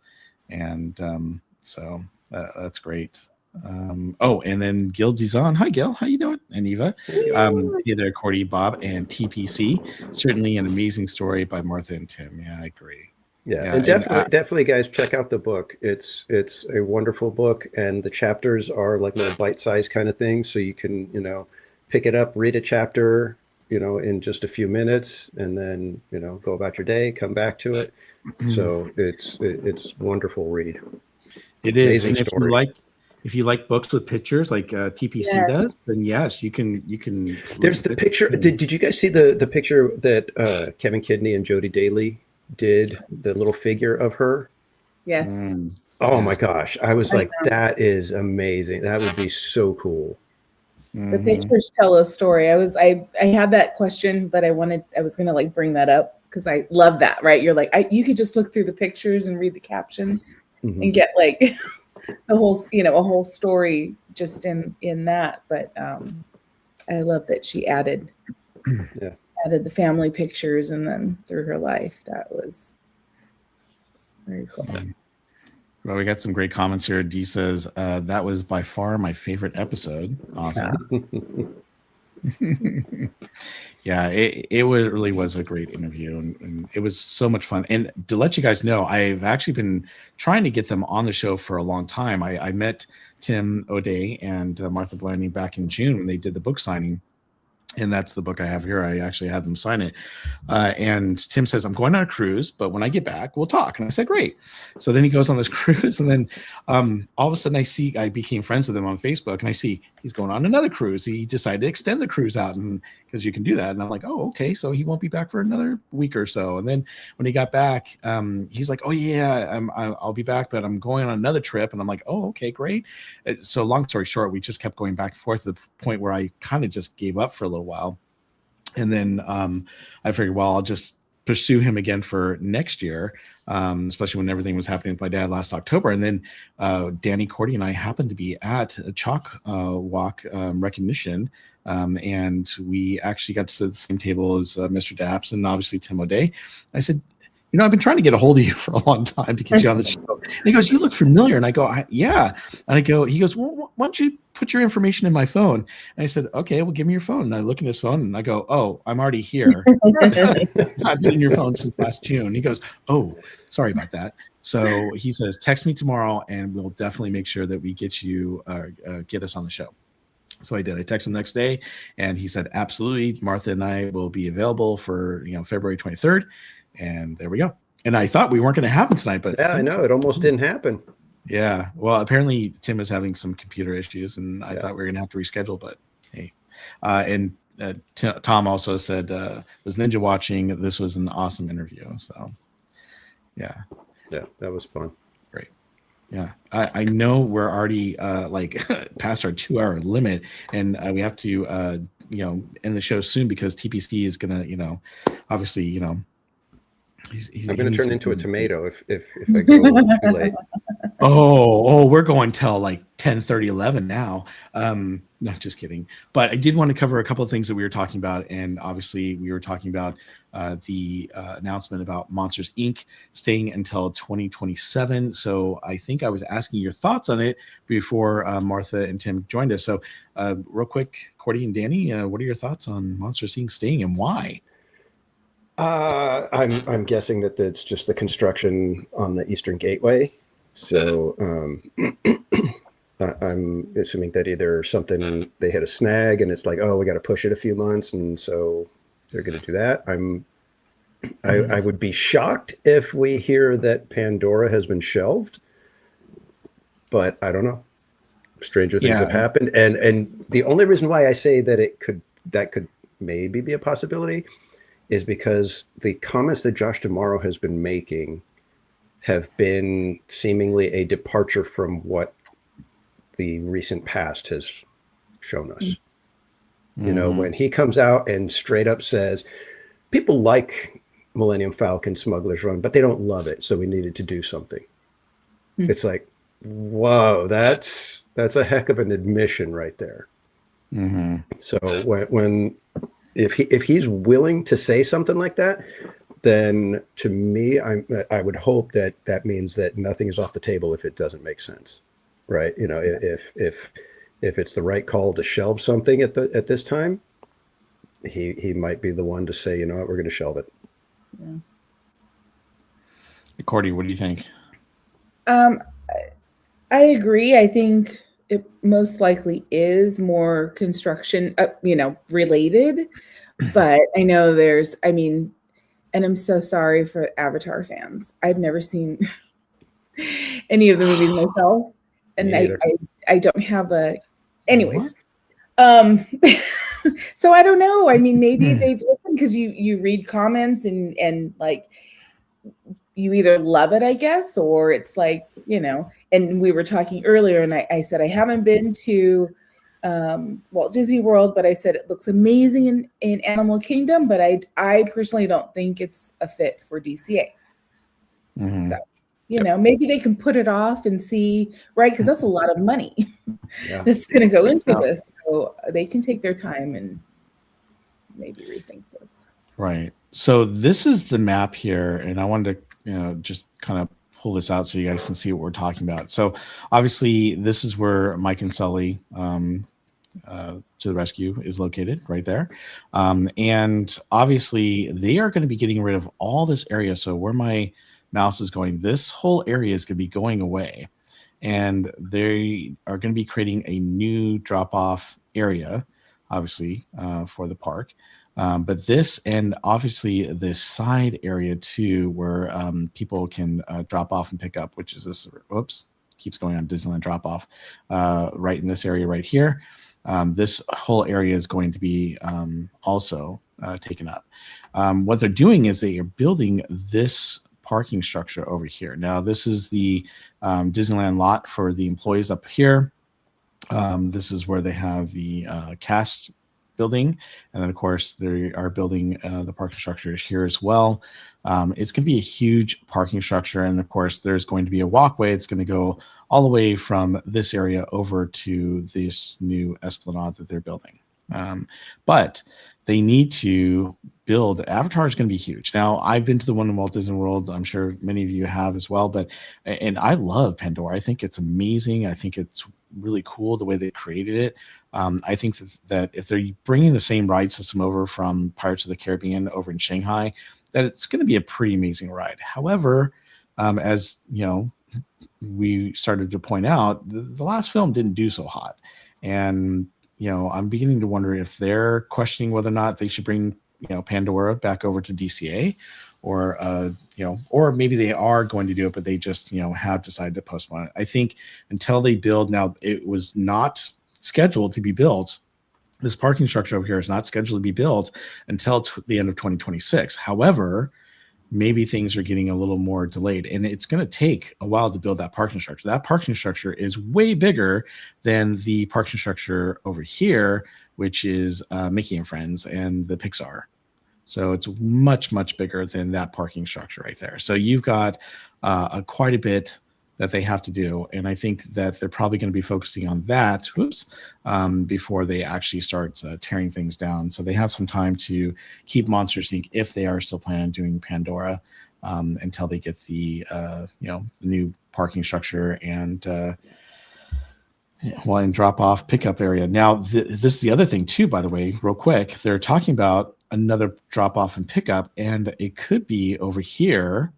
And so that's great. And then Gildsy's on. Hi, Gil. How you doing? And Eva. Hey there, Cordy, Bob, and TPC. Certainly an amazing story by Martha and Tim. Yeah, I agree. Yeah, and definitely, guys, check out the book. It's a wonderful book, and the chapters are like little bite-sized kind of things, so you can pick it up, read a chapter in just a few minutes, and then go about your day, come back to it. So it's wonderful read. It is. Amazing And story. if you like books with pictures, like TPC does, then yes, you can. There's the picture. Did you guys see the picture that Kevin Kidney and Jody Daly did? The little figure of her. Yes. Oh my gosh! I was like, that is amazing. That would be so cool. The pictures tell a story. I had that question, but I was going to bring that up because I love that, right? You're like, you could just look through the pictures and read the captions and get the whole, a whole story just in that. But I love that she added the family pictures and then through her life. That was very cool. Well, we got some great comments here. Dee says, that was by far my favorite episode. Awesome. Yeah, it really was a great interview, and it was so much fun. And to let you guys know, I've actually been trying to get them on the show for a long time. I met Tim O'Day and Martha Blanding back in June when they did the book signing. And that's the book I have here. I actually had them sign it. And Tim says, I'm going on a cruise, but when I get back, we'll talk. And I said, great. So then he goes on this cruise. And then all of a sudden I became friends with him on Facebook, and I see he's going on another cruise. He decided to extend the cruise out, and because you can do that. And I'm like, oh, okay. So he won't be back for another week or so. And then when he got back, he's like, oh yeah, I'll be back, but I'm going on another trip. And I'm like, oh, okay, great. So long story short, we just kept going back and forth to the point where I kind of just gave up for a little while. And then I figured, well, I'll just pursue him again for next year, especially when everything was happening with my dad last October. And then Danny Cordy and I happened to be at a chalk walk recognition. And we actually got to sit at the same table as Mr. Daps and obviously Tim O'Day. I said, I've been trying to get a hold of you for a long time to get you on the show. And he goes, you look familiar. And I go, yeah. And he goes, well, why don't you put your information in my phone? And I said, okay, well, give me your phone. And I look in his phone and I go, oh, I'm already here. I've been in your phone since last June. He goes, oh, sorry about that. So he says, text me tomorrow and we'll definitely make sure that we get you, get us on the show. So I did. I texted him the next day and he said, absolutely. Martha and I will be available for, February 23rd. And there we go. And I thought we weren't going to happen tonight, but yeah, I know it almost didn't happen. Yeah. Well, apparently Tim is having some computer issues, and I thought we were going to have to reschedule, but hey. And Tom also said, was Ninja watching? This was an awesome interview. So yeah. Yeah, that was fun. Great. Yeah. I know we're already past our 2-hour limit, and we have to, end the show soon because TPC is going to, obviously, I'm going to turn into a tomato if I go too late. Oh, we're going till like 10:30, 11 now. No, just kidding. But I did want to cover a couple of things that we were talking about. And obviously we were talking about the announcement about Monsters, Inc. staying until 2027. So I think I was asking your thoughts on it before Martha and Tim joined us. So real quick, Cordy and Danny, what are your thoughts on Monsters, Inc. staying and why? I'm guessing that it's just the construction on the Eastern Gateway. So I'm assuming that either something they hit a snag and it's like, oh, we got to push it a few months, and so they're going to do that. I would be shocked if we hear that Pandora has been shelved, but I don't know. Stranger things have happened, and the only reason why I say that that could maybe be a possibility is because the comments that Josh D'Amaro has been making have been seemingly a departure from what the recent past has shown us. Mm-hmm. When he comes out and straight up says, people like Millennium Falcon Smuggler's Run, but they don't love it, so we needed to do something. Mm-hmm. It's like, whoa, that's a heck of an admission right there. Mm-hmm. So if he's willing to say something like that, then to me, I would hope that means that nothing is off the table if it doesn't make sense, right? If it's the right call to shelve something at this time, he might be the one to say, you know what, we're going to shelve it. Yeah. Cordy, what do you think? I agree. I think it most likely is more construction, related, but I know and I'm so sorry for Avatar fans. I've never seen any of the movies myself, and I don't have anyways. So I don't know. I mean, maybe they've listened because you read comments and like you either love it, I guess, or it's like, and we were talking earlier and I said, I haven't been to Walt Disney World, but I said it looks amazing in Animal Kingdom, but I personally don't think it's a fit for DCA. Mm-hmm. So, maybe they can put it off and see, right? Because that's a lot of money that's going to go into this. So they can take their time and maybe rethink this. Right. So this is the map here, and I wanted to just kind of pull this out so you guys can see what we're talking about. So obviously this is where Mike and Sully to the rescue is located right there. And obviously they are going to be getting rid of all this area. So where my mouse is going, this whole area is going to be going away, and they are going to be creating a new drop-off area obviously, for the park. But this, and obviously this side area too, where people can drop off and pick up, which is this, whoops, keeps going on Disneyland drop off, right in this area right here. This whole area is going to be also taken up. What they're doing is they are building this parking structure over here. Now, this is the Disneyland lot for the employees up here. This is where they have the cast building, and then of course they are building the parking structures here as well. It's going to be a huge parking structure, and of course there's going to be a walkway. It's going to go all the way from this area over to this new esplanade that they're building. But they need to build. Avatar is going to be huge. Now, I've been to the one in Walt Disney World. I'm sure many of you have as well. And I love Pandora. I think it's amazing. I think it's really cool the way they created it. I think that if they're bringing the same ride system over from Pirates of the Caribbean over in Shanghai, that it's going to be a pretty amazing ride. However, as you know, we started to point out, the last film didn't do so hot, and I'm beginning to wonder if they're questioning whether or not they should bring Pandora back over to DCA, or or maybe they are going to do it, but they just have decided to postpone it. I think until they build, now it was not scheduled to be built. This parking structure over here is not scheduled to be built until the end of 2026. However, maybe things are getting a little more delayed, and it's going to take a while to build that parking structure. That parking structure is way bigger than the parking structure over here, which is Mickey and Friends and the Pixar. So it's much, much bigger than that parking structure right there. So you've got quite a bit that they have to do, and I think that they're probably going to be focusing on that before they actually start tearing things down. So they have some time to keep Monsters Inc. if they are still planning on doing Pandora until they get the the new parking structure and and drop off pickup area. Now this is the other thing too, by the way, real quick. They're talking about another drop off and pickup, and it could be over here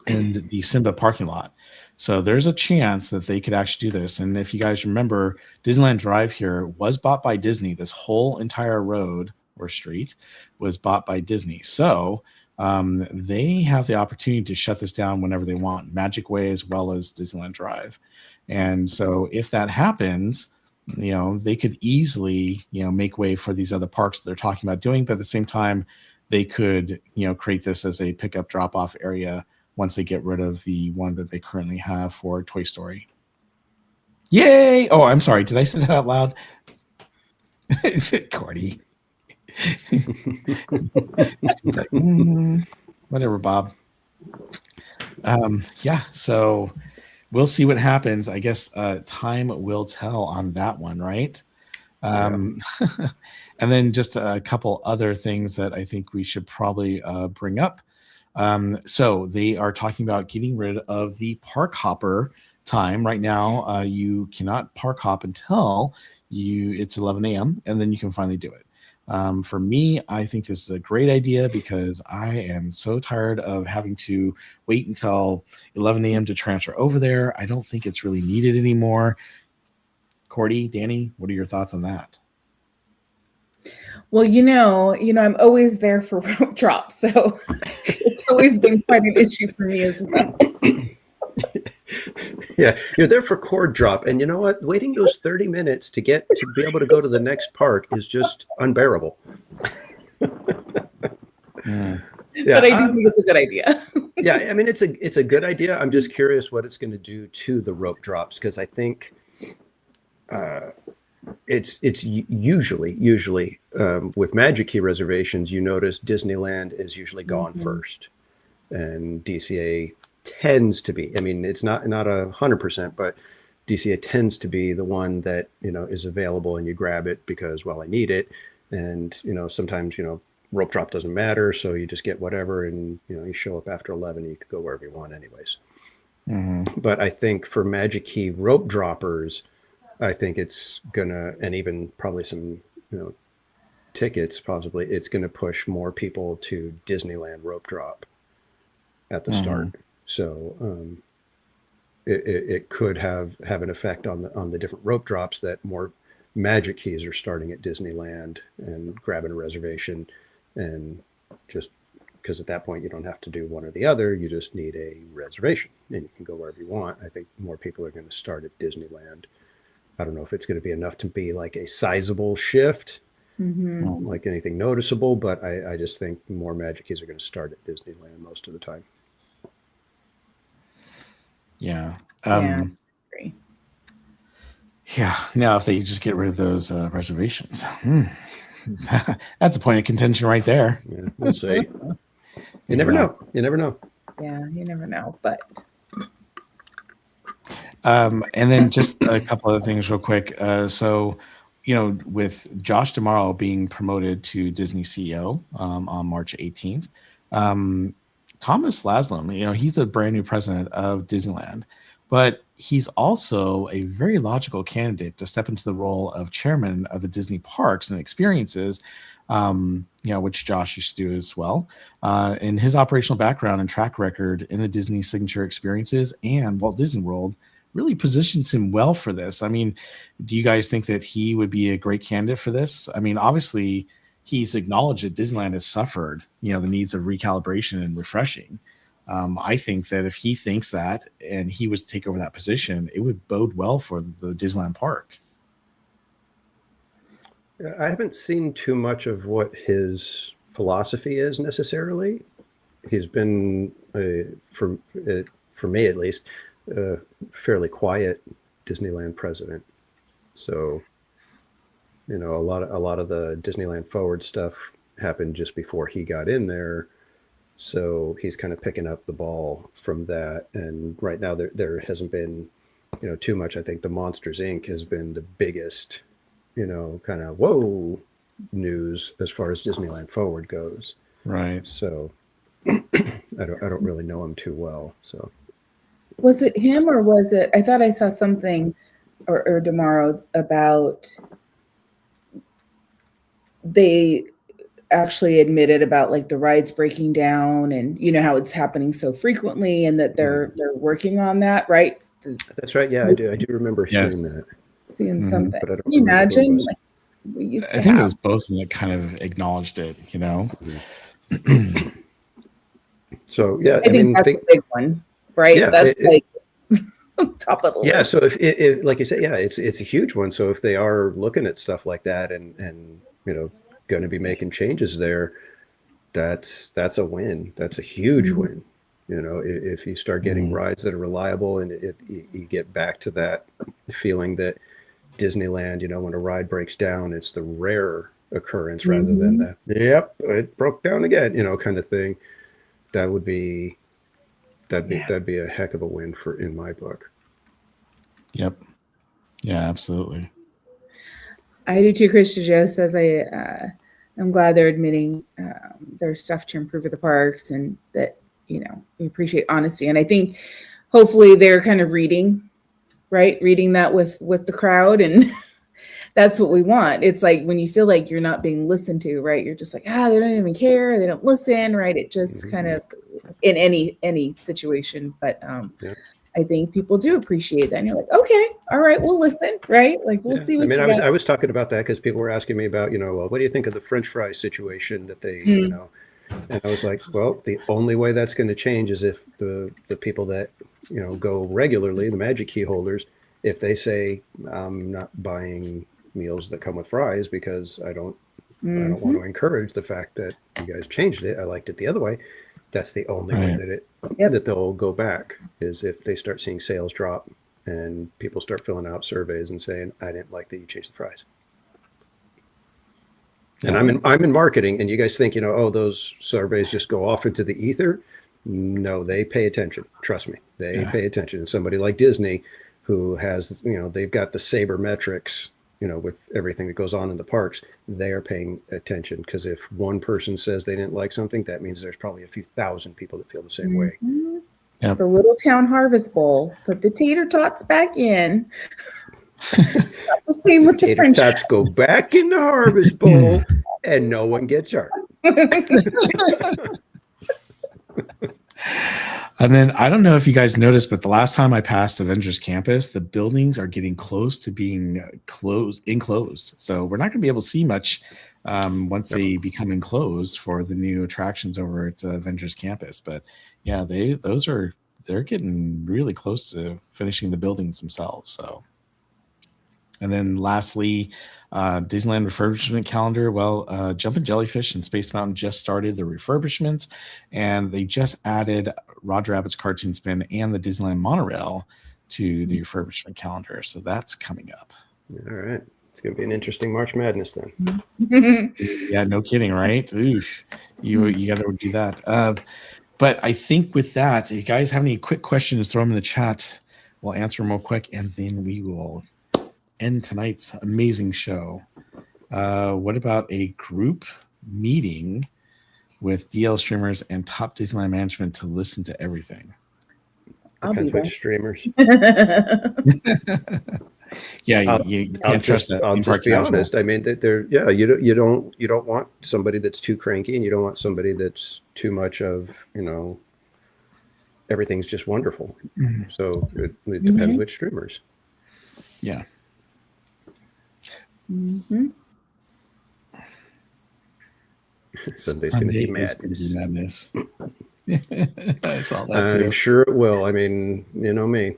in the Simba parking lot. So there's a chance that they could actually do this. And if you guys remember, Disneyland Drive here was bought by Disney. This whole entire road or street was bought by Disney. So they have the opportunity to shut this down whenever they want, Magic Way as well as Disneyland Drive. And so if that happens, they could easily, make way for these other parks that they're talking about doing. But at the same time, they could, create this as a pickup drop-off area once they get rid of the one that they currently have for Toy Story. Yay! Oh, I'm sorry. Did I say that out loud? Is it Cordy? She's like, whatever, Bob. Yeah, so we'll see what happens. I guess time will tell on that one, right? And then just a couple other things that I think we should probably bring up. So they are talking about getting rid of the park hopper time. Right now, you cannot park hop until it's 11 a.m. and then you can finally do it. For me, I think this is a great idea because I am so tired of having to wait until 11 a.m. to transfer over there. I don't think it's really needed anymore. Cordy, Danny, what are your thoughts on that? Well, I'm always there for rope drops, so it's always been quite an issue for me as well. Yeah, you're there for cord drop, and you know what? Waiting those 30 minutes to be able to go to the next park is just unbearable. Yeah. But I do think it's a good idea. Yeah, I mean it's a good idea. I'm just curious what it's going to do to the rope drops, because I think it's usually with Magic Key reservations, you notice Disneyland is usually gone first, and DCA tends to be. I mean, it's not 100%, but DCA tends to be the one that is available, and you grab it because, well, I need it, and sometimes rope drop doesn't matter, so you just get whatever, and you show up after 11, and you could go wherever you want, anyways. But I think for Magic Key rope droppers, I think it's gonna, and even probably some tickets, possibly it's gonna push more people to Disneyland rope drop at the start. So it could have an effect on the different rope drops, that more Magic Keys are starting at Disneyland and grabbing a reservation, and just because at that point you don't have to do one or the other, you just need a reservation and you can go wherever you want. I think more people are going to start at Disneyland. I don't know if it's going to be enough to be like a sizable shift, like anything noticeable, but I just think more Magic Keys are going to start at Disneyland most of the time. Yeah. Yeah. Agree. Yeah. Now, if they just get rid of those reservations, that's a point of contention right there. Yeah, we'll see. You never know. You never know. Yeah, you never know. But and then just a couple other things real quick. So, with Josh D'Amaro being promoted to Disney CEO on March 18th, Thomas Laszlo, he's the brand new president of Disneyland, but he's also a very logical candidate to step into the role of chairman of the Disney Parks and Experiences, which Josh used to do as well. And his operational background and track record in the Disney Signature Experiences and Walt Disney World really positions him well for this. I mean, do you guys think that he would be a great candidate for this? I mean, obviously, he's acknowledged that Disneyland has suffered, the needs of recalibration and refreshing. I think that if he thinks that and he was to take over that position, it would bode well for the Disneyland Park. I haven't seen too much of what his philosophy is necessarily. He's been, for me at least, fairly quiet Disneyland president. So, a lot of the Disneyland Forward stuff happened just before he got in there. So he's kind of picking up the ball from that. And right now there hasn't been, too much. I think the Monsters Inc. has been the biggest, kind of whoa news as far as Disneyland Forward goes. Right. So I don't really know him too well. So was it him or was it? I thought I saw something or D'Amaro about they actually admitted about like the rides breaking down and how it's happening so frequently and that they're working on that, right? That's right. Yeah, I do remember hearing that. Seeing something. But I don't Can you imagine? like, we used to I think have. it was both of them that kind of acknowledged it, So yeah, I think that's a big one, right? Yeah, That's top of the list. Yeah, so if like you said, yeah, it's a huge one. So if they are looking at stuff like that and going to be making changes there, that's a win. That's a huge win. If you start getting rides that are reliable and you get back to that feeling that Disneyland, when a ride breaks down, it's the rare occurrence rather than the it broke down again, kind of thing. That'd be a heck of a win in my book. Yep. Yeah, absolutely. I do too. Krista Joe says I'm glad they're admitting there's stuff to improve at the parks and that we appreciate honesty. And I think hopefully they're kind of reading that with the crowd, and that's what we want. It's like when you feel like you're not being listened to, right? You're just like, they don't even care, they don't listen, right? It just kind of in any situation, but I think people do appreciate that. And you're like, okay, all right, we'll listen, right? Like we'll see what I was talking about that because people were asking me about, what do you think of the French fry situation that they, and I was like, well, the only way that's going to change is if the people that, go regularly, the Magic Key holders, if they say, I'm not buying meals that come with fries because I don't want to encourage the fact that you guys changed it. I liked it the other way. That's the only way that they'll go back is if they start seeing sales drop and people start filling out surveys and saying, I didn't like that you changed the fries. And I'm in marketing, and you guys think, those surveys just go off into the ether. No, they pay attention. Trust me, they pay attention. And somebody like Disney, who has, they've got the sabermetrics, with everything that goes on in the parks, they are paying attention because if one person says they didn't like something, that means there's probably a few thousand people that feel the same way. Yep. It's a little town harvest bowl. Put the tater tots back in. The same with the French tots go back in the harvest bowl and no one gets hurt. And then I don't know if you guys noticed, but the last time I passed Avengers Campus, the buildings are getting close to being enclosed. So we're not going to be able to see much once they become enclosed for the new attractions over at Avengers Campus. But yeah, they're getting really close to finishing the buildings themselves. So, and then lastly, Disneyland refurbishment calendar. Well, Jumpin' Jellyfish and Space Mountain just started the refurbishments, and they just added Roger Rabbit's Cartoon Spin and the Disneyland monorail to the refurbishment calendar. So that's coming up. All right. It's going to be an interesting March Madness then. Yeah, no kidding, right? Ooh, you got to do that. But I think with that, if you guys have any quick questions, throw them in the chat. We'll answer them real quick, and then we will end tonight's amazing show. What about a group meeting with DL streamers and top Disneyland management to listen to everything? Depends which streamers. Yeah, you can't trust that. I'll just be honest. I mean, you don't want somebody that's too cranky, and you don't want somebody that's too much of, everything's just wonderful. Mm-hmm. So it depends which streamers. Yeah. Mm-hmm. Sunday's going to be madness. I saw that too. I'm sure it will. I mean, you know me.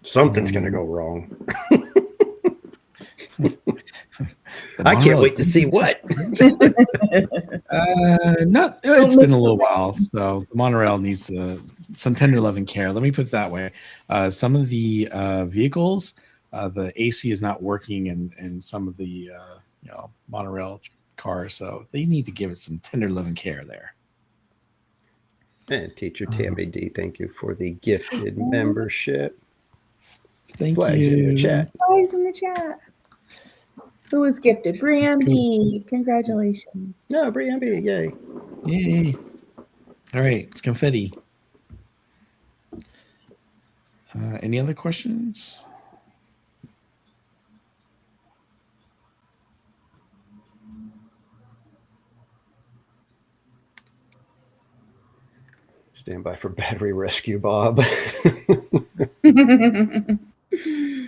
Something's going to go wrong. I can't wait to see what. It's been a little while, so the monorail needs some tender love and care. Let me put it that way. Some of the vehicles, the AC is not working in some of the monorail cars, so they need to give it some tender love and care there. And teacher Tammy D, thank you for the gifted membership. Thank Flags you. in the chat. Flags in the chat. Who was gifted? Brian B. Congratulations. No, Brian B. Yay. Yay. All right. It's confetti. Any other questions? Stand by for battery rescue, Bob.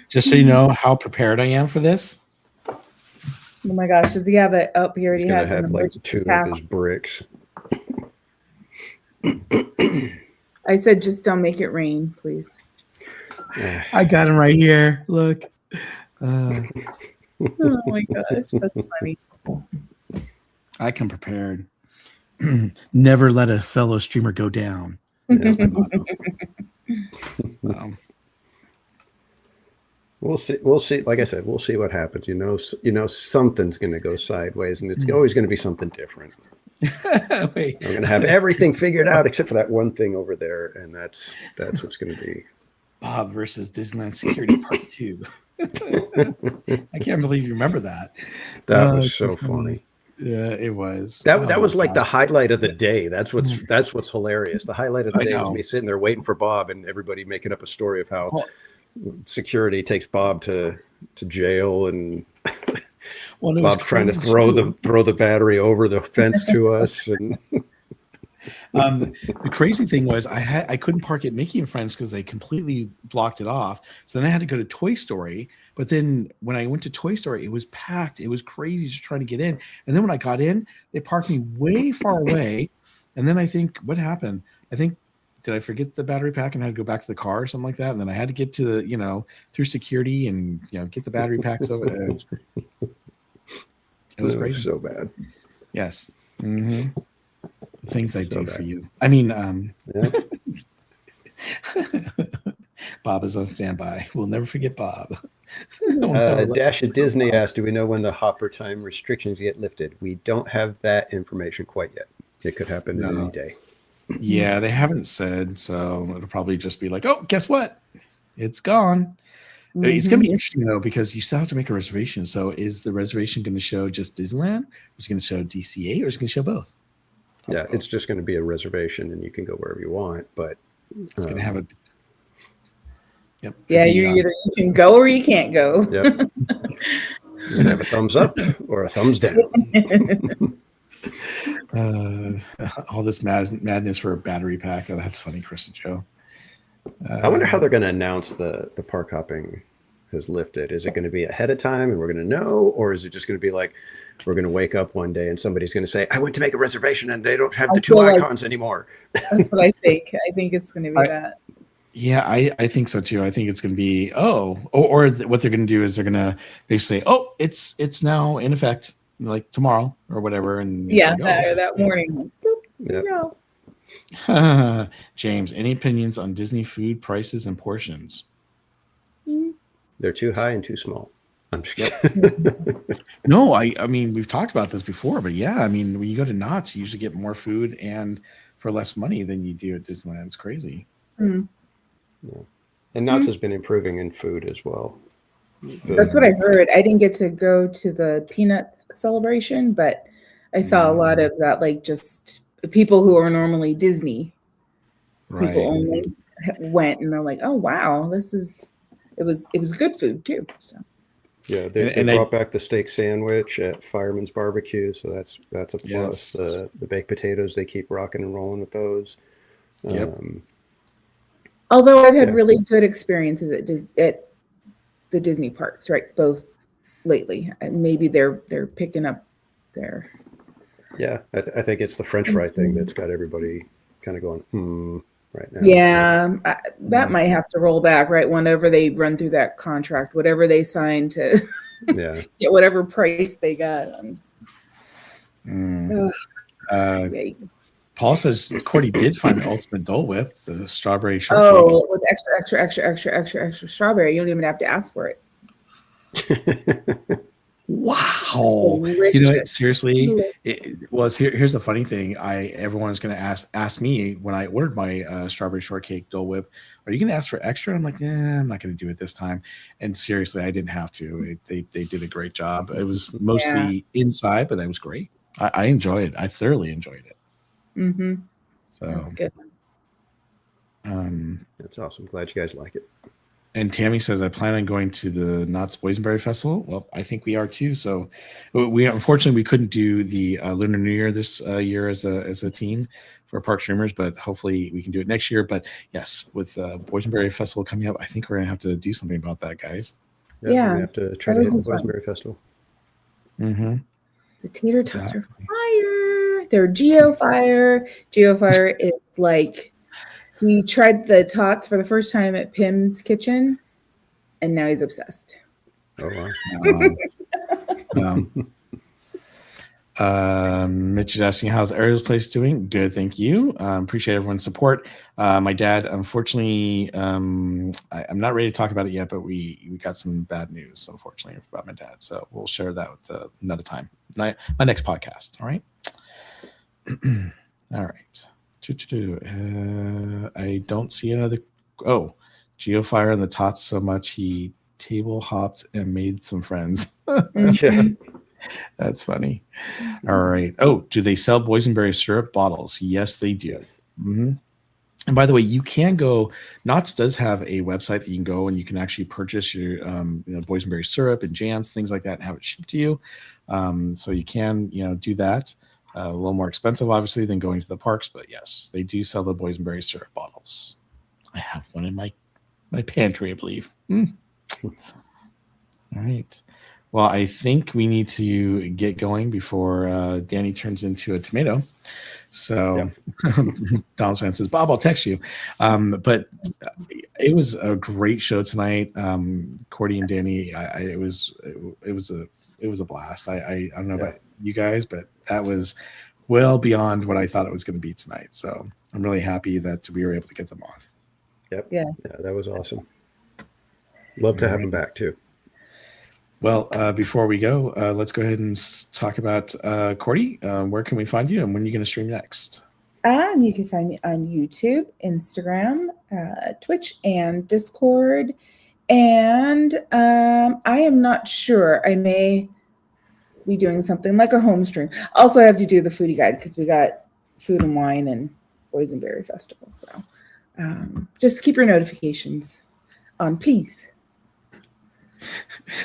Just so you know how prepared I am for this. Oh my gosh, does he have it up? He already has an like emergency 2 pack. of his bricks. I said, just don't make it rain, please. I got him right here. Look. Oh my gosh, that's funny. I come prepared. Never let a fellow streamer go down. That's my motto. We'll see. Like I said, we'll see what happens. Something's going to go sideways, and it's always going to be something different. Wait. I'm going to have everything figured out except for that one thing over there, and that's what's going to be. Bob versus Disneyland Security Part 2. I can't believe you remember that. That was so funny. Yeah, it was. That was like the highlight of the day. That's what's hilarious. The highlight of the day was me sitting there waiting for Bob, and everybody making up a story of how security takes Bob to jail, and Bob's trying to throw the battery over the fence to us. And the crazy thing was I couldn't park at Mickey and Friends because they completely blocked it off. So then I had to go to Toy Story. But then when I went to Toy Story, it was packed. It was crazy just trying to get in. And then when I got in, they parked me way far away. And then I think, what happened? Did I forget the battery pack and I had to go back to the car or something like that? And then I had to get to through security and get the battery packs over. It was crazy. So bad. Yes. Mm-hmm. The things I do for you. I mean, Bob is on standby. We'll never forget Bob. Dash at Disney asked, do we know when the hopper time restrictions get lifted? We don't have that information quite yet. It could happen any day. Yeah, they haven't said, so it'll probably just be like, oh, guess what? It's gone. Mm-hmm. It's going to be interesting, though, because you still have to make a reservation. So is the reservation going to show just Disneyland? Or is it going to show DCA? Or is it going to show both? Yeah, it's just going to be a reservation, and you can go wherever you want, but it's going to have a... Yep. Yeah, you can go or you can't go. Yep. You can have a thumbs up or a thumbs down. All this madness for a battery pack. Oh, that's funny, Chris and Joe. I wonder how they're going to announce the park hopping has lifted. Is it going to be ahead of time and we're going to know, or is it just going to be like we're going to wake up one day and somebody's going to say, "I went to make a reservation and they don't have the two icons anymore"? That's what I think. I think it's going to be that. Yeah, I think so too. I think it's going to be or what they're going to do is they're going to basically say, "Oh, it's now in effect, like tomorrow or whatever." And yeah, like, that morning. Boop, yeah. James, any opinions on Disney food prices and portions? They're too high and too small. I'm just kidding. No, I mean we've talked about this before, but yeah, I mean when you go to Knott's, you usually get more food and for less money than you do at Disneyland. It's crazy. Mm. Yeah. And Knott's has been improving in food as well. That's what I heard. I didn't get to go to the Peanuts celebration, but I saw a lot of that, like just people who are normally Disney people only went, and they're like, "Oh wow, it was good food too." So yeah, they brought back the steak sandwich at Fireman's Barbecue, so that's a plus. Yes. The baked potatoes, they keep rocking and rolling with those. Yep. Although I've had really good experiences at the Disney parks, right? Both lately, and maybe they're picking up their. Yeah, I think it's the French fry thing that's got everybody kind of going right now. Yeah, that might have to roll back, right? Whenever they run through that contract, whatever they signed to get whatever price they got. Paul says Cordy did find the ultimate Dole Whip, the strawberry shortcake. Oh, with extra strawberry. You don't even have to ask for it. Wow. Delicious. You know what, seriously, here's the funny thing. Everyone's going to ask me when I ordered my strawberry shortcake Dole Whip, are you going to ask for extra? I'm like, I'm not going to do it this time. And seriously, I didn't have to. They did a great job. It was mostly inside, but that was great. I enjoyed it. I thoroughly enjoyed it. Mm-hmm. So that's good. That's awesome. Glad you guys like it. And Tammy says, I plan on going to the Knott's Boysenberry Festival. Well, I think we are too. So we unfortunately we couldn't do the Lunar New Year this year as a team for Park Streamers, but hopefully we can do it next year. But yes, with Boysenberry Festival coming up, I think we're gonna have to do something about that, guys. Yeah, we have to try to hit the Boysenberry Festival. Mm-hmm. The tater tots are fire. They're Geofire. Geofire is like, he tried the tots for the first time at Pim's Kitchen, and now he's obsessed. Oh, wow. Mitch is asking, how's Ariel's Place doing? Good, thank you. Appreciate everyone's support. My dad, unfortunately, I'm not ready to talk about it yet, but we got some bad news, unfortunately, about my dad. So we'll share that with another time. My next podcast. All right. All right. I don't see another. Oh, Geofire and the tots so much he table hopped and made some friends. Yeah. That's funny. All right. Oh, do they sell boysenberry syrup bottles? Yes, they do. Yes. Mm-hmm. And by the way, you can go. Knott's does have a website that you can go and you can actually purchase your boysenberry syrup and jams, things like that, and have it shipped to you. So you can do that. A little more expensive, obviously, than going to the parks, but yes, they do sell the boysenberry syrup bottles. I have one in my pantry, I believe. All right. Well, I think we need to get going before Danny turns into a tomato. So Donald Swan says, Bob, I'll text you. But it was a great show tonight. Cordy and Danny, it was a blast. I don't know about you guys, but that was well beyond what I thought it was going to be tonight. So I'm really happy that we were able to get them on. Yep. Yeah, that was awesome. Love to have them back too. Well, before we go, let's go ahead and talk about Cordy. Where can we find you, and when are you going to stream next? You can find me on YouTube, Instagram, Twitch, and Discord. And I am not sure. I may be doing something like a home stream. Also, I have to do the foodie guide because we got food and wine and Boysenberry Festival. So just keep your notifications on, please.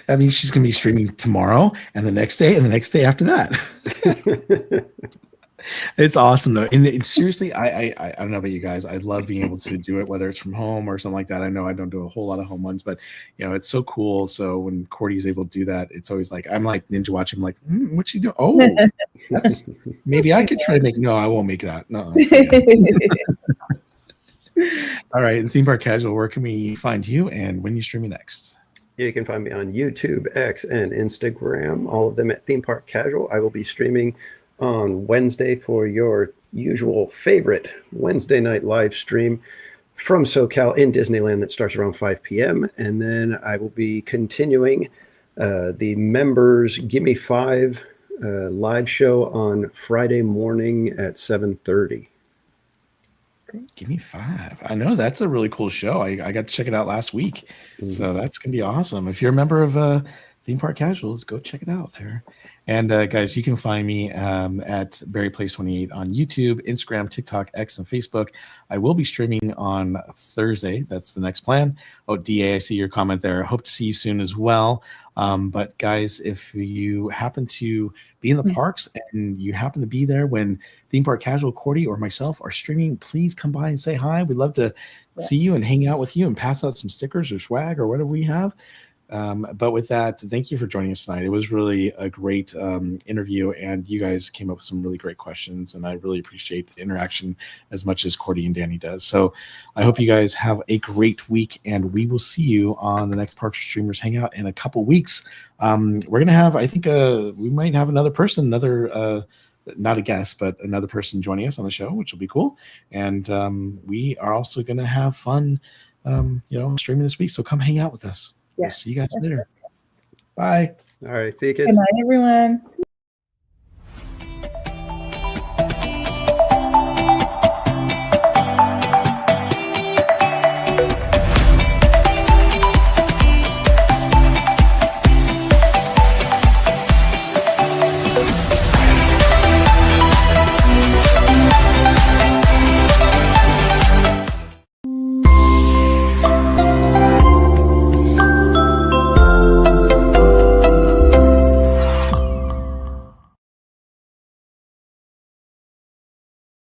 I mean, she's going to be streaming tomorrow and the next day and the next day after that. It's awesome though. And seriously, I don't know about you guys. I love being able to do it, whether it's from home or something like that. I know I don't do a whole lot of home ones, but it's so cool. So when Cordy's able to do that, it's always like, I'm like ninja watching. I'm like, what's she doing? Oh, maybe I could try to make, no, I won't make that. No. All right. And Theme Park Casual, where can we find you and when you streaming next? You can find me on YouTube, X, and Instagram, all of them at Theme Park Casual. I will be streaming on Wednesday for your usual favorite Wednesday night live stream from SoCal in Disneyland that starts around 5 p.m. And then I will be continuing the members Gimme 5 live show on Friday morning at 7:30. Give me 5. I know that's a really cool show. I got to check it out last week. So that's going to be awesome. If you're a member of Theme Park Casuals, go check it out there. And guys, you can find me at Barry Place 28 on YouTube, Instagram, TikTok, X, and Facebook. I will be streaming on Thursday. That's the next plan. Oh, DA, I see your comment there. I hope to see you soon as well. But guys, if you happen to be in the parks and you happen to be there when Theme Park Casual, Cordy, or myself are streaming, please come by and say hi. We'd love to see you and hang out with you and pass out some stickers or swag or whatever we have. But with that, thank you for joining us tonight. It was really a great interview, and you guys came up with some really great questions, and I really appreciate the interaction as much as Cordy and Danny does. So I hope you guys have a great week, and we will see you on the next Park Streamers Hangout in a couple weeks. We're going to have, I think, we might have another person, not a guest, but another person joining us on the show, which will be cool. And we are also going to have fun, streaming this week. So come hang out with us. Yes. We'll see you guys later. Bye. All right. See you, kids. Good night, everyone.